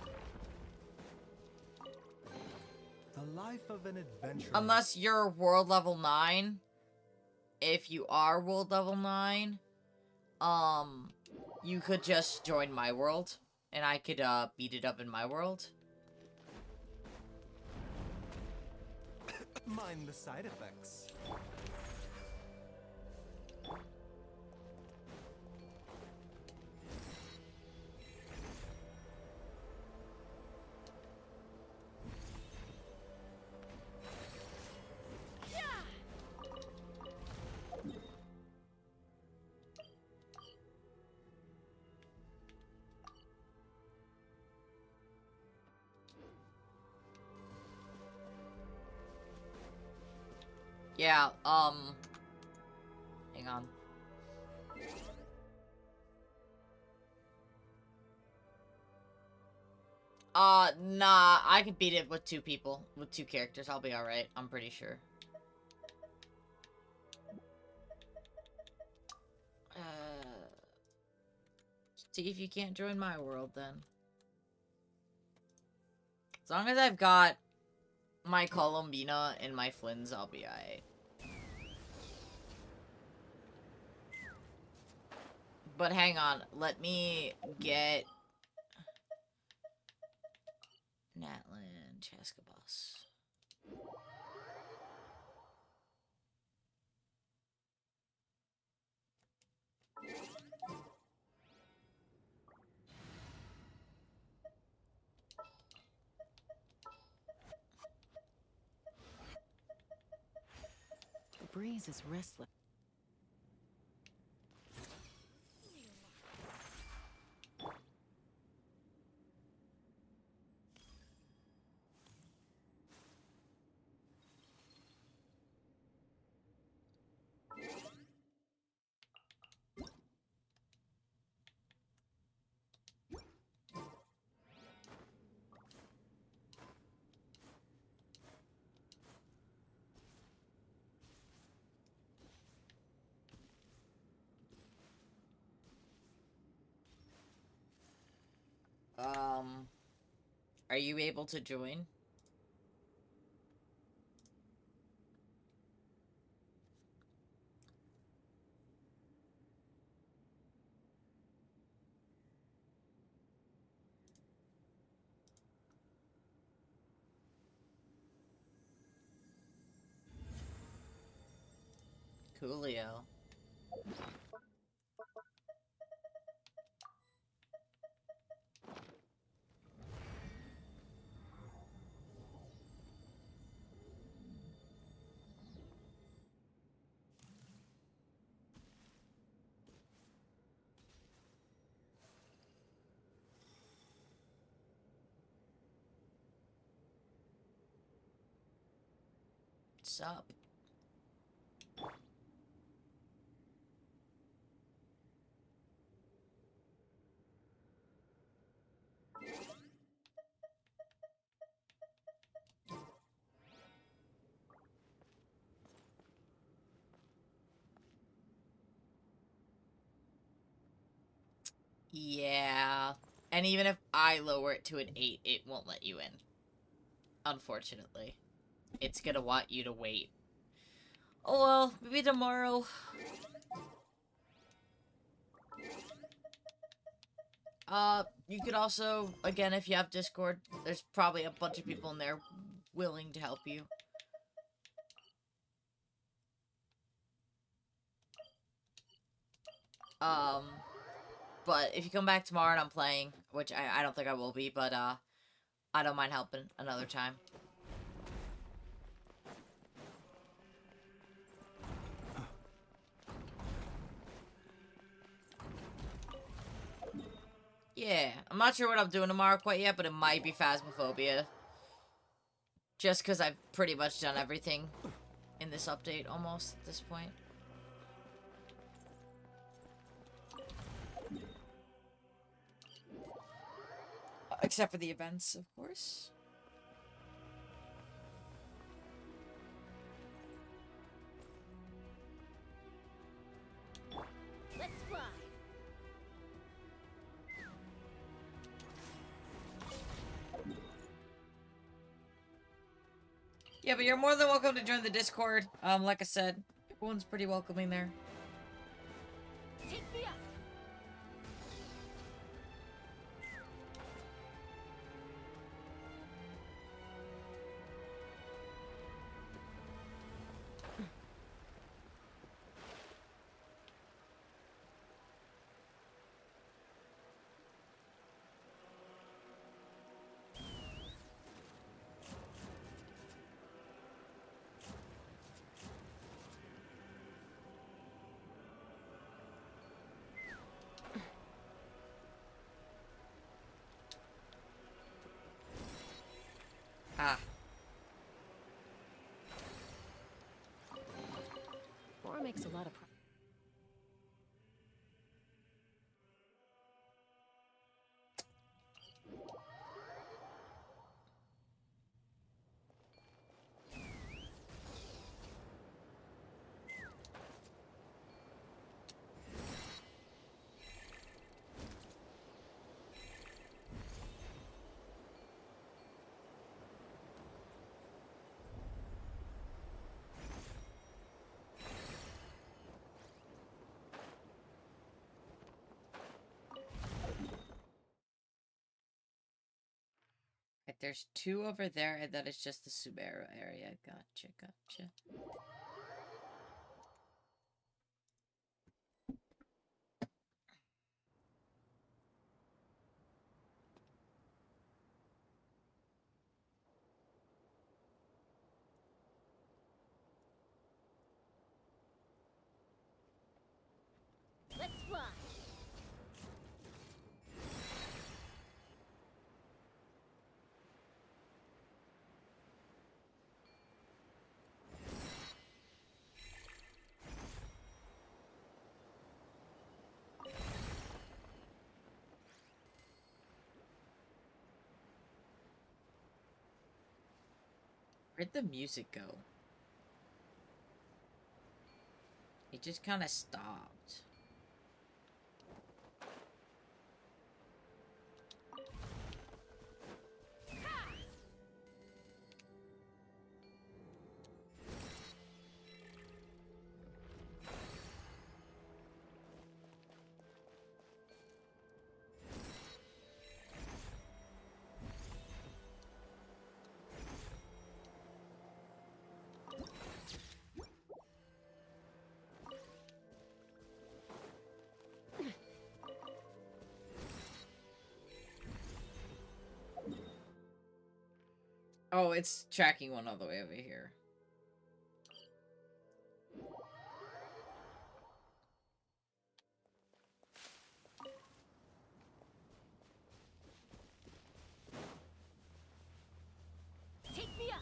The life of an adventurer. Unless you're world level 9. If you are world level 9, you could just join my world, and I could, beat it up in my world. Mind the side effects. Yeah, hang on. Nah, I could beat it with 2 people. With 2 characters, I'll be alright. I'm pretty sure. See if you can't join my world, then. As long as I've got my Columbina and my Flynn's, I'll be alright. But hang on, let me get... Natlin, Chaskabos. The breeze is restless. Are you able to join? Coolio. What's up? Yeah. And even if I lower it to an 8, it won't let you in. Unfortunately. It's gonna want you to wait. Oh well, maybe tomorrow. You could also, again, if you have Discord, there's probably a bunch of people in there willing to help you. But if you come back tomorrow and I'm playing, which I don't think I will be, but, I don't mind helping another time. Yeah, I'm not sure what I'm doing tomorrow quite yet, but it might be Phasmophobia. Just because I've pretty much done everything in this update, almost, at this point. Except for the events, of course. Let's fly. Yeah, but you're more than welcome to join the Discord. Like I said, everyone's pretty welcoming there. Take me up. Ah. Laura makes a lot of Right, there's 2 over there, and that is just the Subaru area. Gotcha, gotcha. Let's fly. Where'd the music go? It just kind of stopped. Oh, it's tracking one all the way over here. Take me up.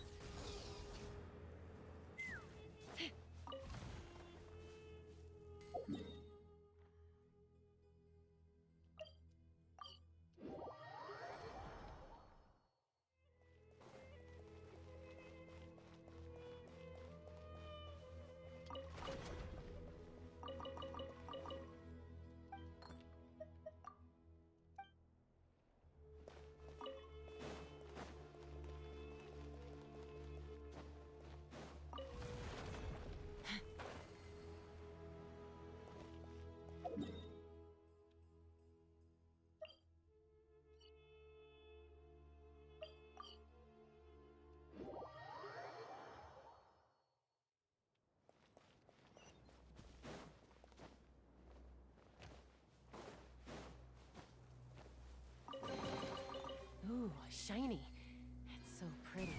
shiny. It's so pretty.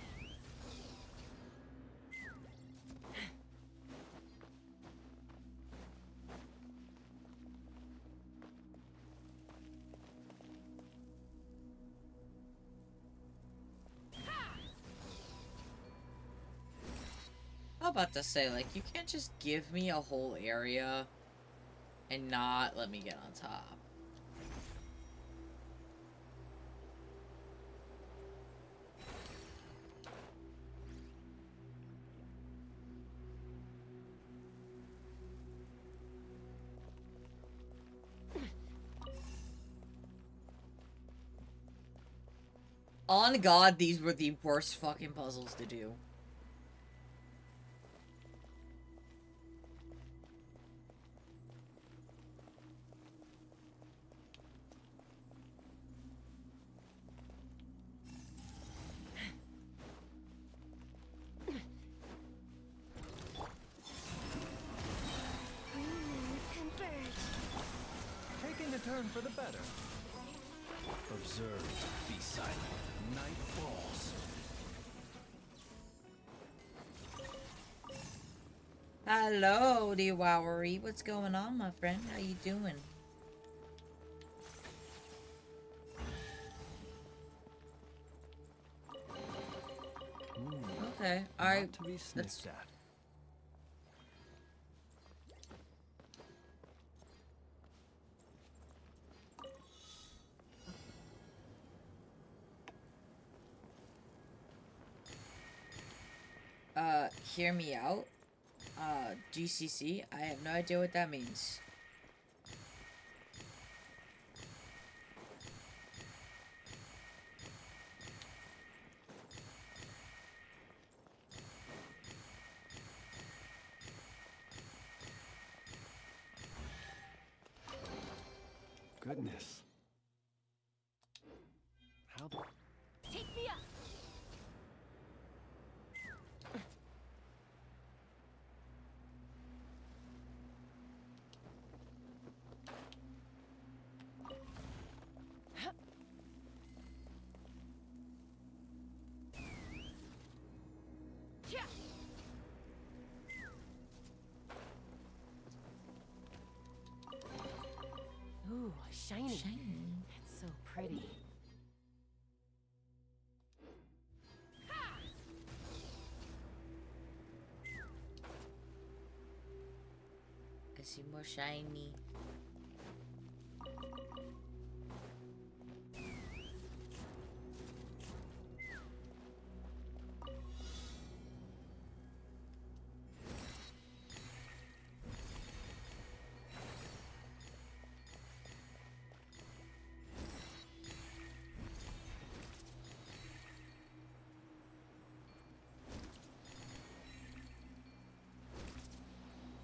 I'm about to say, like, you can't just give me a whole area and not let me get on top. On God, these were the worst fucking puzzles to do. Taking a turn for the better. Observe, be silent. Night falls. Hello, Dewowery. What's going on, my friend? How you doing? Okay, Not to be sniffed at. Hear me out. GCC. I have no idea what that means. Goodness. How the... Take me up. Ooh, shiny. It's so pretty. I see more shiny.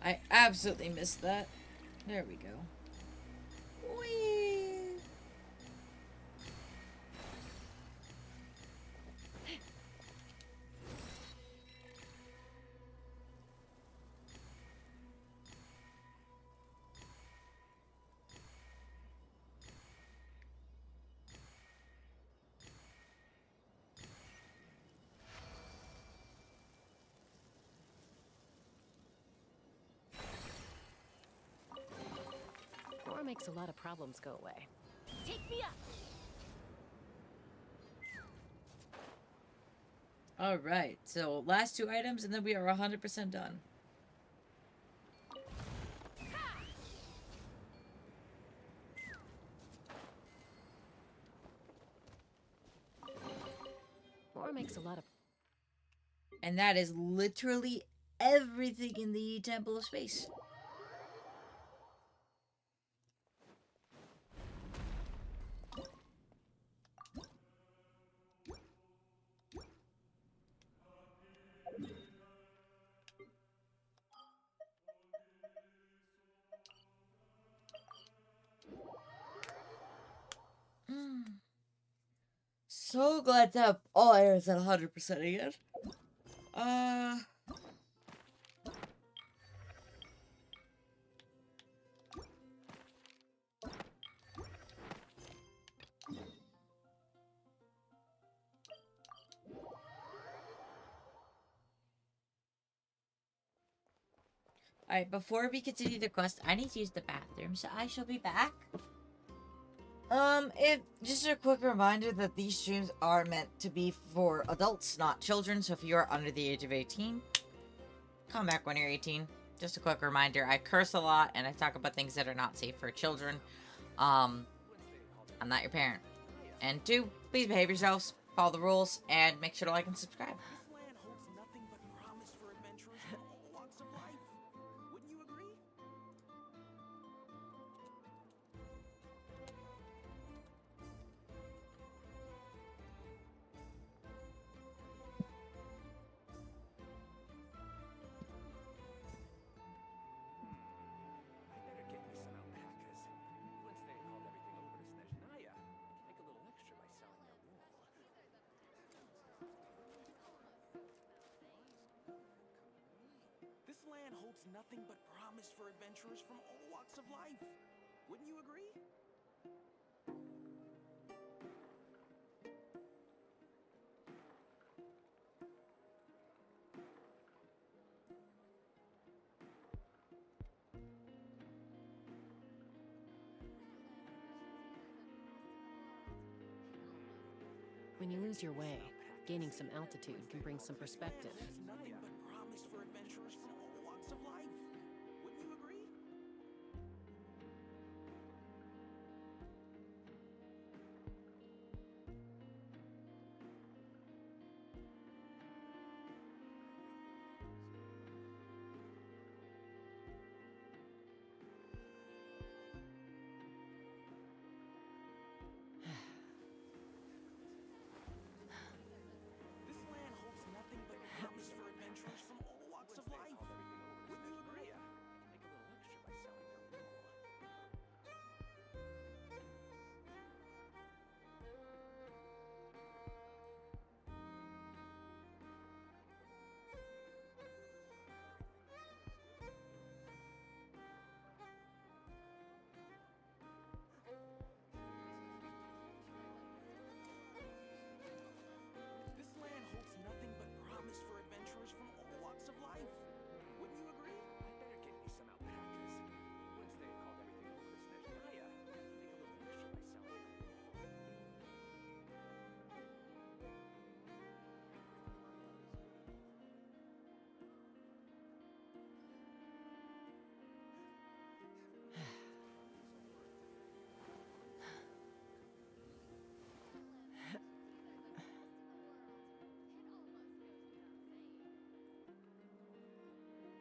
I absolutely missed that. There we go. Whee! Or makes a lot of problems go away. Take me up. Alright, so last two items and then we are 100% done. Or makes a lot of... And that is literally everything in the Temple of Space. So glad to have all areas at 100% again. Alright, before we continue the quest, I need to use the bathroom, so I shall be back. If just a quick reminder that these streams are meant to be for adults, not children, so if you are under the age of 18, come back when you're 18. Just a quick reminder, I curse a lot and I talk about things that are not safe for children. I'm not your parent. And 2, please behave yourselves, follow the rules, and make sure to like and subscribe. This land holds nothing but promise for adventurers from all walks of life. Wouldn't you agree? I better get me some alpacas. Once they've hauled everything over to Snezhnaya, I can make a little extra by selling their wool. This land holds nothing but promise for adventurers from all walks of life. Wouldn't you agree? When you lose your way, gaining some altitude can bring some perspective. There's nothing but promise for adventurers from all walks of life. Wouldn't you agree? This land holds nothing but promise for adventurers from all walks of life. Wouldn't you agree? I can make a little extra by selling their wool.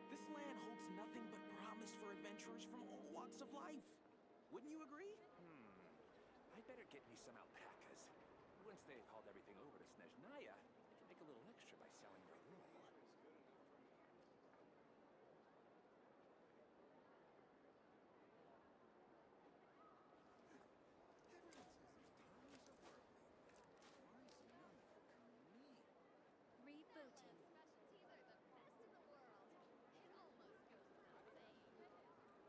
This land holds nothing but promise for adventurers from all walks of life. Wouldn't you agree? I better get me some alpacas. Once they've hauled everything over to Snezhnaya, I can make a little extra by selling their wool. This land holds nothing but promise for adventurers from all walks of life. Wouldn't you agree? I better get me some alpacas. Once they've hauled everything over to Snezhnaya, I can make a little extra by selling their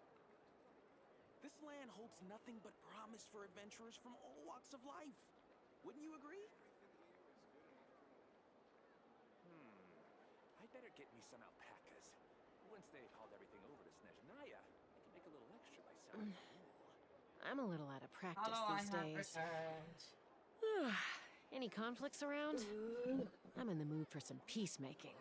wool. Rebooting. This land holds nothing but promise for adventurers from all walks of life. Wouldn't you agree? I better get me some alpacas. Once they've hauled everything over to Snezhnaya, I can make a little extra by selling their wool. I'm a little out of practice these days. Any conflicts around? I'm in the mood for some peacemaking.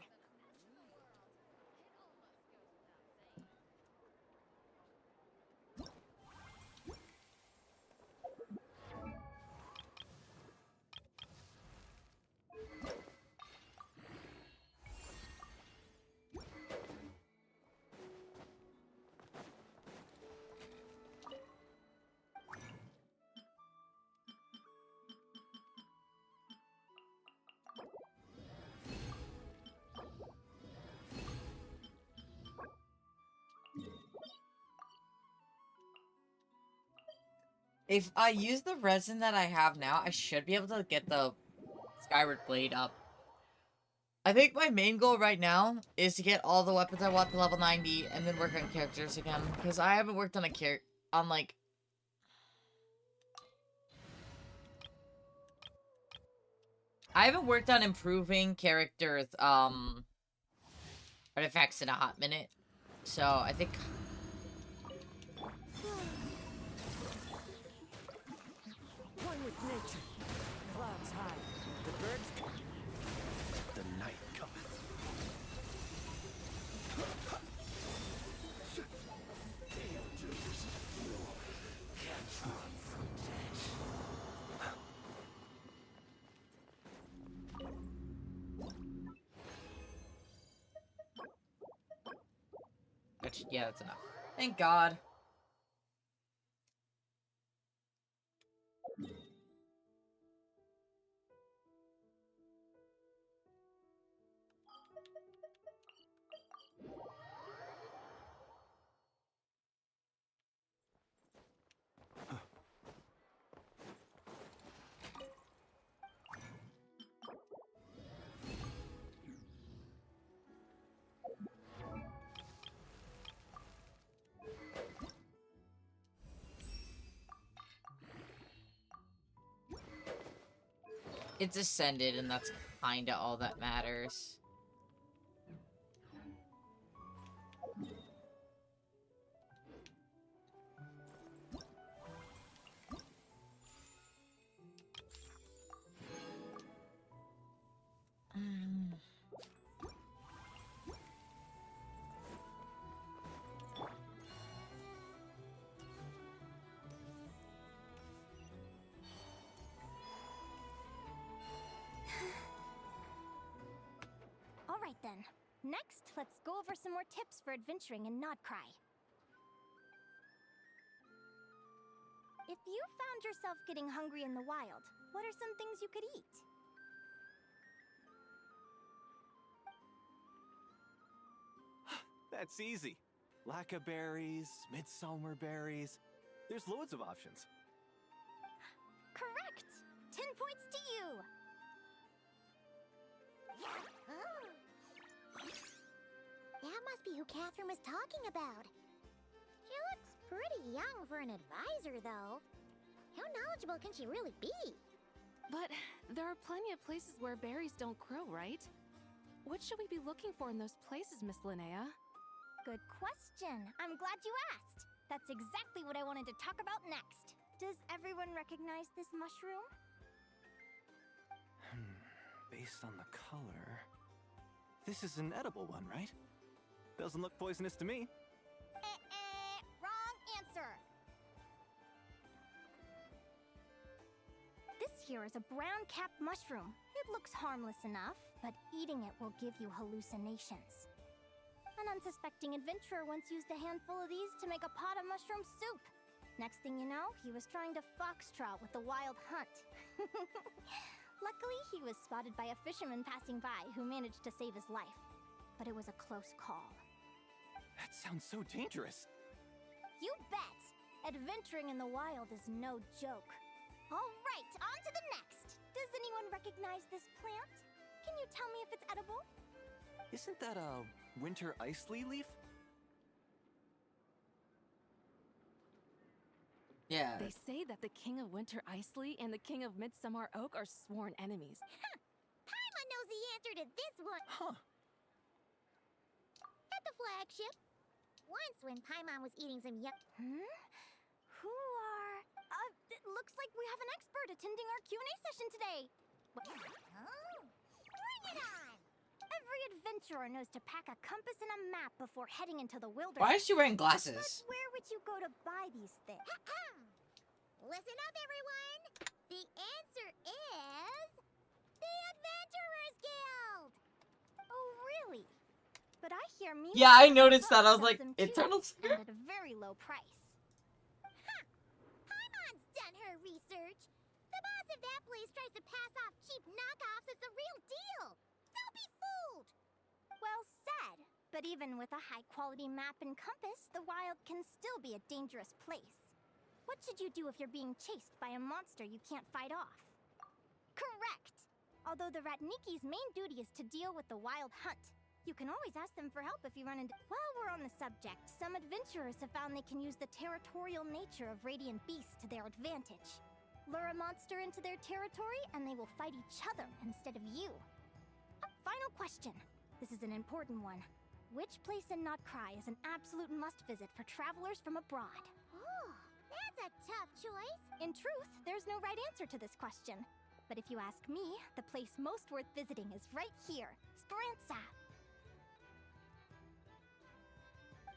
If I use the resin that I have now, I should be able to get the Skyward Blade up. I think my main goal right now is to get all the weapons I want to level 90 and then work on characters again. Because I haven't worked on a I haven't worked on improving characters, artifacts in a hot minute. So, I think... One with nature. Clouds high. The birds. The night cometh. Yeah, that's enough. Thank God. It's ascended, and that's kinda all that matters. Alright then. Next, let's go over some more tips for adventuring in Nodcry. If you found yourself getting hungry in the wild, what are some things you could eat? That's easy. Lacca berries, midsummer berries. There's loads of options. Correct! 10 points to you! Oh. That must be who Catherine was talking about. She looks pretty young for an advisor, though. How knowledgeable can she really be? But there are plenty of places where berries don't grow, right? What should we be looking for in those places, Miss Linnea? Good question. I'm glad you asked. That's exactly what I wanted to talk about next. Does everyone recognize this mushroom? Based on the color... This is an edible one, right? Doesn't look poisonous to me. Wrong answer. This here is a brown-capped mushroom. It looks harmless enough, but eating it will give you hallucinations. An unsuspecting adventurer once used a handful of these to make a pot of mushroom soup. Next thing you know, he was trying to foxtrot with the wild hunt. Luckily, he was spotted by a fisherman passing by who managed to save his life. But it was a close call. That sounds so dangerous. You bet! Adventuring in the wild is no joke. All right, on to the next. Does anyone recognize this plant? Can you tell me if it's edible? Isn't that a winter ice leaf? Yeah. They say that the King of Winter Isley and the King of Midsummer Oak are sworn enemies. Paimon knows the answer to this one. Huh. At the flagship. Once when Paimon was eating some Who are... it looks like we have an expert attending our Q&A session today. Oh, bring it on! Every adventurer knows to pack a compass and a map before heading into the wilderness. Why is she wearing glasses? But where would you go to buy these things? Listen up, everyone! The answer is... the Adventurers Guild! Oh, really? But I hear me. Yeah, I noticed that. I was like, Eternals? Eternals? And at a very low price. Paimon's done her research. The boss of that place tries to pass off cheap knockoffs as the real deal. Don't be fooled! Well said. But even with a high-quality map and compass, the wild can still be a dangerous place. What should you do if you're being chased by a monster you can't fight off? Correct! Although the Ratniki's main duty is to deal with the wild hunt. You can always ask them for help if you run into... While we're on the subject, some adventurers have found they can use the territorial nature of radiant beasts to their advantage. Lure a monster into their territory, and they will fight each other instead of you. Final question. This is an important one. Which place in Notcry is an absolute must-visit for travelers from abroad? Oh, that's a tough choice. In truth, there's no right answer to this question. But if you ask me, the place most worth visiting is right here, Speranza.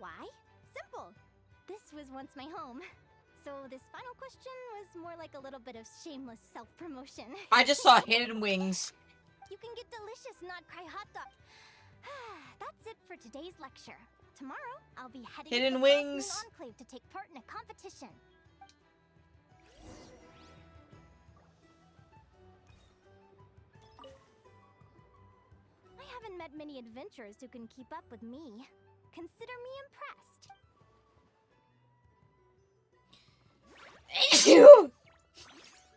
Why? Simple. This was once my home. So this final question was more like a little bit of shameless self-promotion. I just saw Hidden Wings. You can get delicious Notcry hot dog. That's it for today's lecture. Tomorrow, I'll be heading Hidden to the Wings. Crossmoon Enclave to take part in a competition. I haven't met many adventurers who can keep up with me. Consider me impressed. Thank you!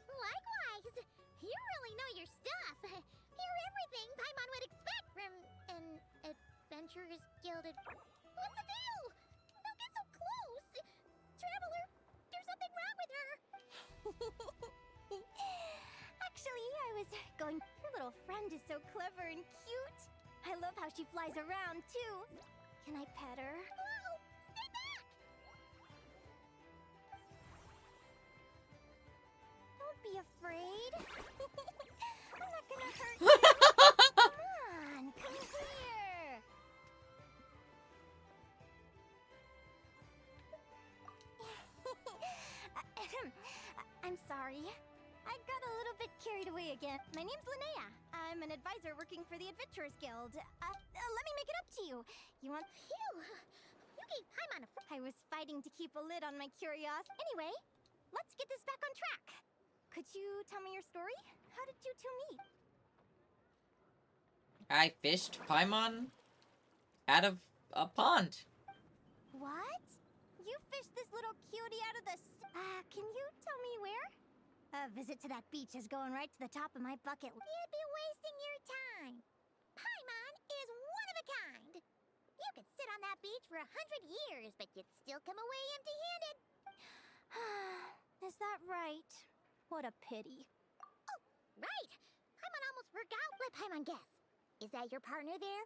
Likewise! You really know your stuff. You're everything Paimon would expect from an Adventurers Guilded. What's the deal? Don't get so close! Traveler, there's something wrong with her! Actually, I was going... Your little friend is so clever and cute. I love how she flies around, too. Can I pet her? Whoa! Stay back! Don't be afraid. I'm not gonna hurt you. Come on, come here. I'm sorry. I got a little bit carried away again. My name's Linnea. I'm an advisor working for the Adventurers Guild. Let me make it up to you. You want... Phew! You gave Paimon a... I was fighting to keep a lid on my curiosity. Anyway, let's get this back on track. Could you tell me your story? How did you two meet? I fished Paimon out of a pond. What? You fished this little cutie out of the... can you tell me where? A visit to that beach is going right to the top of my bucket list. You'd be wasting your time. Paimon is one of a kind. You could sit on that beach for 100 years, but you'd still come away empty-handed. Is that right? What a pity. Oh, right. Paimon almost forgot. Let Paimon guess. Is that your partner there?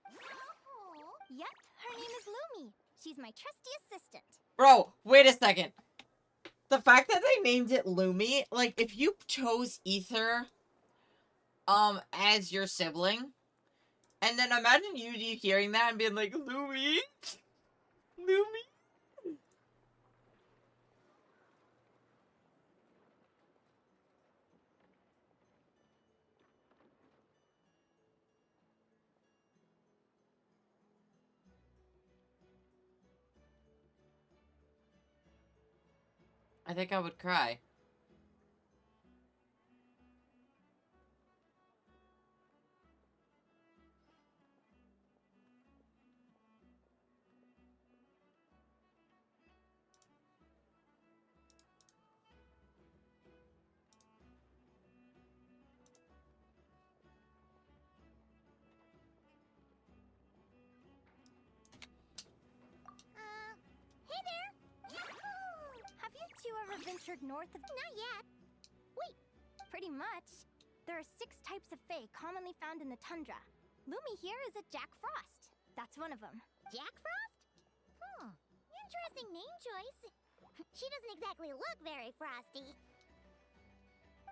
Oh. Yep, her name is Lumi. She's my trusty assistant. Bro, wait a second. The fact that they named it Lumi, like, if you chose Ether, as your sibling, and then imagine you hearing that and being like, Lumi? Lumi? I think I would cry. Hey there! Yahoo! Have you two ever ventured north of... Not yet. Wait, pretty much. There are 6 types of fae commonly found in the tundra. Lumi here is a Jack Frost. That's one of them. Jack Frost? Interesting name choice. She doesn't exactly look very frosty.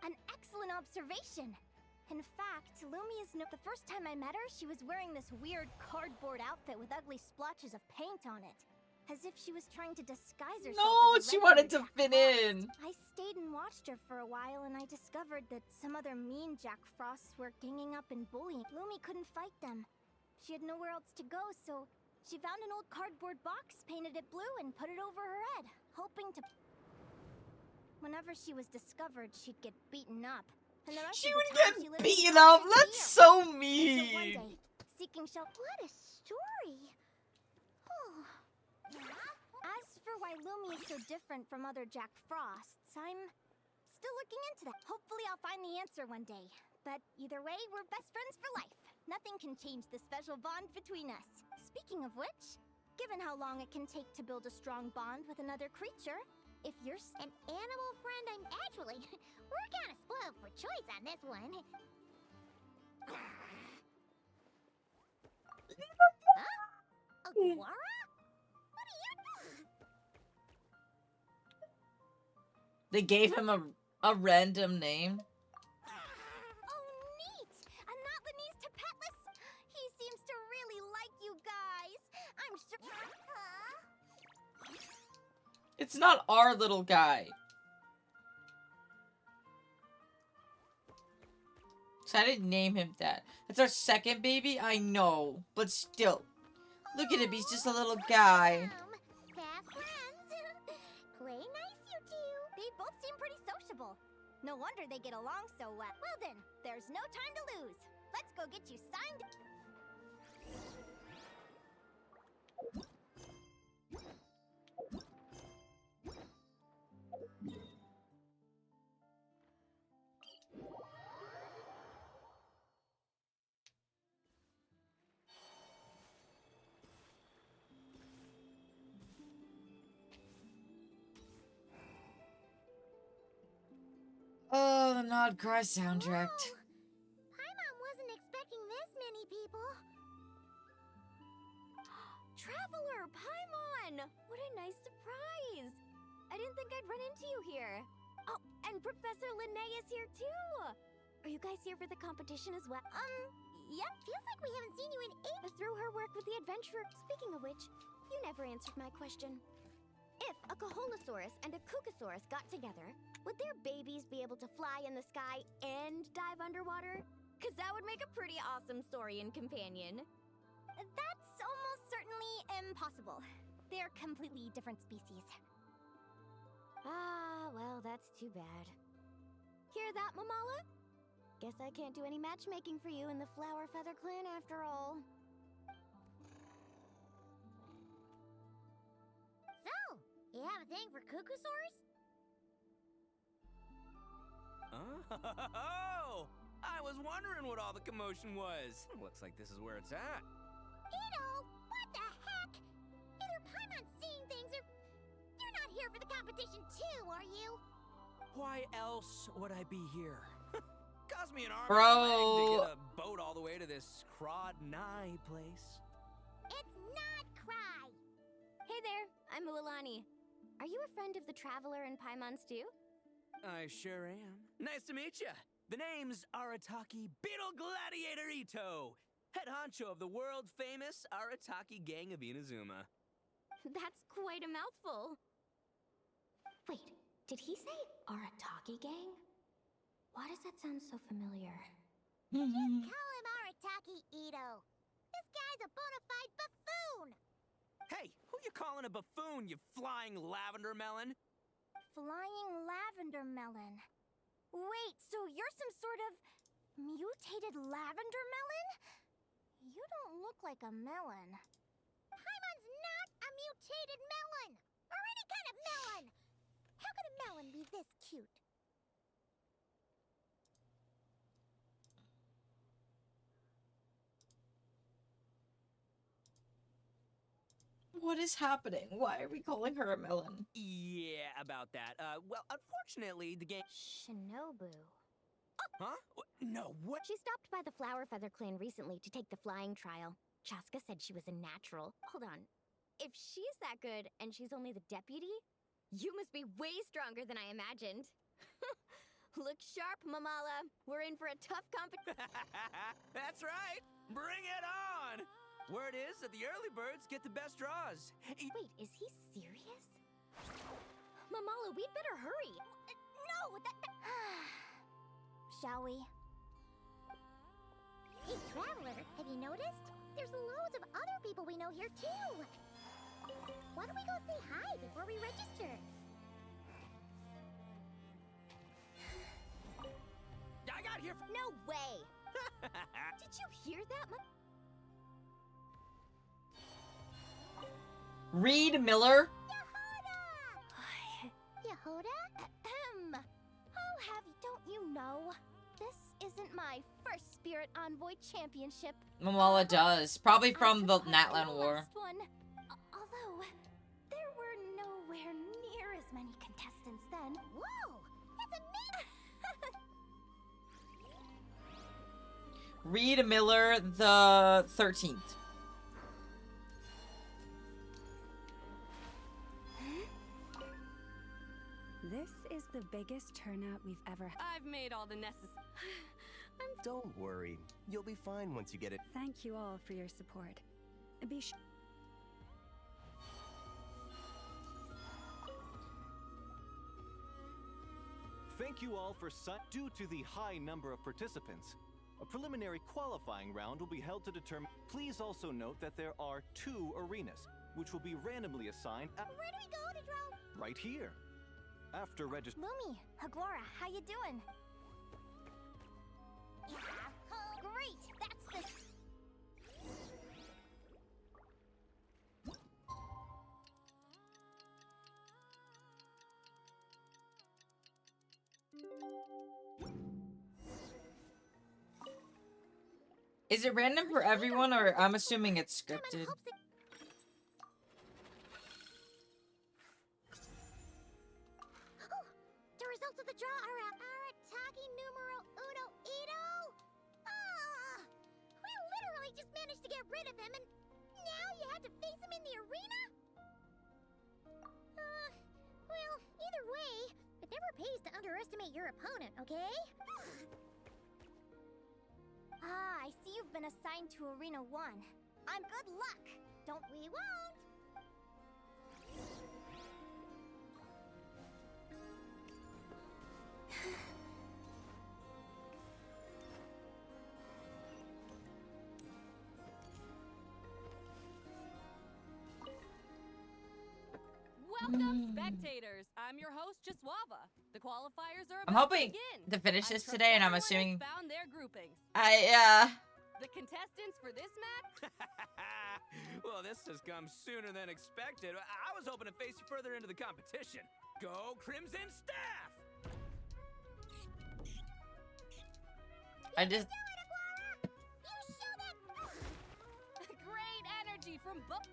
An excellent observation. In fact, Lumi is the first time I met her, she was wearing this weird cardboard outfit with ugly splotches of paint on it. As if she was trying to disguise herself No, as a she regular wanted to Jack fit Frost. in. I stayed and watched her for a while, and I discovered that some other mean Jack Frosts were ganging up and bullying. Lumi couldn't fight them. She had nowhere else to go, so she found an old cardboard box, painted it blue, and put it over her head, hoping to... Whenever she was discovered, she'd get beaten up. And the rest She of the would time, she get lived beaten in up? fear. That's so Until one mean. day, seeking shelter... What a story! As for why Lumi is so different from other Jack Frosts, I'm still looking into that. Hopefully I'll find the answer one day. But either way, we're best friends for life. Nothing can change the special bond between us. Speaking of which, given how long it can take to build a strong bond with another creature, if you're an animal friend, I'm actually... We're kind of spoiled for choice on this one. Huh? Wara? What are you... They gave him a random name. Oh, neat! A Notlanese to Petless? He seems to really like you guys. I'm sure... Huh? It's not our little guy. So I didn't name him that. It's our second baby, I know. But still. Look at him, he's just a little guy. Fast friends. Play nice, you two. They both seem pretty sociable. No wonder they get along so well. Well then, there's no time to lose. Let's go get you signed. Oh, the Nod Cry soundtrack. Paimon wasn't expecting this many people. Traveler, Paimon! What a nice surprise! I didn't think I'd run into you here. Oh, and Professor Linnae is here too! Are you guys here for the competition as well? Yep, feels like we haven't seen you in Through her work with the adventurer. Speaking of which, you never answered my question. If a Caholosaurus and a Kukasaurus got together, would their babies be able to fly in the sky and dive underwater? Cause that would make a pretty awesome Saurian companion. That's almost certainly impossible. They're completely different species. Ah, well, that's too bad. Hear that, Mamala? Guess I can't do any matchmaking for you in the Flower Feather clan after all. So, you have a thing for Kukusaurs? Oh! I was wondering what all the commotion was. Looks like this is where it's at. Ito, what the heck? Either Paimon's seeing things or you're not here for the competition too, are you? Why else would I be here? Cost me an arm Bro. and a leg to get a boat all the way to this Crawdnigh place. It's not Cry. Hey there, I'm Ualani. Are you a friend of the Traveler and Paimon's too? I sure am. Nice to meet ya. The name's Arataki Beetle Gladiator Ito, head honcho of the world-famous Arataki Gang of Inazuma. That's quite a mouthful. Wait, did he say Arataki Gang? Why does that sound so familiar? Call him Arataki Ito. This guy's a bona fide buffoon. Hey, who you calling a buffoon, you flying lavender melon? Flying lavender melon. Wait, so you're some sort of mutated lavender melon? You don't look like a melon. Paimon's not a mutated melon! Or any kind of melon! How could a melon be this cute? What is happening? Why are we calling her a melon? Yeah, about that. Well, unfortunately, the game... Shinobu. Huh? No, what? She stopped by the Flower Feather clan recently to take the flying trial. Chaska said she was a natural. Hold on. If she's that good and she's only the deputy, you must be way stronger than I imagined. Look sharp, Mamala. We're in for a tough competition. That's right. Bring it on. Word is that the early birds get the best draws. Wait, is he serious? Mamala, we'd better hurry. No, Shall we? Hey, Traveler, have you noticed? There's loads of other people we know here, too. Why don't we go say hi before we register? I got here. No way. Did you hear that? Reed Miller? Yehoda? Oh, don't you know? This isn't my first Spirit Envoy Championship. Mamala does. Probably from the Natlan War. Last one. Although, there were nowhere near as many contestants then. Whoa! That's amazing! Reed Miller the 13th. the biggest turnout we've ever had. I've made all the necessary. Don't worry. You'll be fine once you get it. Thank you all for your support. Be sure. Thank you all for due to the high number of participants. A preliminary qualifying round will be held to determine. Please also note that there are 2 arenas, which will be randomly assigned Where do we go to draw? right here. After register. Lumi, Agora, how you doing? Yeah. Oh, great. That's the. Is it random for everyone, or I'm assuming it's scripted? The results of the draw are out. Arataki numero uno Ito? Ah! We literally just managed to get rid of him, and now you had to face him in the arena? Well, either way, it never pays to underestimate your opponent, okay? I see you've been assigned to Arena 1. I'm good luck. Don't we won't? Welcome, spectators. I'm your host, Jaswava. The qualifiers are I'm about hoping to begin. to finish I this trust today, and I'm everyone has assuming found their groupings. The contestants for this match? Well, this has come sooner than expected. I was hoping to face you further into the competition. Go Crimson Staff! I just. Great energy from both.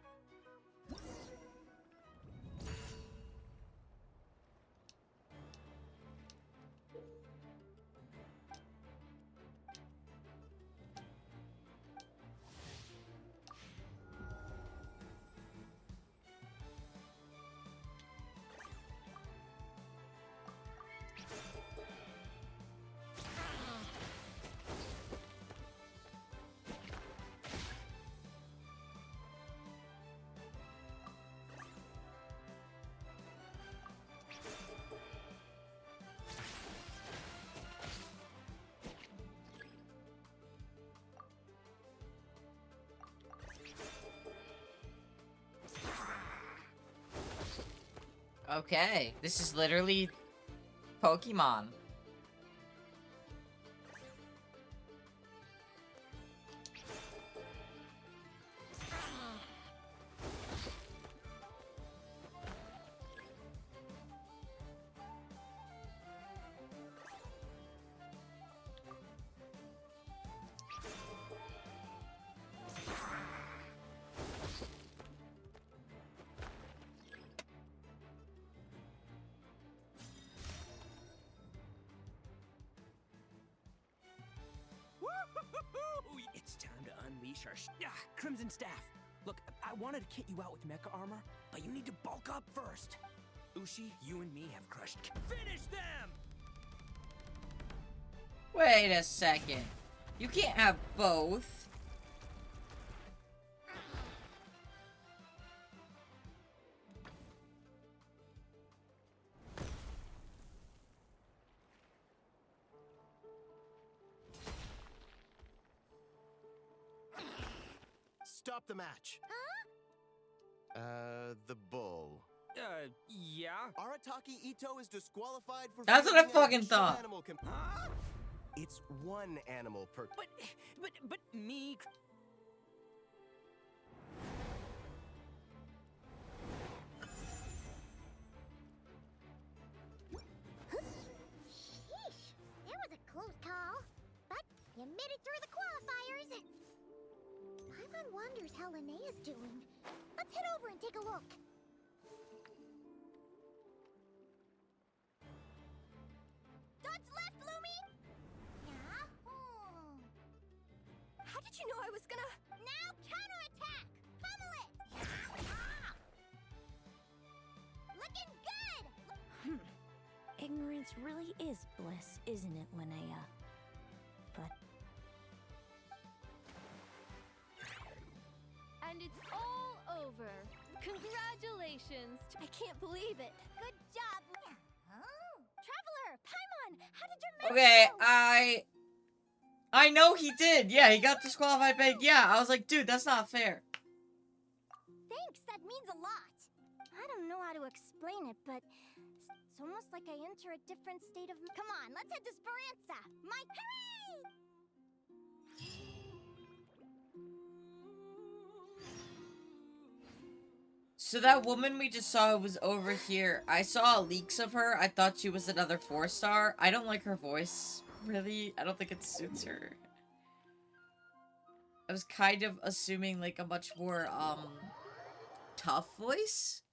Okay, this is literally Pokemon. It's time to unleash our Crimson Staff. Look, I wanted to kit you out with mecha armor, but you need to bulk up first. Ushi, you and me have crushed. Finish them! Wait a second. You can't have both. Stop the match. The bull. Yeah? Arataki Ito is disqualified for. That's what I fielding an fucking additional thought. Animal Huh? It's one animal per. But me. Sheesh, that was a close call. But you made it through the qualifiers. Paimon wonders how Linnea's doing. Let's head over and take a look. Dodge left, Lumi! Yeah? How did you know I was gonna... Now counterattack! Pummel it! Looking good! Ignorance really is bliss, isn't it, Linnea? But... And it's all over. Congratulations. I can't believe it. Good job. Oh. Traveler, Paimon, how did your match Okay, go? I know he did. Yeah, he got disqualified, but yeah, I was like, dude, that's not fair. Thanks, that means a lot. I don't know how to explain it, but it's almost like I enter a different state of... Come on, let's head to Speranza! Hooray! So that woman we just saw was over here. I saw leaks of her. I thought she was another 4-star. I don't like her voice, really. I don't think it suits her. I was kind of assuming like a much more, tough voice?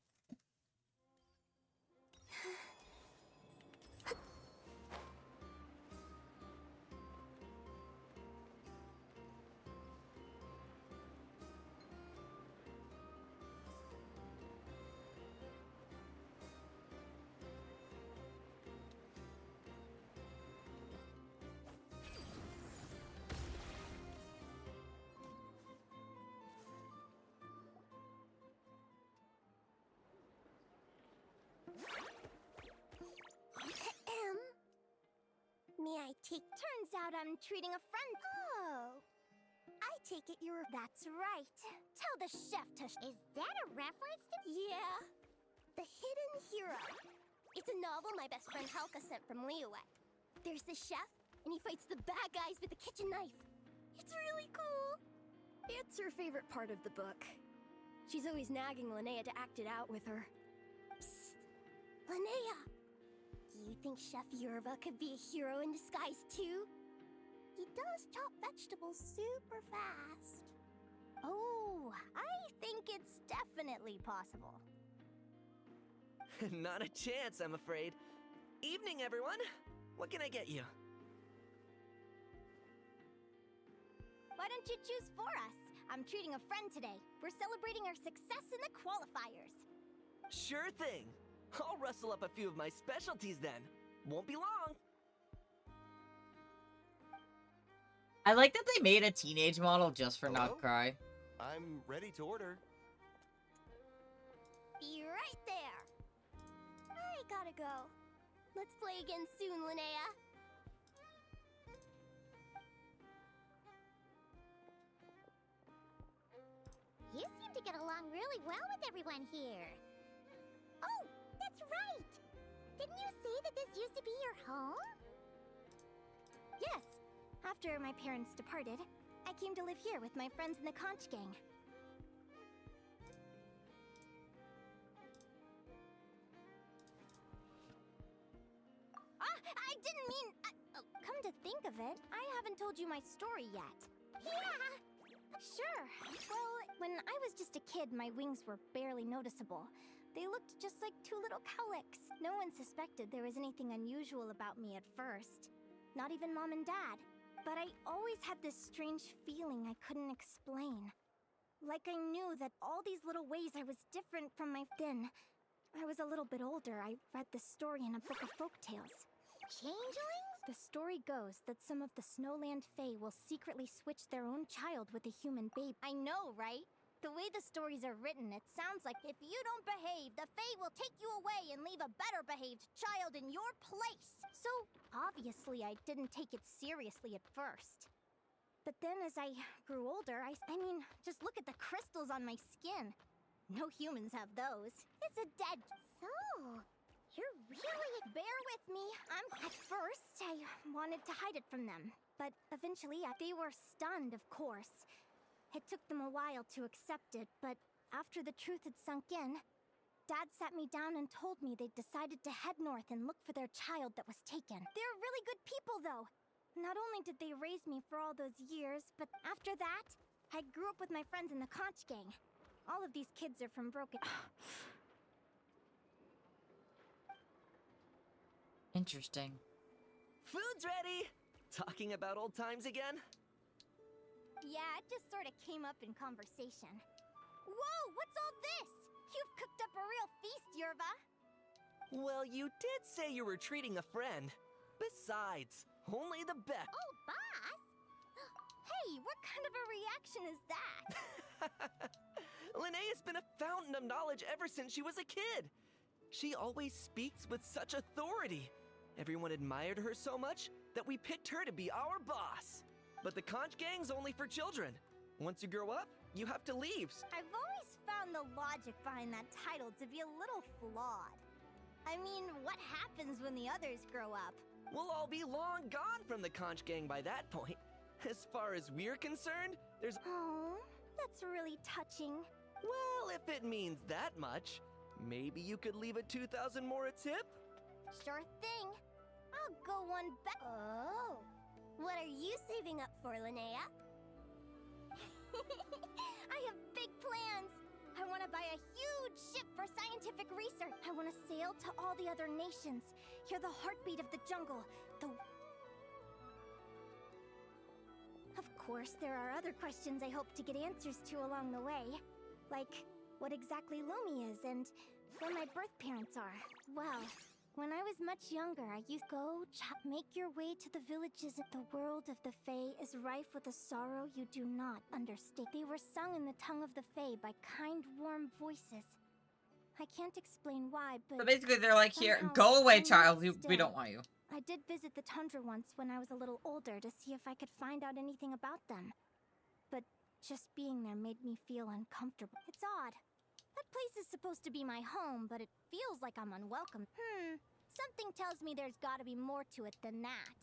May I take... Turns out I'm treating a friend... Oh. I take it you're... That's right. Tell the chef to... Is that a reference to... Yeah. The Hidden Hero. It's a novel my best friend Halka sent from Liyue. There's the chef, and he fights the bad guys with the kitchen knife. It's really cool. It's her favorite part of the book. She's always nagging Linnea to act it out with her. Psst. Linnea! Do you think Chef Yerva could be a hero in disguise too? He does chop vegetables super fast. Oh, I think it's definitely possible. Not a chance, I'm afraid. Evening, everyone. What can I get you? Why don't you choose for us? I'm treating a friend today. We're celebrating our success in the qualifiers. Sure thing. I'll rustle up a few of my specialties then. Won't be long. I like that they made a teenage model just for Hello? Not Cry. I'm ready to order. Be right there. I gotta go. Let's play again soon, Linnea. You seem to get along really well with everyone here. Oh, that's right! Didn't you say that this used to be your home? Yes. After my parents departed, I came to live here with my friends in the conch gang. I didn't mean... come to think of it, I haven't told you my story yet. Yeah! Sure. Well, when I was just a kid, my wings were barely noticeable. They looked just like two little cowlicks. No one suspected there was anything unusual about me at first. Not even Mom and Dad. But I always had this strange feeling I couldn't explain. Like I knew that all these little ways I was different from my... Then, I was a little bit older. I read this story in a book of folktales. Changelings? The story goes that some of the Snowland Fae will secretly switch their own child with a human babe. I know, right? The way the stories are written, it sounds like if you don't behave, the Fae will take you away and leave a better behaved child in your place. So, obviously I didn't take it seriously at first. But then as I grew older, I mean, just look at the crystals on my skin. No humans have those. It's a dead... So, you're really... Bear with me. At first, I wanted to hide it from them. But eventually, they were stunned, of course. It took them a while to accept it, but after the truth had sunk in, Dad sat me down and told me they'd decided to head north and look for their child that was taken. They're really good people, though. Not only did they raise me for all those years, but after that, I grew up with my friends in the conch gang. All of these kids are from broken... Interesting. Food's ready! Talking about old times again? Yeah, it just sort of came up in conversation. Whoa, what's all this? You've cooked up a real feast, Yerva. Well, you did say you were treating a friend. Besides, only the best. Oh, boss! Hey, what kind of a reaction is that? Linnea's been a fountain of knowledge ever since she was a kid. She always speaks with such authority. Everyone admired her so much that we picked her to be our boss. But the conch gang's only for children. Once you grow up, you have to leave. I've always found the logic behind that title to be a little flawed. I mean, what happens when the others grow up? We'll all be long gone from the conch gang by that point. As far as we're concerned, there's... Oh, that's really touching. Well, if it means that much, maybe you could leave a 2,000 more a tip? Sure thing. I'll go one back. Oh, what are you saving up for, Linnea? I have big plans. I want to buy a huge ship for scientific research. I want to sail to all the other nations, hear the heartbeat of the jungle, Of course, there are other questions I hope to get answers to along the way. Like, what exactly Lumi is and where my birth parents are. Well, when I was much younger, I used to make your way to the villages. The world of the Fae is rife with a sorrow you do not understand. They were sung in the tongue of the Fae by kind, warm voices. I can't explain why, but... So basically they're like, here, somehow go away, I know child. We still. don't want you. I did visit the tundra once when I was a little older to see if I could find out anything about them. But just being there made me feel uncomfortable. It's odd. That place is supposed to be my home, but it feels like I'm unwelcome. Something tells me there's gotta be more to it than that.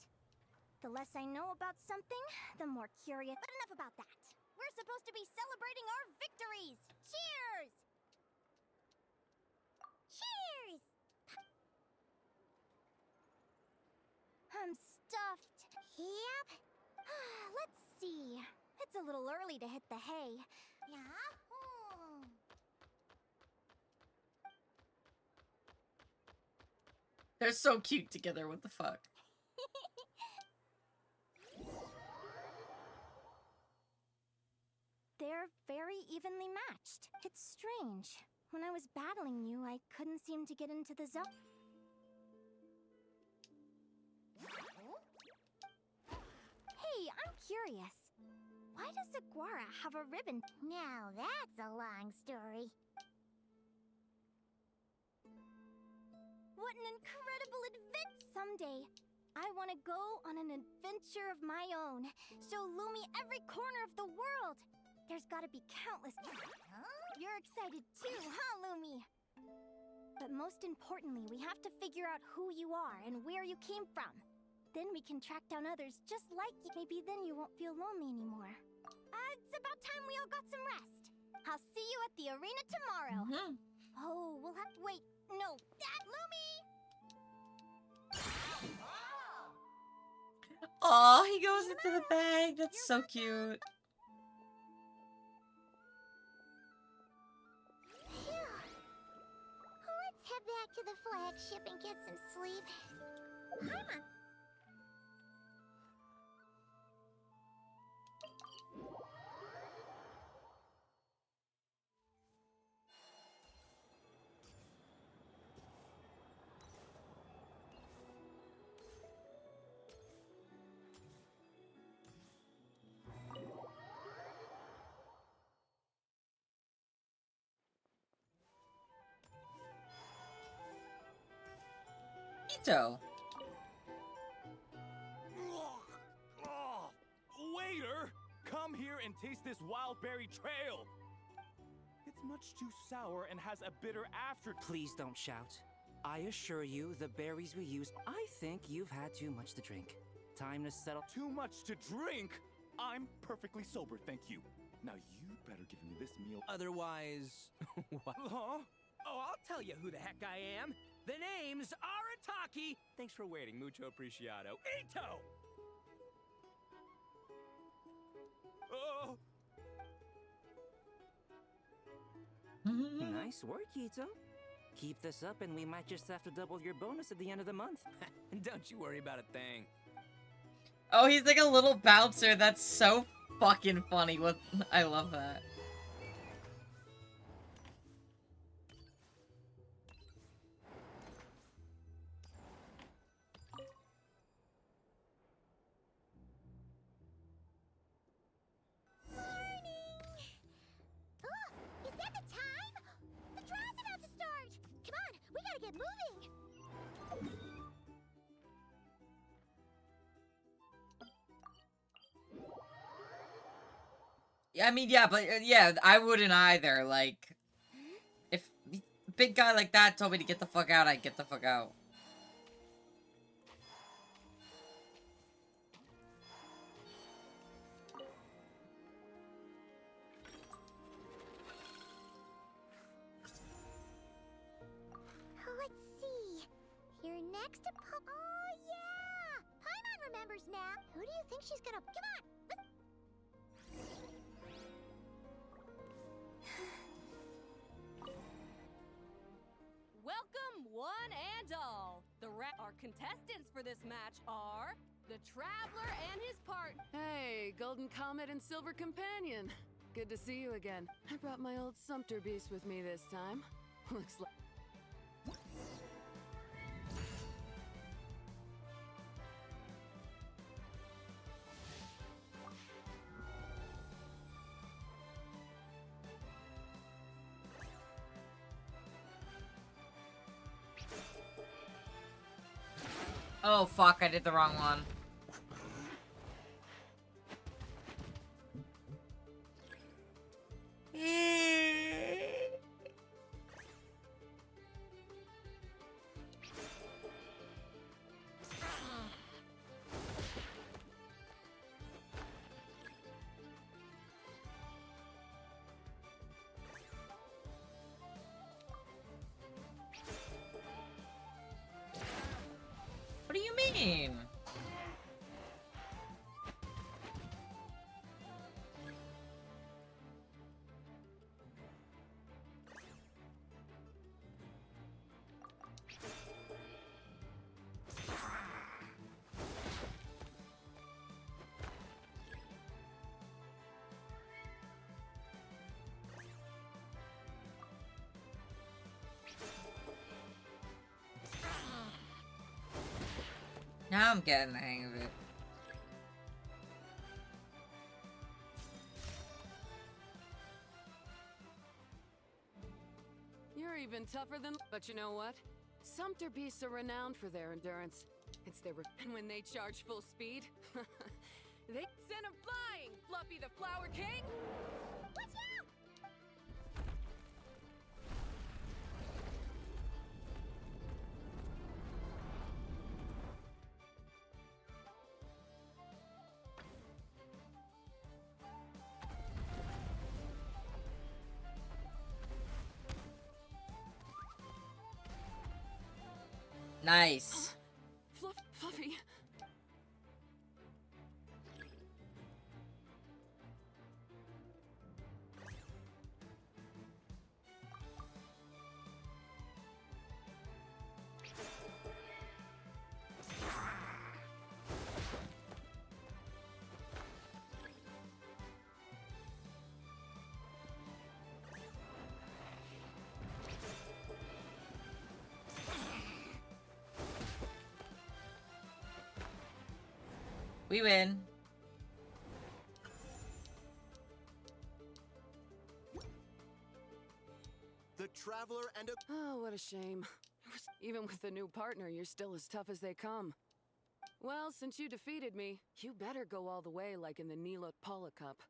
The less I know about something, the more curious. But enough about that. We're supposed to be celebrating our victories! Cheers! Cheers! I'm stuffed. Yep. Let's see. It's a little early to hit the hay. Yeah? They're so cute together, what the fuck? They're very evenly matched. It's strange. When I was battling you, I couldn't seem to get into the zone. Hey, I'm curious. Why does Aguara have a ribbon? Now that's a long story. What an incredible adventure! Someday, I want to go on an adventure of my own. Show Lumi every corner of the world. There's got to be countless... You're excited too, huh, Lumi? But most importantly, we have to figure out who you are and where you came from. Then we can track down others just like you. Maybe then you won't feel lonely anymore. It's about time we all got some rest. I'll see you at the arena tomorrow. Oh, we'll have... Wait, no. Lumi! Aw, he goes into the bag. That's so cute. Let's head back to the flagship and get some sleep. Hi, Ito. Waiter! Come here and taste this wild berry trail! It's much too sour and has a bitter after... Please don't shout. I assure you, the berries we use... I think you've had too much to drink. Time to settle... Too much to drink? I'm perfectly sober, thank you. Now you better give me this meal... Otherwise... What? Huh? Oh, I'll tell you who the heck I am. The name's Arataki. Thanks for waiting, mucho apreciado. Ito! Oh! Nice work, Ito. Keep this up and we might just have to double your bonus at the end of the month. Don't you worry about a thing. Oh, he's like a little bouncer. That's so fucking funny. What? I love that. I mean, yeah, but yeah, I wouldn't either. Like, if a big guy like that told me to get the fuck out, I'd get the fuck out. Let's see. You're next to Oh, yeah! Paimon remembers now. Who do you think she's gonna... Come on! Welcome, one and all. Our contestants for this match are the Traveler and his partner. Hey, Golden Comet and Silver Companion. Good to see you again. I brought my old Sumpter Beast with me this time. Looks like... Oh fuck, I did the wrong one. What do you mean? Now I'm getting the hang of it. You're even tougher than... But you know what? Sumpter Beasts are renowned for their endurance. It's their... And when they charge full speed, they send him flying, Fluffy the Flower King! Watch out! Nice. Fluffy. We win. The Traveler and a... Oh, what a shame. Even with the new partner, you're still as tough as they come. Well, since you defeated me, you better go all the way like in the Nila Paula Cup.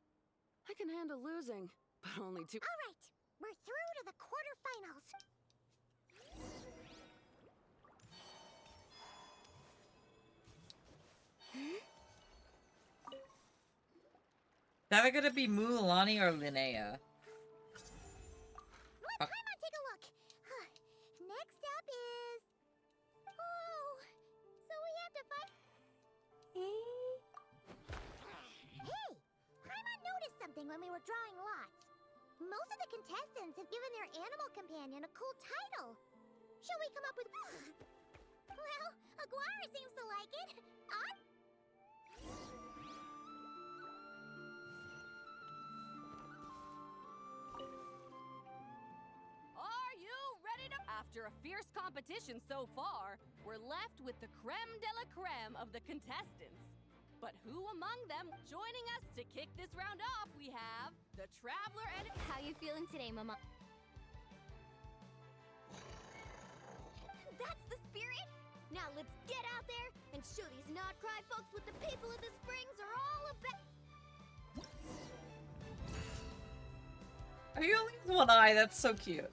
I can handle losing, but only two... All right, we're through to the quarterfinals. Is that gonna be Mulan or Linnea? Come on, take a look. Next up is... Oh, so we have to fight... Hey, Paimon noticed something when we were drawing lots. Most of the contestants have given their animal companion a cool title. Shall we come up with... Well, Aguara seems to like it. Are you ready to... After a fierce competition so far, we're left with the creme de la creme of the contestants. But who among them? Joining us to kick this round off, we have the Traveler and... How you feeling today, Mama? That's the spirit! Now let's get out there and show these not cry folks what the people of the springs are all about! He only has one eye. That's so cute.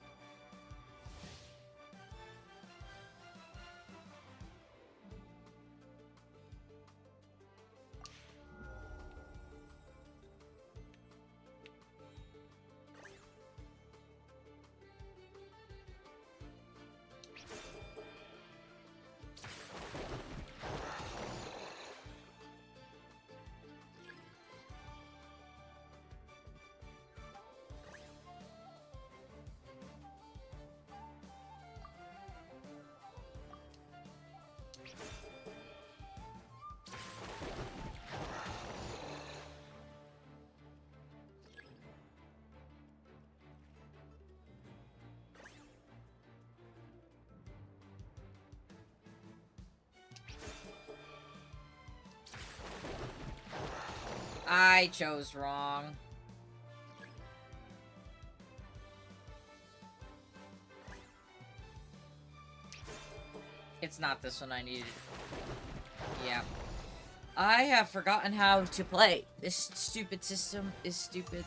I chose wrong. It's not this one I needed. Yeah. I have forgotten how to play. This stupid system is stupid.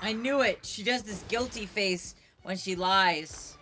I knew it! She does this guilty face when she lies.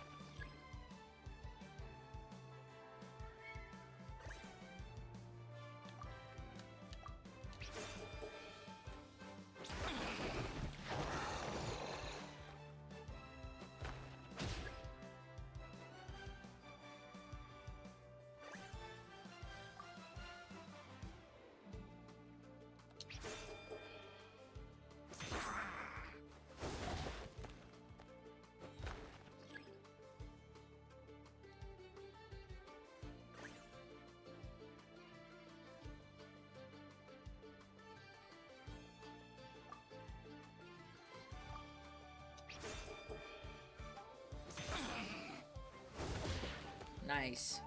Nice.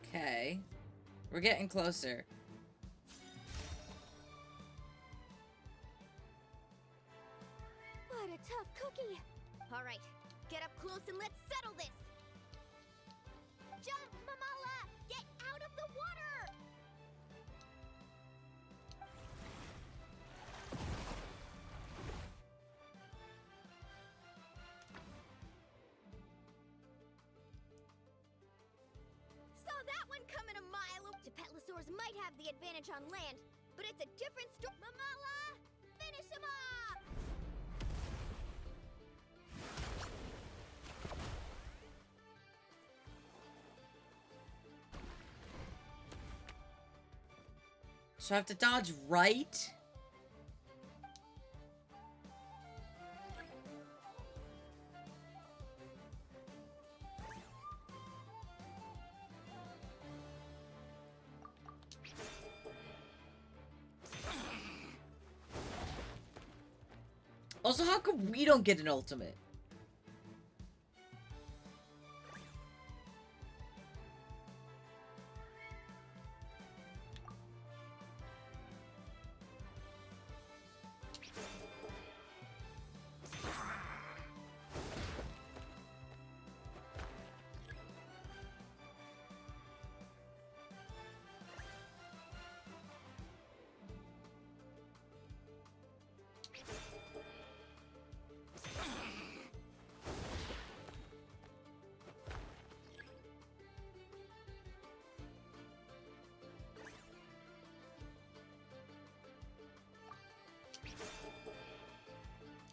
Okay. We're getting closer. What a tough cookie. All right, get up close and let's settle this. Jump, Mamala! Get out of the water! Saw that one coming a mile away. Gepetlosaurs might have the advantage on land, but it's a different story. Mamala! Finish him off! So I have to dodge right? Also, how come we don't get an ultimate?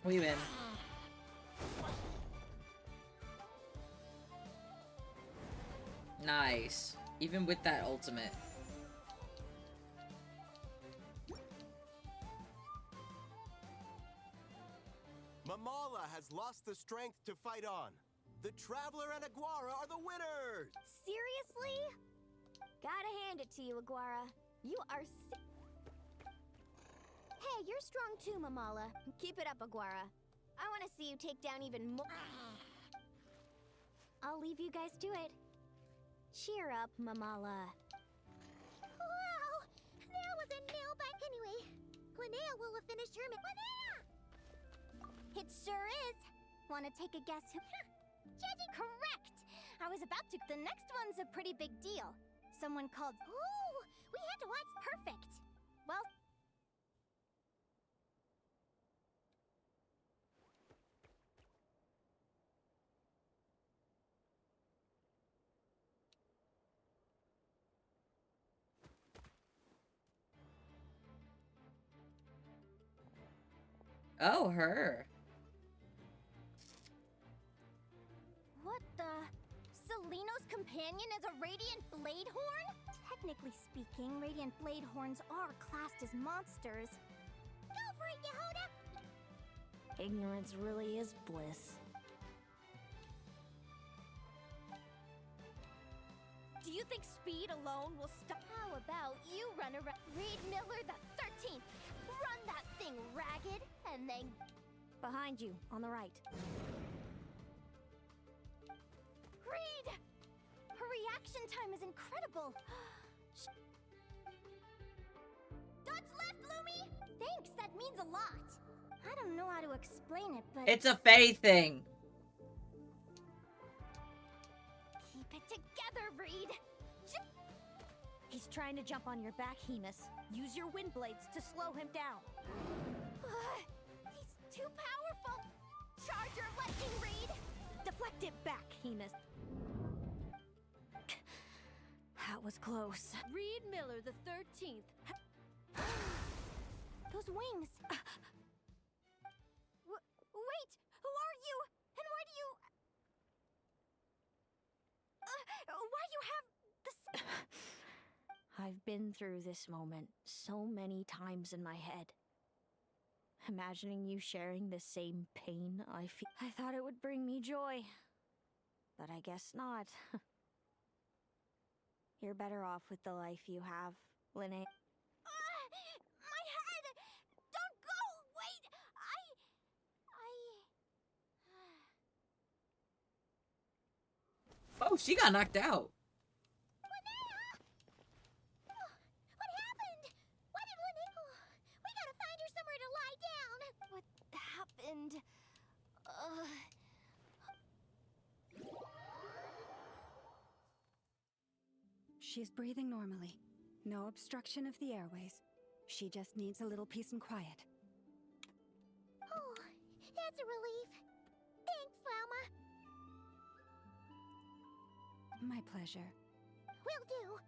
We win. Nice. Even with that ultimate. Mamala has lost the strength to fight on. The Traveler and Aguara are the winners! Seriously? Gotta hand it to you, Aguara. You are Hey, you're strong too, Mamala. Keep it up, Aguara. I want to see you take down even more. I'll leave you guys to it. Cheer up, Mamala. Wow! That was a nail bite anyway. Linnea will have finished her Linnea! It sure is. Wanna take a guess who? Judging correct! I was about to. The next one's a pretty big deal. Someone called. Ooh! We had to watch perfect. Well. Oh, her. What the? Seleno's companion is a Radiant Bladehorn? Technically speaking, Radiant Bladehorns are classed as monsters. Go for it, Yehoda! Ignorance really is bliss. Do you think speed alone will stop? How about you run around? Reed Miller the 13th! Run that thing ragged, and then... Behind you, on the right. Reed! Her reaction time is incredible! Dodge left, Lumi! Thanks, that means a lot. I don't know how to explain it, but... It's a Faye thing. Keep it together, Reed! He's trying to jump on your back, Hemus. Use your wind blades to slow him down. He's too powerful! Charge your lightning, Reed! Deflect it back, Hemus. That was close. Reed Miller the 13th. Those wings! Wait! Who are you? And why do you... why you have this... I've been through this moment so many times in my head. Imagining you sharing the same pain I feel. I thought it would bring me joy. But I guess not. You're better off with the life you have, Linnea. My head! Don't go! Wait! Oh, she got knocked out. What happened? Why did Linnea... We gotta find her somewhere to lie down! What happened? She's breathing normally. No obstruction of the airways. She just needs a little peace and quiet. Oh, that's a relief. Thanks, Lama. My pleasure. Will do.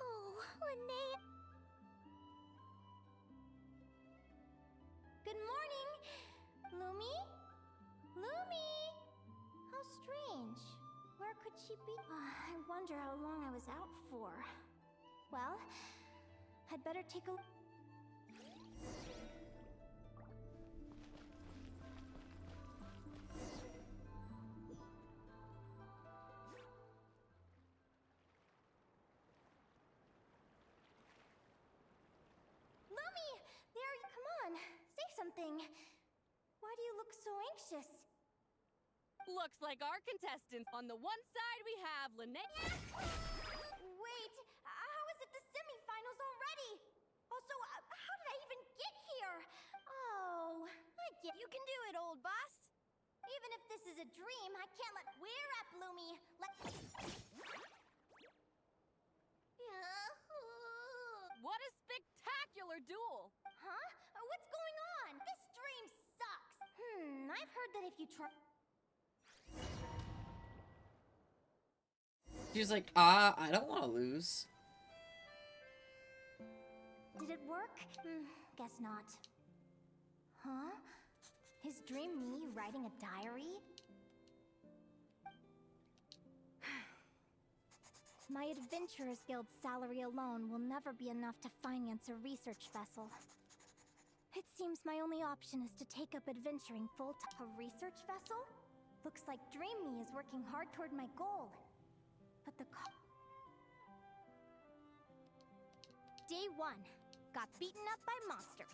Oh, Linnea. Good morning, Lumi? Lumi? How strange. Where could she be? I wonder how long I was out for. Well, I'd better take a... Lumi! There, come on. Say something. Why do you look so anxious? Looks like our contestants. On the one side, we have Linnea. Wait, how is it the semifinals already? Also, how did I even get here? Oh, I get. You can do it, old boss. Even if this is a dream, I can't let. We're up, Lumi. What a spectacular duel! Huh? What's going on? This dream sucks. I've heard that if you try. She was like, I don't want to lose. Did it work? Guess not. Huh? His dream me writing a diary? My Adventurers Guild salary alone will never be enough to finance a research vessel. It seems my only option is to take up adventuring full-time. A research vessel? Looks like Dream Me is working hard toward my goal. But the Day 1. Got beaten up by monsters.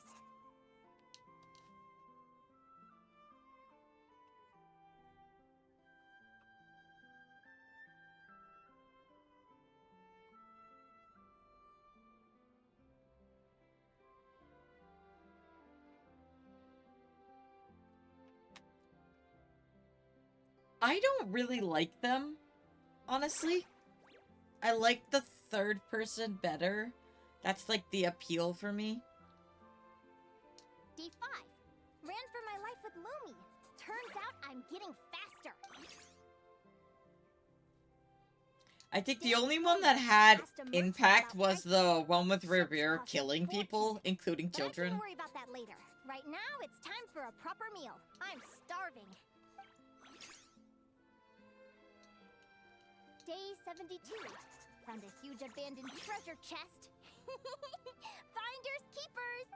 I don't really like them, honestly. I like the third person better. That's like the appeal for me. Day 5. Ran for my life with Lumi. Turns out I'm getting faster. I think the only one that had impact was the one with Revere killing people, including children. Don't worry about that later. Right now, it's time for a proper meal. I'm starving. Day 72. Found a huge abandoned treasure chest. Finders keepers.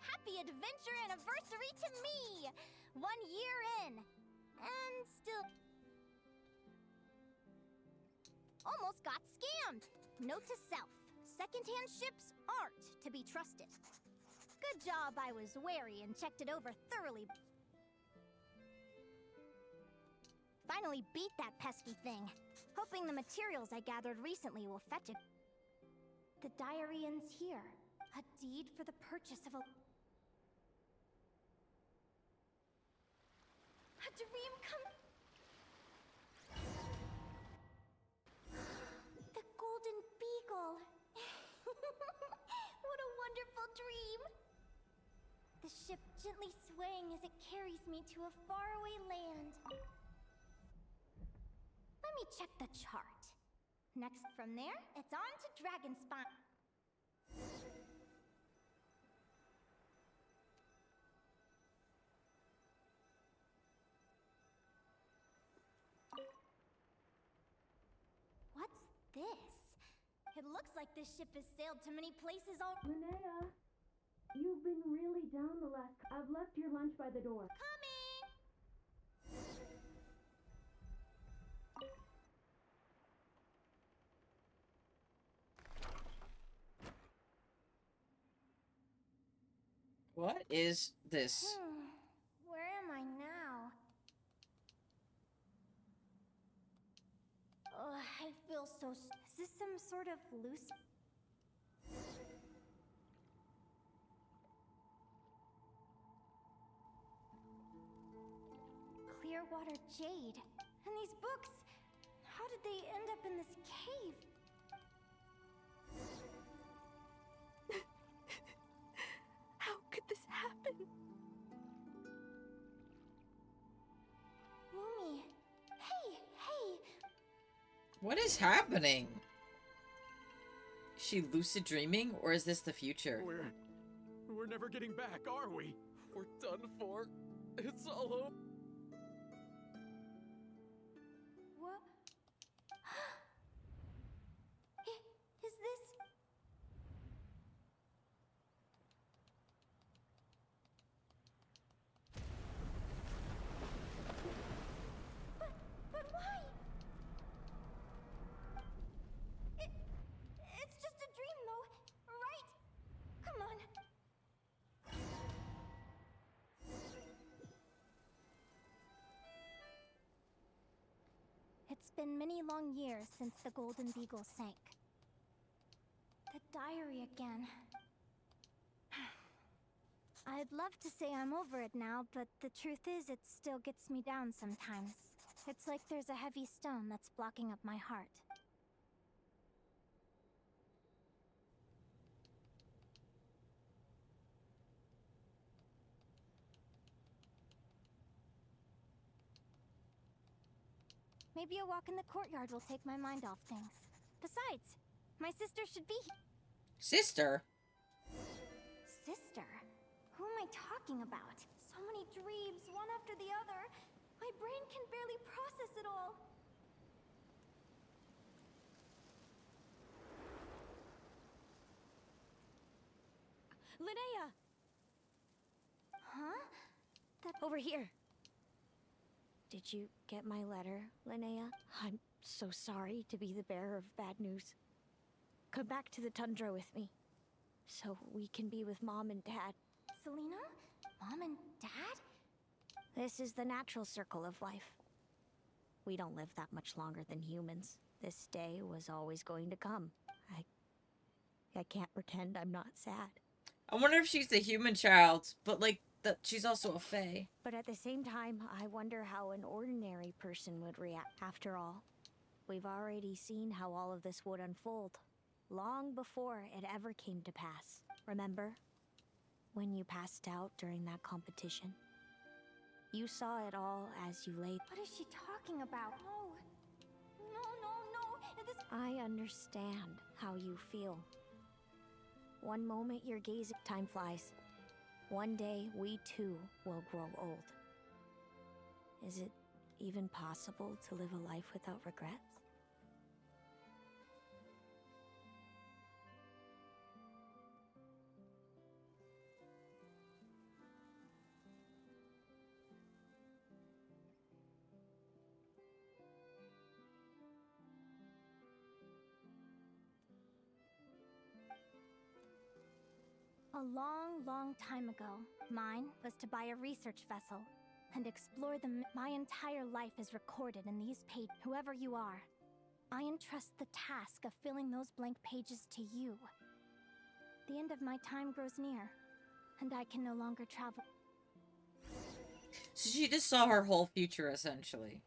Happy adventure anniversary to me! 1 year in. And still... Almost got scammed. Note to self. Secondhand ships aren't to be trusted. Good job I was wary and checked it over thoroughly. Finally beat that pesky thing. Hoping the materials I gathered recently will fetch it. The diary ends here. A deed for the purchase of a dream come... The Golden Beagle. What a wonderful dream. The ship gently swaying as it carries me to a faraway land. Let me check the chart. Next from there, it's on to Dragonspine. What's this? It looks like this ship has sailed to many places already. Linnea, you've been really down the last... I've left your lunch by the door. Coming! What is this? Where am I now? Oh, I feel so... Is this some sort of loose... Clearwater Jade. And these books... How did they end up in this cave? How could this happen? Lumi. Hey! What is happening? Is she lucid dreaming, or is this the future? We're never getting back, are we? We're done for. It's all over. What? Is this... But why? It's just a dream, though, right? Come on. It's been many long years since the Golden Beagle sank. The diary again. I'd love to say I'm over it now, but the truth is it still gets me down sometimes. It's like there's a heavy stone that's blocking up my heart. Maybe a walk in the courtyard will take my mind off things. Besides, my sister should be here. Sister? Sister? Who am I talking about? So many dreams, one after the other. My brain can barely process it all. Linnea! Huh? Over here. Did you get my letter, Linnea? I'm so sorry to be the bearer of bad news. Come back to the tundra with me, so we can be with Mom and Dad. Selena? Mom and Dad? This is the natural circle of life. We don't live that much longer than humans. This day was always going to come. I can't pretend I'm not sad. I wonder if she's the human child, but like that she's also a fae. But at the same time, I wonder how an ordinary person would react. After all, we've already seen how all of this would unfold, long before it ever came to pass. Remember? When you passed out during that competition? You saw it all as you lay. What is she talking about? No. I understand how you feel. One moment you're gazing, time flies. One day we too will grow old. Is it even possible to live a life without regrets? A long time ago, mine was to buy a research vessel and explore my entire life is recorded in these pages. Whoever you are, I entrust the task of filling those blank pages to you. The end of my time grows near, and I can no longer travel. So she just saw her whole future, essentially.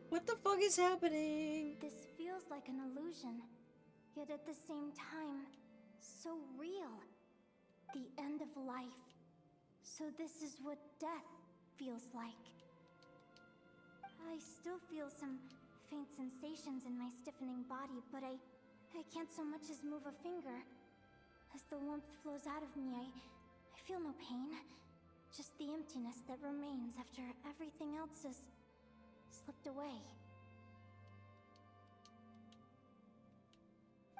What the fuck is happening? This feels like an illusion, yet at the same time, so real. The end of life. So this is what death feels like. I still feel some faint sensations in my stiffening body, but I can't so much as move a finger. As the warmth flows out of me, I feel no pain. Just the emptiness that remains after everything else is slipped away.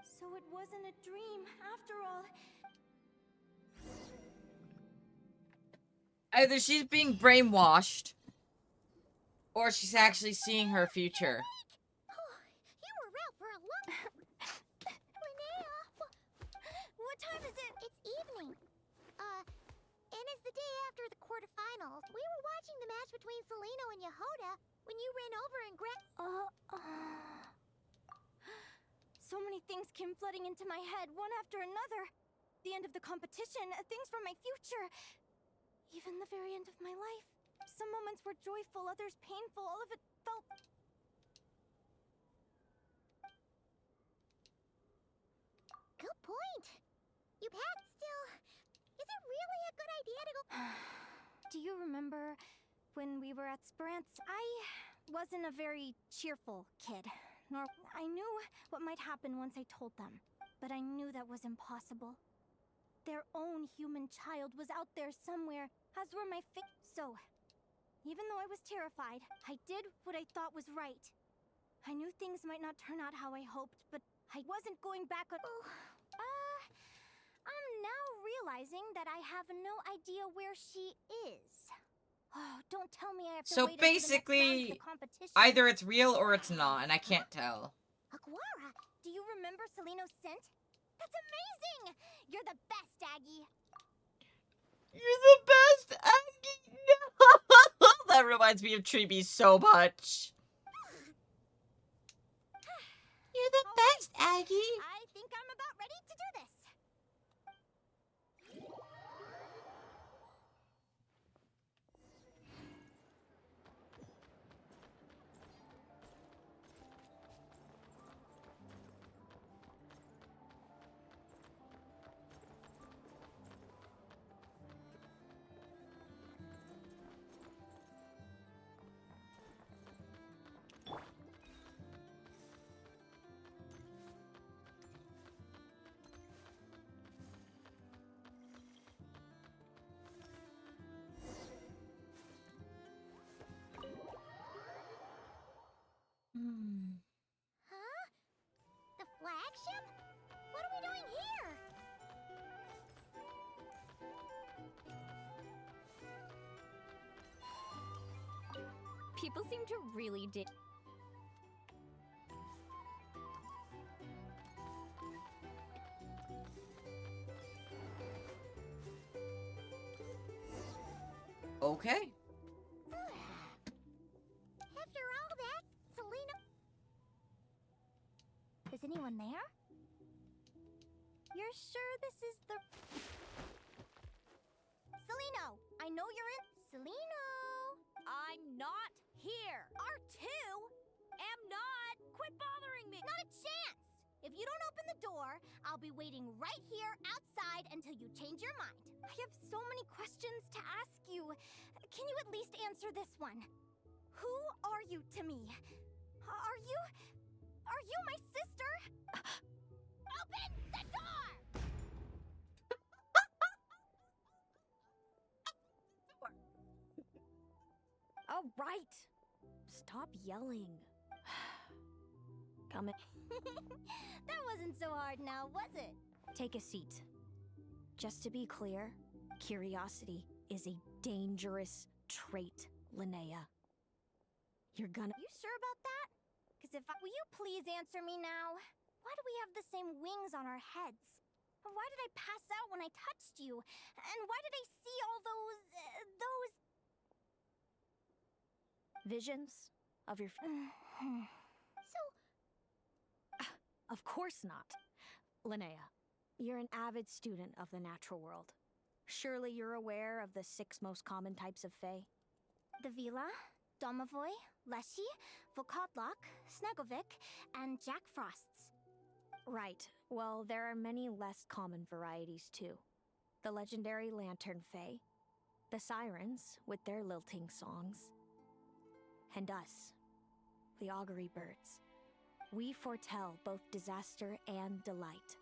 So it wasn't a dream, after all. Either she's being brainwashed, or she's actually seeing her future. You were out for a long... Linnea! What time is it? It's evening. And it's the day after the quarterfinals. We were watching the match between Seleno and Yehoda when you ran over and So many things came flooding into my head, one after another. The end of the competition, things from my future. Even the very end of my life. Some moments were joyful, others painful. All of it felt... Good point. You had still... Is it really a good idea to go... Do you remember when we were at Sprance? I wasn't a very cheerful kid. Nor I knew what might happen once I told them. But I knew that was impossible. Their own human child was out there somewhere, as were my So, even though I was terrified, I did what I thought was right. I knew things might not turn out how I hoped, but I wasn't going back on... I'm now realizing that I have no idea where she is. Oh, don't tell me I have to So wait until the next round of basically, the competition. either it's real or it's not, and I can't tell. Aguara, do you remember Seleno's scent? That's amazing! You're the best, Aggie. You're the best, Aggie. No! That reminds me of Treeby so much. You're the best, Aggie. Maggie? I think I'm about ready to do this. Huh? The flagship? What are we doing here? People seem to really dig. Okay. After all that, Selena... Is anyone there? You're sure this is the... Seleno! I know you're in... Seleno! I'm not here. R2? Am not. Quit bothering me. Not a chance! If you don't open the door, I'll be waiting right here outside until you change your mind. I have so many questions to ask you. Can you at least answer this one? Who are you to me? Are you my sister? Open the door! All right. Stop yelling. Come in. That wasn't so hard now, was it? Take a seat. Just to be clear, curiosity is a dangerous trait, Linnea. You're gonna... You sure about that? Because will you please answer me now? Why do we have the same wings on our heads? Why did I pass out when I touched you? And why did I see all those... Visions of your... Of course not. Linnea, you're an avid student of the natural world. Surely you're aware of the 6 most common types of Fae? The Vila, Domovoy, Leshy, Volkodlok, Snegovic, and Jack Frosts. Right. Well, there are many less common varieties too. The legendary Lantern Fae, the Sirens with their lilting songs, and us, the Augury Birds. We foretell both disaster and delight,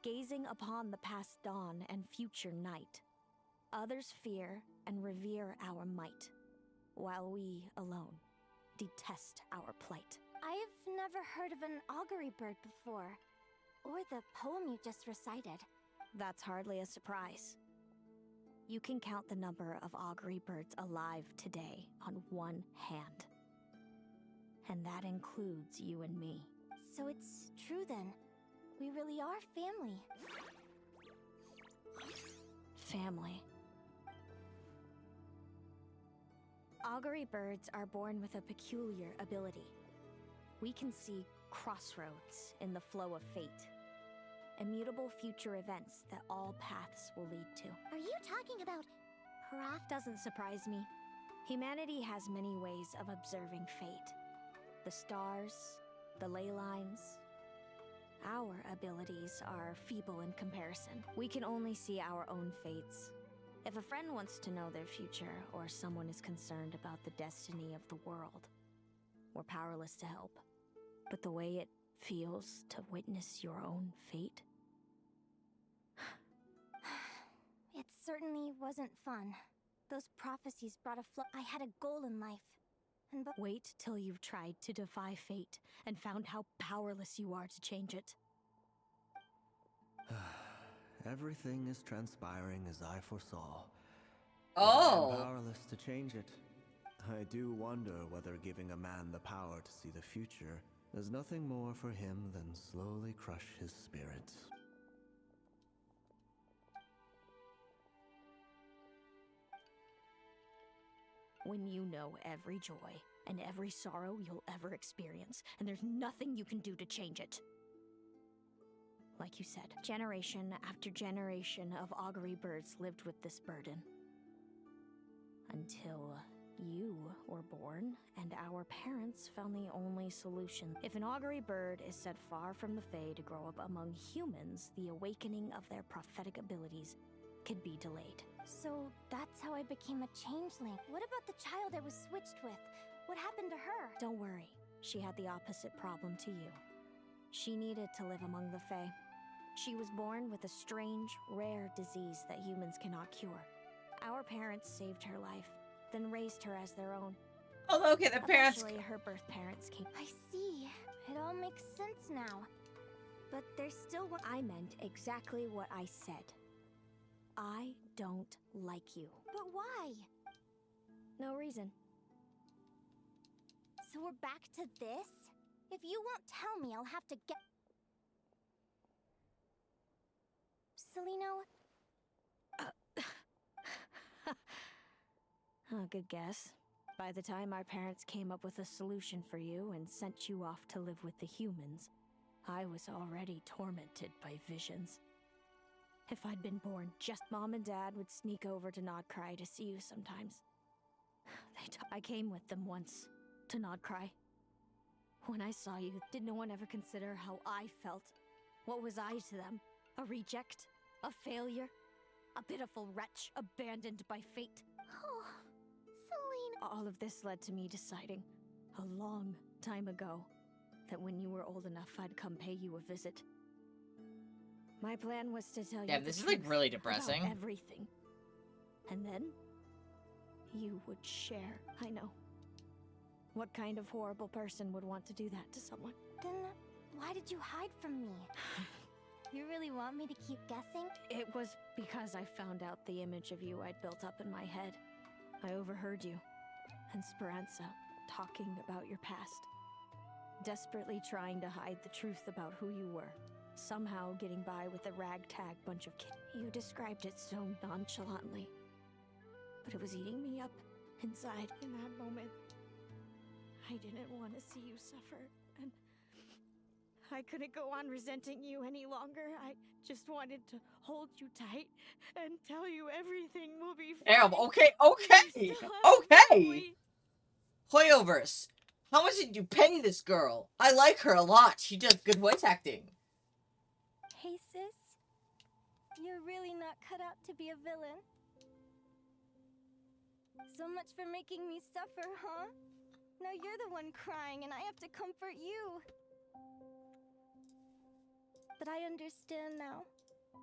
gazing upon the past dawn and future night. Others fear and revere our might, while we alone detest our plight. I've never heard of an augury bird before, or the poem you just recited. That's hardly a surprise. You can count the number of augury birds alive today on one hand. And that includes you and me. So it's true then. We really are family. Family. Augury birds are born with a peculiar ability. We can see crossroads in the flow of fate. Immutable future events that all paths will lead to. Are you talking about... Doesn't surprise me. Humanity has many ways of observing fate. The stars, the ley lines. Our abilities are feeble in comparison. We can only see our own fates. If a friend wants to know their future, or someone is concerned about the destiny of the world, we're powerless to help. But the way it feels to witness your own fate? It certainly wasn't fun. Those prophecies brought a flood. I had a goal in life. Wait till you've tried to defy fate and found how powerless you are to change it. Everything is transpiring as I foresaw. Oh. But I am powerless to change it. I do wonder whether giving a man the power to see the future does nothing more for him than slowly crush his spirit. When you know every joy and every sorrow you'll ever experience, and there's nothing you can do to change it. Like you said, generation after generation of augury birds lived with this burden. Until you were born, and our parents found the only solution. If an augury bird is set far from the Fae to grow up among humans, the awakening of their prophetic abilities could be delayed. So that's how I became a changeling. What about the child I was switched with? What happened to her? Don't worry, she had the opposite problem to you. She needed to live among the Fae. She was born with a strange, rare disease that humans cannot cure. Our parents saved her life, then raised her as their own. Oh, okay, the parents... Eventually, her birth parents came. I see. It all makes sense now. But there's still what I meant exactly what I said. I don't like you. But why? No reason. So we're back to this? If you won't tell me, I'll have to get... Celino? Good guess. By the time our parents came up with a solution for you and sent you off to live with the humans, I was already tormented by visions. If I'd been born, just Mom and Dad would sneak over to Nodcry to see you sometimes. I came with them once, to Nodcry. When I saw you, did no one ever consider how I felt? What was I to them? A reject? A failure? A pitiful wretch abandoned by fate? Oh, Celine. All of this led to me deciding, a long time ago, that when you were old enough, I'd come pay you a visit. My plan was to tell you Yeah, this is like really depressing. About everything. And then, you would share. I know. What kind of horrible person would want to do that to someone? Then, why did you hide from me? You really want me to keep guessing? It was because I found out the image of you I'd built up in my head. I overheard you and Speranza talking about your past. Desperately trying to hide the truth about who you were. Somehow getting by with a ragtag bunch of kids. You described it so nonchalantly. But it was eating me up inside in that moment. I didn't want to see you suffer, and I couldn't go on resenting you any longer. I just wanted to hold you tight and tell you everything will be fine. Damn, okay. Hoyoverse, how much did you pay this girl? I like her a lot. She does good voice acting. Hey, sis. You're really not cut out to be a villain. So much for making me suffer, huh? Now you're the one crying and I have to comfort you. But I understand now.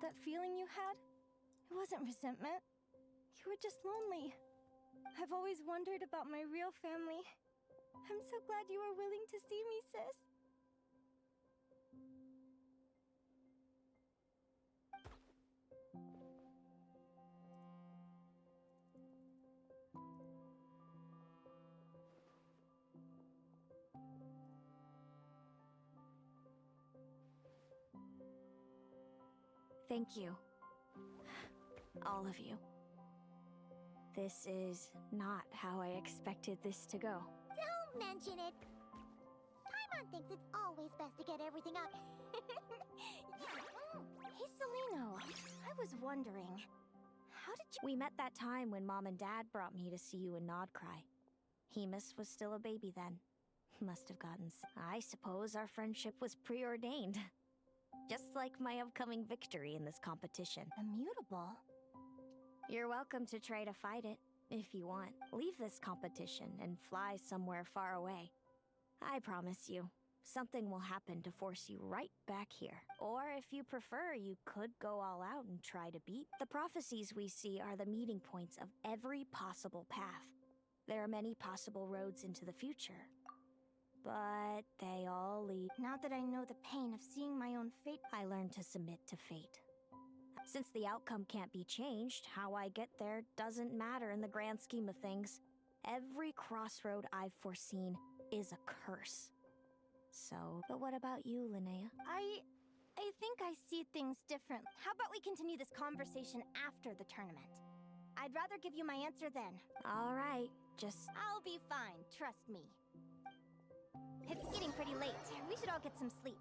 That feeling you had, it wasn't resentment. You were just lonely. I've always wondered about my real family. I'm so glad you were willing to see me, sis. Thank you. All of you. This is not how I expected this to go. Don't mention it. Paimon thinks it's always best to get everything out. Hey, Celino. I was wondering, how did you... We met that time when Mom and Dad brought me to see you in Nodcry. Hemus was still a baby then. Must have gotten sick. I suppose our friendship was preordained. Just like my upcoming victory in this competition. Immutable? You're welcome to try to fight it, if you want. Leave this competition and fly somewhere far away. I promise you, something will happen to force you right back here. Or if you prefer, you could go all out and try to beat. The prophecies we see are the meeting points of every possible path. There are many possible roads into the future. But they all lead. Now that I know the pain of seeing my own fate, I learned to submit to fate. Since the outcome can't be changed, how I get there doesn't matter in the grand scheme of things. Every crossroad I've foreseen is a curse. So, but what about you, Linnea? I think I see things different. How about we continue this conversation after the tournament? I'd rather give you my answer then. All right, just... I'll be fine, trust me. It's getting pretty late. We should all get some sleep.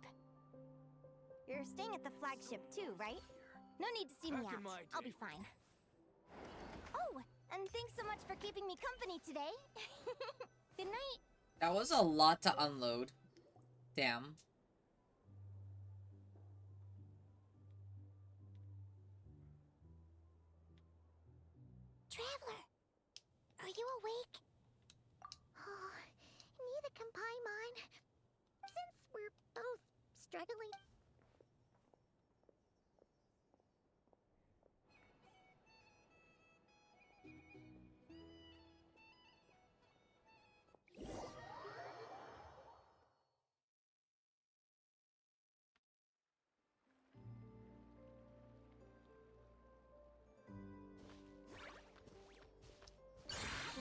You're staying at the flagship too, right? No need to see me Back in out. my I'll be fine. Oh, and thanks so much for keeping me company today. Good night. That was a lot to unload. Damn. Traveler, are you awake? Oh, neither can Paimon. Since we're both struggling.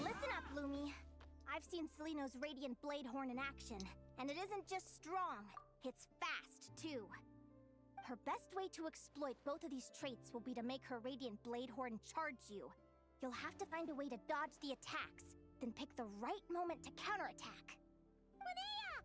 Listen up, Lumi. I've seen Seleno's Radiant Blade Horn in action, and it isn't just strong, it's fast, too. Her best way to exploit both of these traits will be to make her Radiant Blade Horn charge you. You'll have to find a way to dodge the attacks, then pick the right moment to counterattack. Linnea!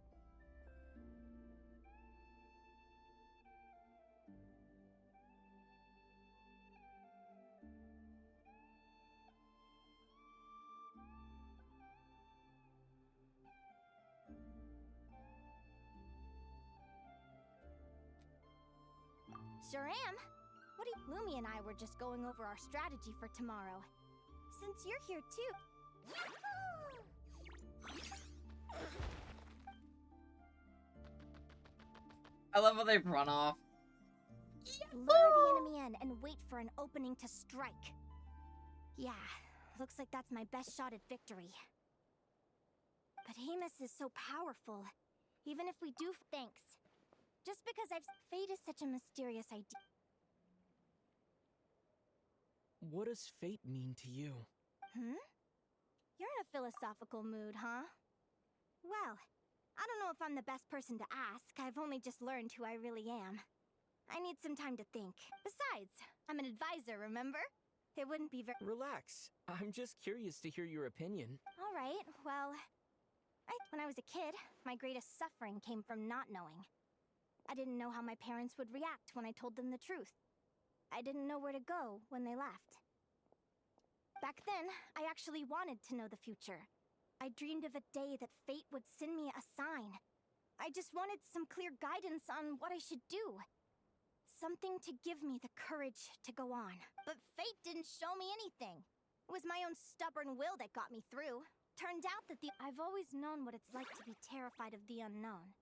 Sure am. What do you... Lumi and I were just going over our strategy for tomorrow. Since you're here too... I love how they run off. Lure the enemy in and wait for an opening to strike. Yeah, looks like that's my best shot at victory. But Amos is so powerful. Even if we do... Thanks. Just because Fate is such a mysterious idea. What does fate mean to you? Hmm? You're in a philosophical mood, huh? Well, I don't know if I'm the best person to ask. I've only just learned who I really am. I need some time to think. Besides, I'm an advisor, remember? It wouldn't be very... Relax. I'm just curious to hear your opinion. All right, well... When I was a kid, my greatest suffering came from not knowing. I didn't know how my parents would react when I told them the truth. I didn't know where to go when they left. Back then, I actually wanted to know the future. I dreamed of a day that fate would send me a sign. I just wanted some clear guidance on what I should do. Something to give me the courage to go on. But fate didn't show me anything. It was my own stubborn will that got me through. Turned out that I've always known what it's like to be terrified of the unknown.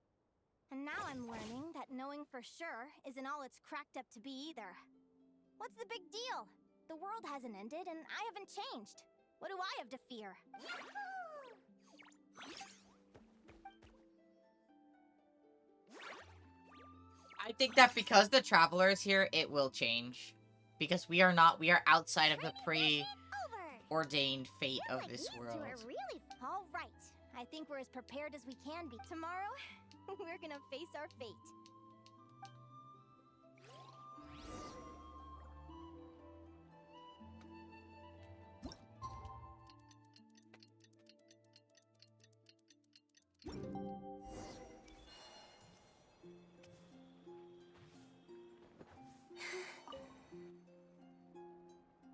And now I'm learning that knowing for sure isn't all it's cracked up to be either. What's the big deal? The world hasn't ended and I haven't changed. What do I have to fear? I think that because the Traveler is here, it will change. Because we are outside of the preordained fate of this world. Really? All right. I think we're as prepared as we can be. Tomorrow, we're gonna face our fate.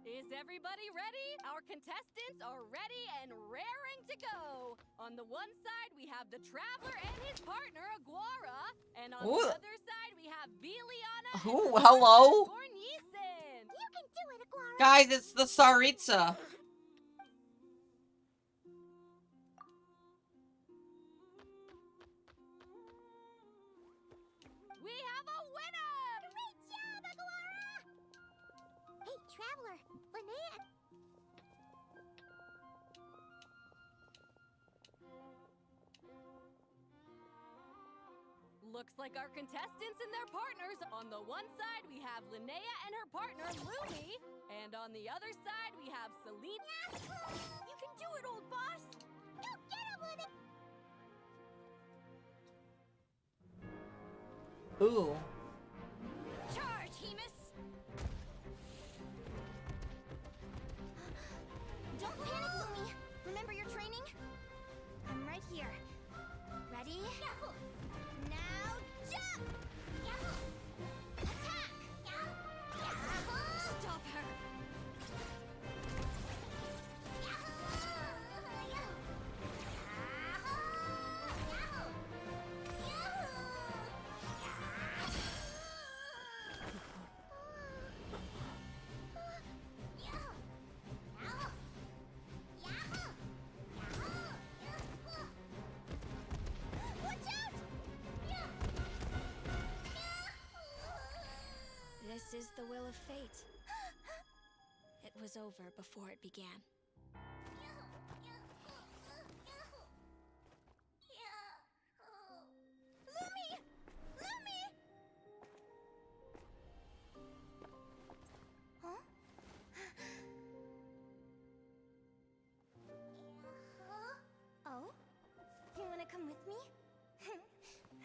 Is everybody ready? Our contestants are ready and raring to go. On the one side, we have the Traveler and his partner, Aguara. And on the other side, we have Viliana and hello? Gornisen. You can do it, Aguara. Guys, it's the Tsaritsa. We have a winner! Great job, Aguara! Hey, Traveler, Linnea... Looks like our contestants and their partners. On the one side, we have Linnea and her partner, Lumi. And on the other side, we have Selena. You can do it, old boss! Go get him, Linnea! Ooh. Charge, Hemus! Don't panic, Lumi. Remember your training? I'm right here. Ready? Now jump! of fate. It was over before it began. Lumi! Lumi! Huh? Oh? You wanna come with me?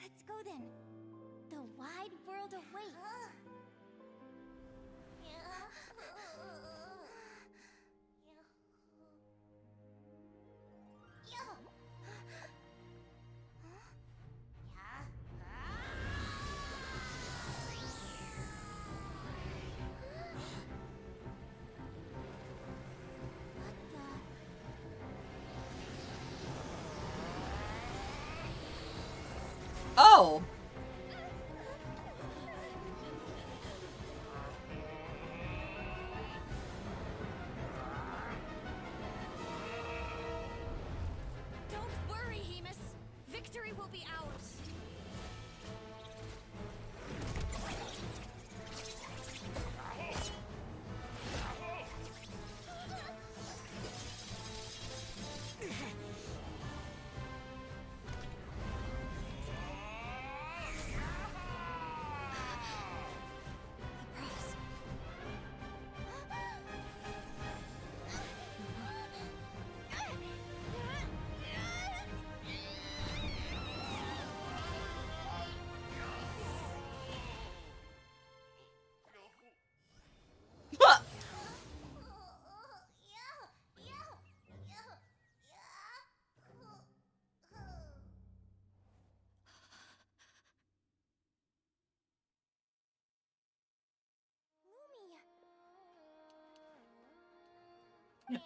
Let's go then. The wide world awaits. Oh! Don't worry, Hemus. Victory will be ours.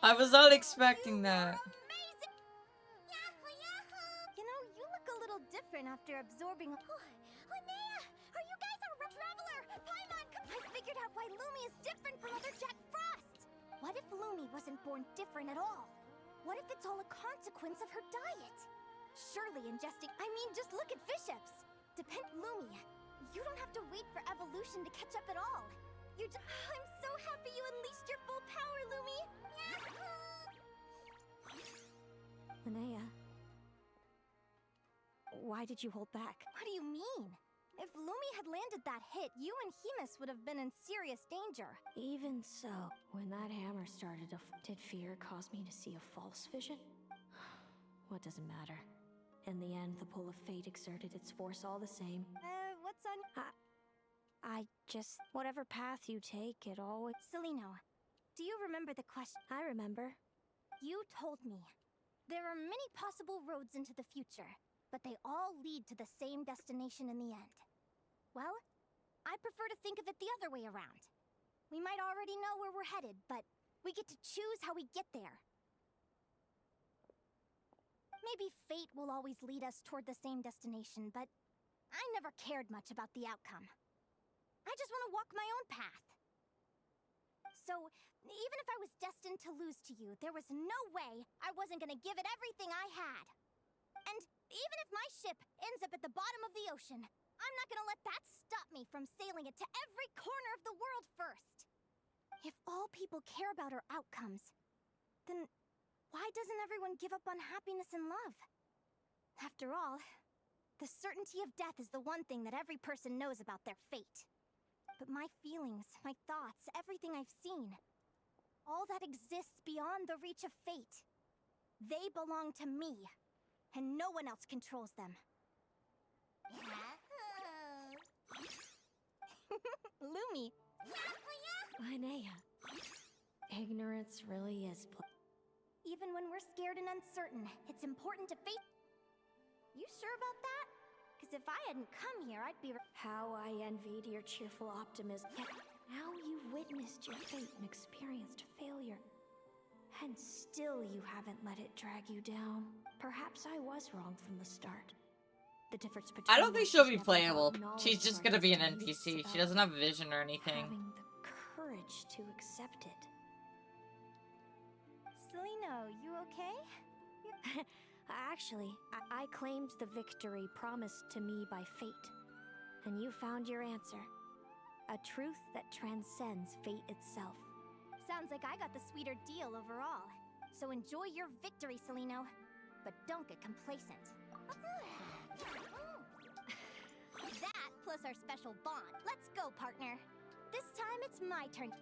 I was not expecting that. You know, you look a little different after absorbing. Linnea! Are you guys a traveler? Paimon, come! I figured out why Lumi is different from other Jack Frost. What if Lumi wasn't born different at all? What if it's all a consequence of her diet? Surely ingesting. I mean, just look at Fiships. Lumi, you don't have to wait for evolution to catch up at all. I'm so happy you unleashed your full power, Lumi. Linnea, why did you hold back? What do you mean? If Lumi had landed that hit, you and Hemus would have been in serious danger. Even so, when that hammer started to did fear cause me to see a false vision? What does it matter? In the end, the pull of fate exerted its force all the same. What's on... I just... Whatever path you take, it always... Celino, do you remember the question? I remember. You told me. There are many possible roads into the future, but they all lead to the same destination in the end. Well, I prefer to think of it the other way around. We might already know where we're headed, but we get to choose how we get there. Maybe fate will always lead us toward the same destination, but I never cared much about the outcome. I just want to walk my own path. So, even if I was destined to lose to you, there was no way I wasn't gonna give it everything I had. And even if my ship ends up at the bottom of the ocean, I'm not gonna let that stop me from sailing it to every corner of the world first. If all people care about are outcomes, then why doesn't everyone give up on happiness and love? After all, the certainty of death is the one thing that every person knows about their fate. But my feelings, my thoughts, everything I've seen, all that exists beyond the reach of fate, they belong to me, and no one else controls them. Lumi. Linnea, ignorance really is... Even when we're scared and uncertain, it's important to face... You sure about that? Because if I hadn't come here, I'd be... How I envied your cheerful optimism. Yet now you've witnessed your fate and experienced failure. And still you haven't let it drag you down. Perhaps I was wrong from the start. The difference between... I don't think she'll be playable. She's just gonna be an NPC. She doesn't have vision or anything. Having the courage to accept it. Celino, you okay? Actually, I claimed the victory promised to me by fate. And you found your answer. A truth that transcends fate itself. Sounds like I got the sweeter deal overall. So enjoy your victory, Celino. But don't get complacent. That plus our special bond. Let's go, partner. This time it's my turn.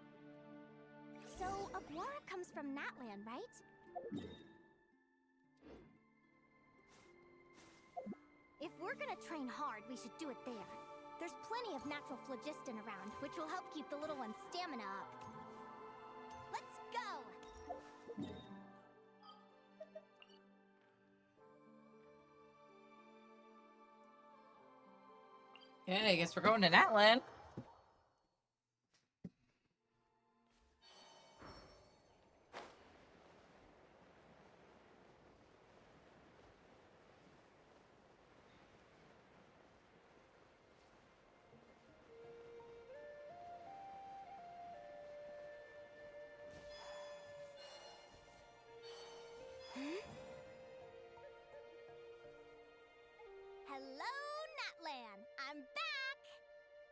So, Aguara comes from Natlan, right? If we're gonna train hard, we should do it there. There's plenty of natural phlogiston around, which will help keep the little one's stamina up. Let's go! Okay, I guess we're going to Natlan. Hello, Natlan! I'm back!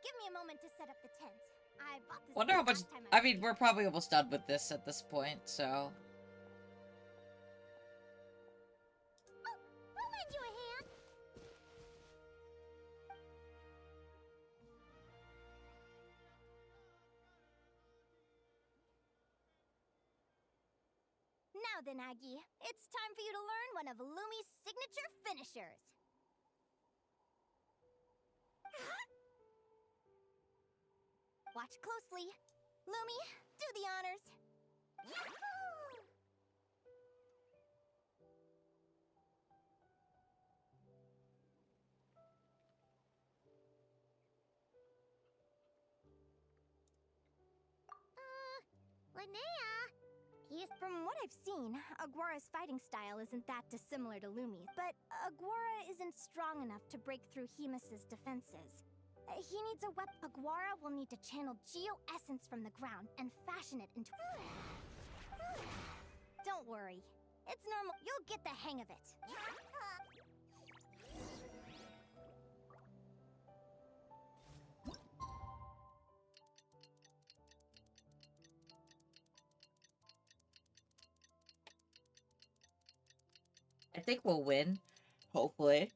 Give me a moment to set up the tent. I bought this Wonder how much. last time I mean, we're probably almost done with this at this point, so. I'll lend you a hand. Now then, Aggie, it's time for you to learn one of Lumi's signature finishers. Watch closely. Lumi, do the honors. Yahoo! Linnea! From what I've seen, Aguara's fighting style isn't that dissimilar to Lumi's, but Aguara isn't strong enough to break through Hemus's defenses. He needs a weapon. Aguara will need to channel Geo-Essence from the ground and fashion it into... Don't worry. It's normal. You'll get the hang of it. I think we'll win. Hopefully.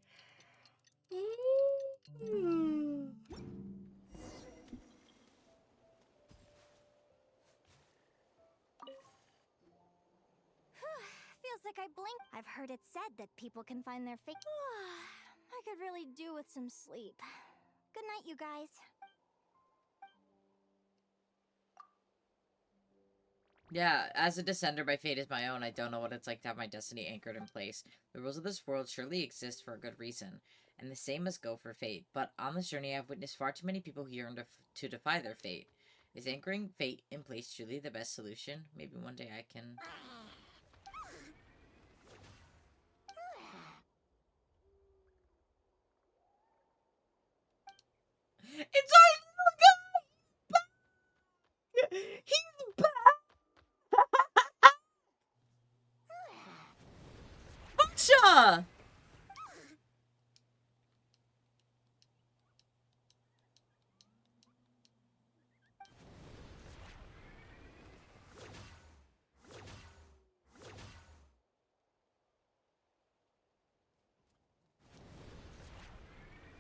Feels like I blinked. I've heard it said that people can find their fate. I could really do with some sleep. Good night, you guys. Yeah, as a descender, my fate is my own. I don't know what it's like to have my destiny anchored in place. The rules of this world surely exist for a good reason, and the same must go for fate. But on this journey, I've witnessed far too many people who yearn to defy their fate. Is anchoring fate in place truly the best solution? Maybe one day I can... It's our little guy! He's back! Basha!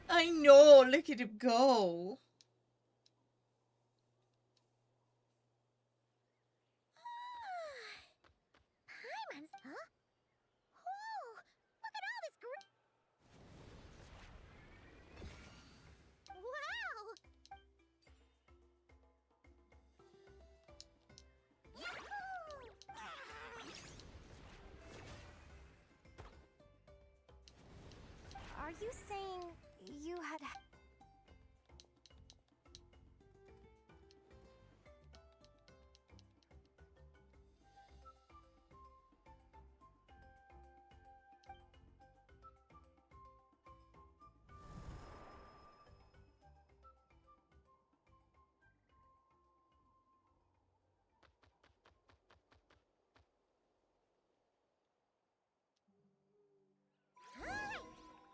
I know, look at him go. Paimons, huh? Whoa! Look at all this Wow! Are you saying you had...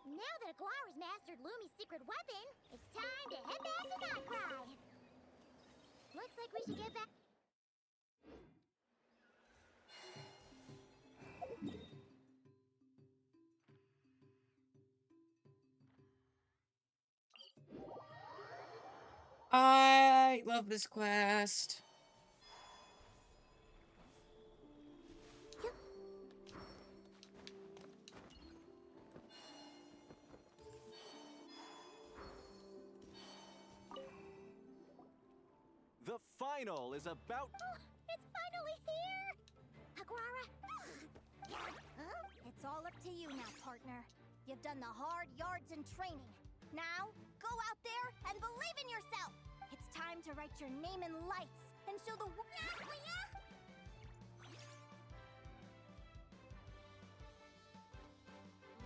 Now that Aguara's mastered Lumi's secret weapon, it's time to head back to Nightcry. Looks like we should get back. I love this quest. The final is about... It's finally here! Aguara! It's all up to you now, partner. You've done the hard yards in training. Now, go out there and believe in yourself! It's time to write your name in lights and show the world.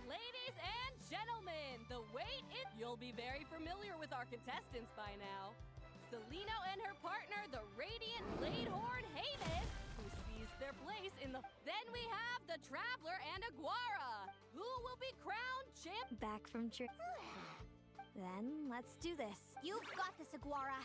Ladies and gentlemen, the wait is... You'll be very familiar with our contestants by now. Celino and her partner, the radiant Bladehorn Havis, who seized their place in the... Then we have the Traveler and Aguara, who will be crowned champ... Back from trip. Then, let's do this. You've got this, Aguara.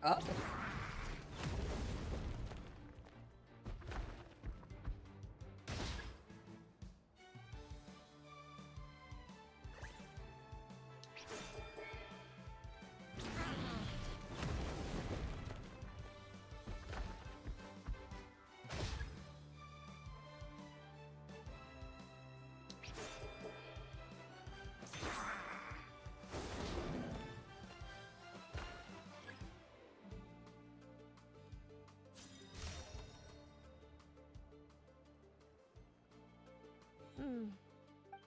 Oh.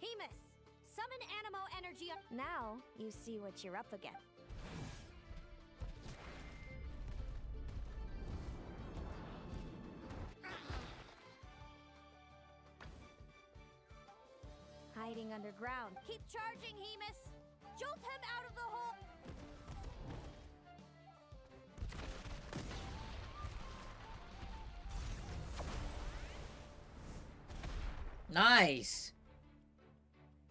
Hemus, summon Animo energy. Now, you see what you're up against. Hiding underground. Keep charging, Hemus! Jolt him out of the hole! Nice.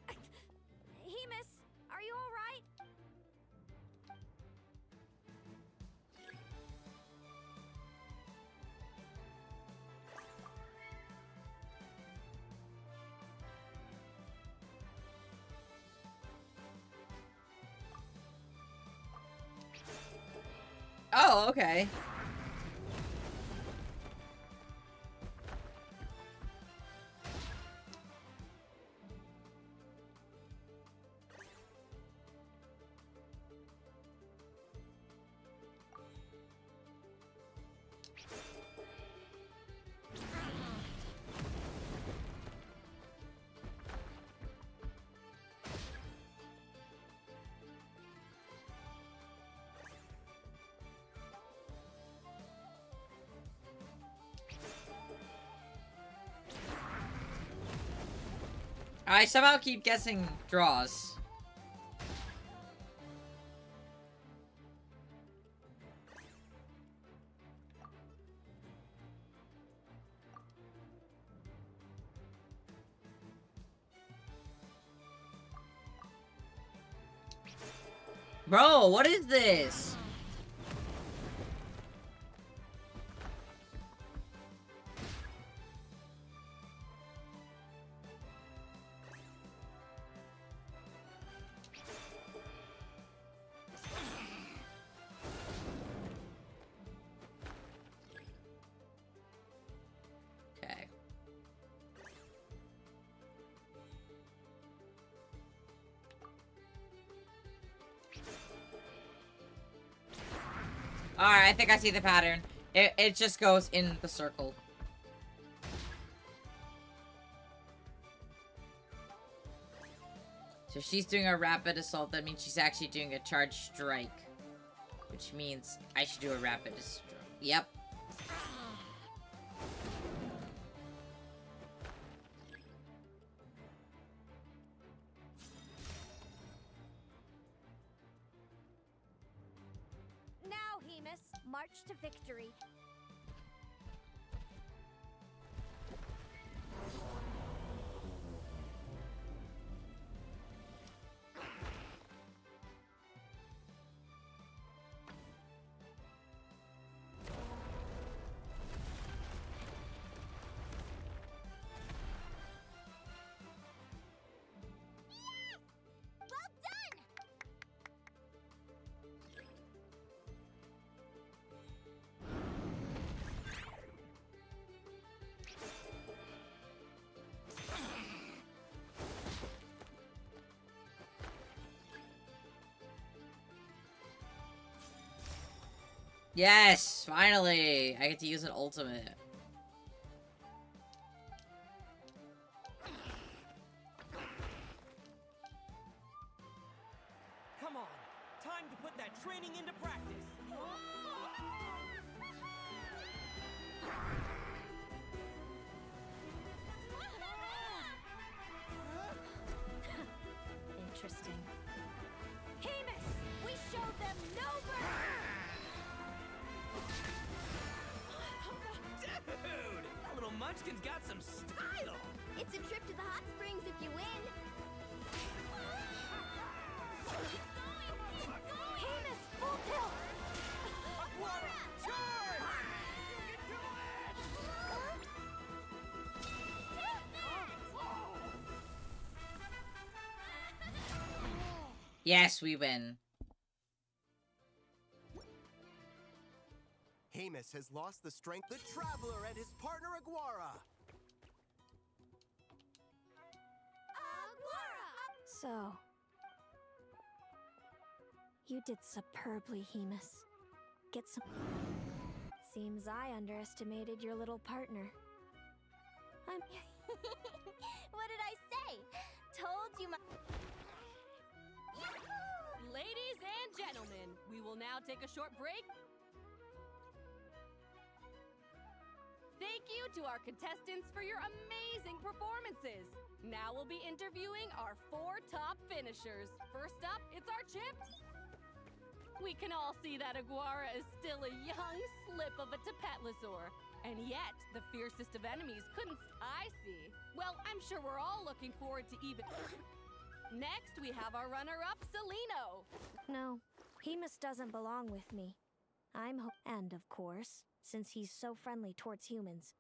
Hemus, are you all right? Oh, okay. I somehow keep guessing draws. Bro, what is this? Okay. Alright, I think I see the pattern. It just goes in the circle. So if she's doing a rapid assault, that means she's actually doing a charge strike. Which means I should do a rapid assault. Yep. Hemus. March to victory. Yes, finally! I get to use an ultimate. Come on, time to put that training into practice. Interesting. Hemus! We showed them no mercy! Dude, that little munchkin's got some style. It's a trip to the hot springs if you win. Hemus, full tilt! Aguara, charge! You can do Yes, we win. Hemus has lost the strength. The Traveler and his partner Aguara. So... you did superbly, Hemus. Get some... Seems I underestimated your little partner. What did I say? Told you my... Ladies and gentlemen, we will now take a short break. Thank you to our contestants for your amazing performances. Now we'll be interviewing our 4 top finishers. First up, it's our Chips. We can all see that Aguara is still a young slip of a Tapetlosaur. And yet, the fiercest of enemies couldn't I see. Well, I'm sure we're all looking forward to even... Next, we have our runner-up, Celino. No, Hemus doesn't belong with me. And of course, since he's so friendly towards humans.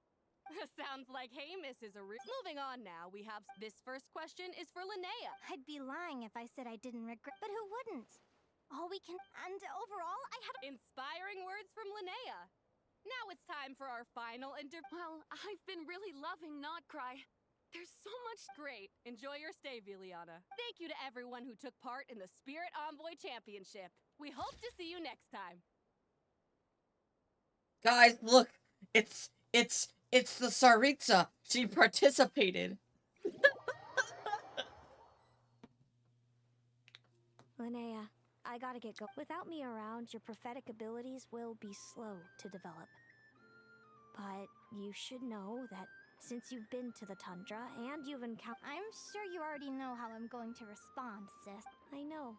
Sounds like Hemus is a Moving on now, we have this first question is for Linnea. I'd be lying if I said I didn't regret, but who wouldn't? All we can... And overall, I had... Inspiring words from Linnea. Now it's time for our final Well, I've been really loving Not Cry. There's so much Great. Enjoy your stay, Viliana. Thank you to everyone who took part in the Spirit Envoy Championship. We hope to see you next time. Guys, look! It's the Saritsa! She participated! Linnea, I gotta get going. Without me around, your prophetic abilities will be slow to develop. But you should know that since you've been to the tundra and you've encountered... I'm sure you already know how I'm going to respond, sis. I know.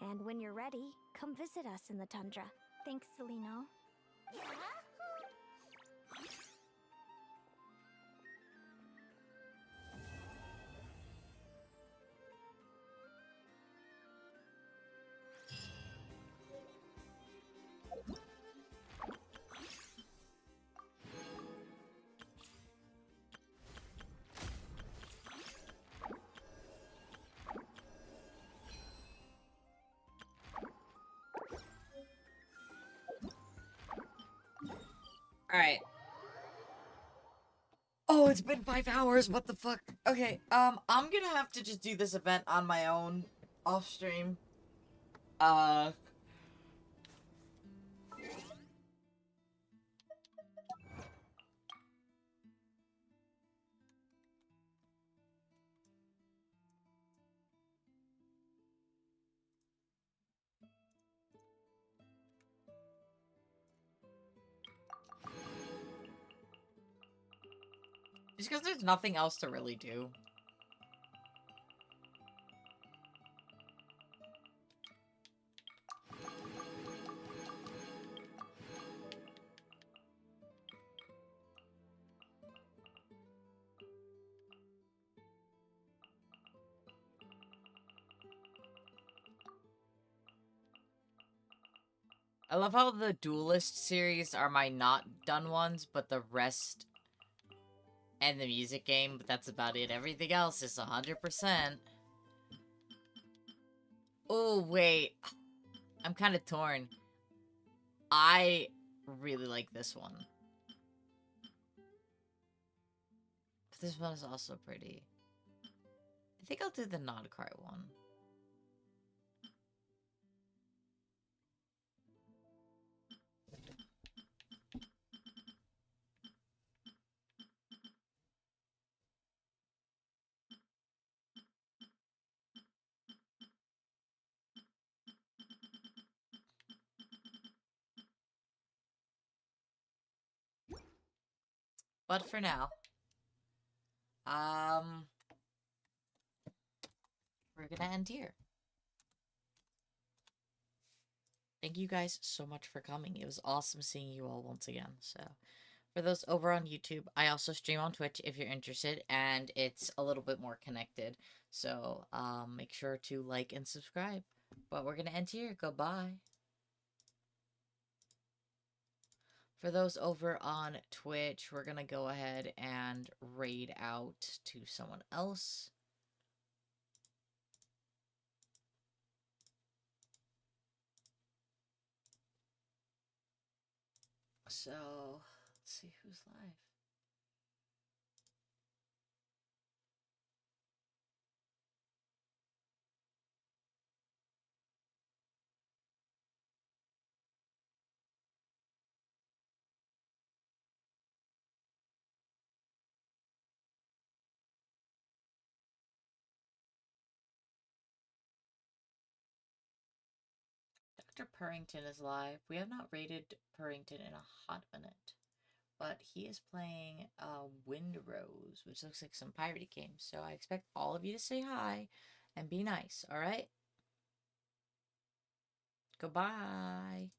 And when you're ready, come visit us in the tundra. Thanks, Celino. Alright. Oh, it's been 5 hours, what the fuck? Okay, I'm gonna have to just do this event on my own, off stream. Just because there's nothing else to really do. I love how the Duelist series are my not done ones, but the rest and the music game, but that's about it. Everything else is 100%. Oh, wait. I'm kind of torn. I really like this one. But this one is also pretty. I think I'll do the Nodcry one. But for now, we're gonna end here. Thank you guys so much for coming. It was awesome seeing you all once again. So, for those over on YouTube, I also stream on Twitch if you're interested, and it's a little bit more connected. So, make sure to like and subscribe. But we're gonna end here. Goodbye. For those over on Twitch, we're gonna go ahead and raid out to someone else. So, let's see who's live. Dr. Purrington is live. We have not rated Purrington in a hot minute. But he is playing Wind Rose, which looks like some piratey game. So I expect all of you to say hi and be nice, alright? Goodbye.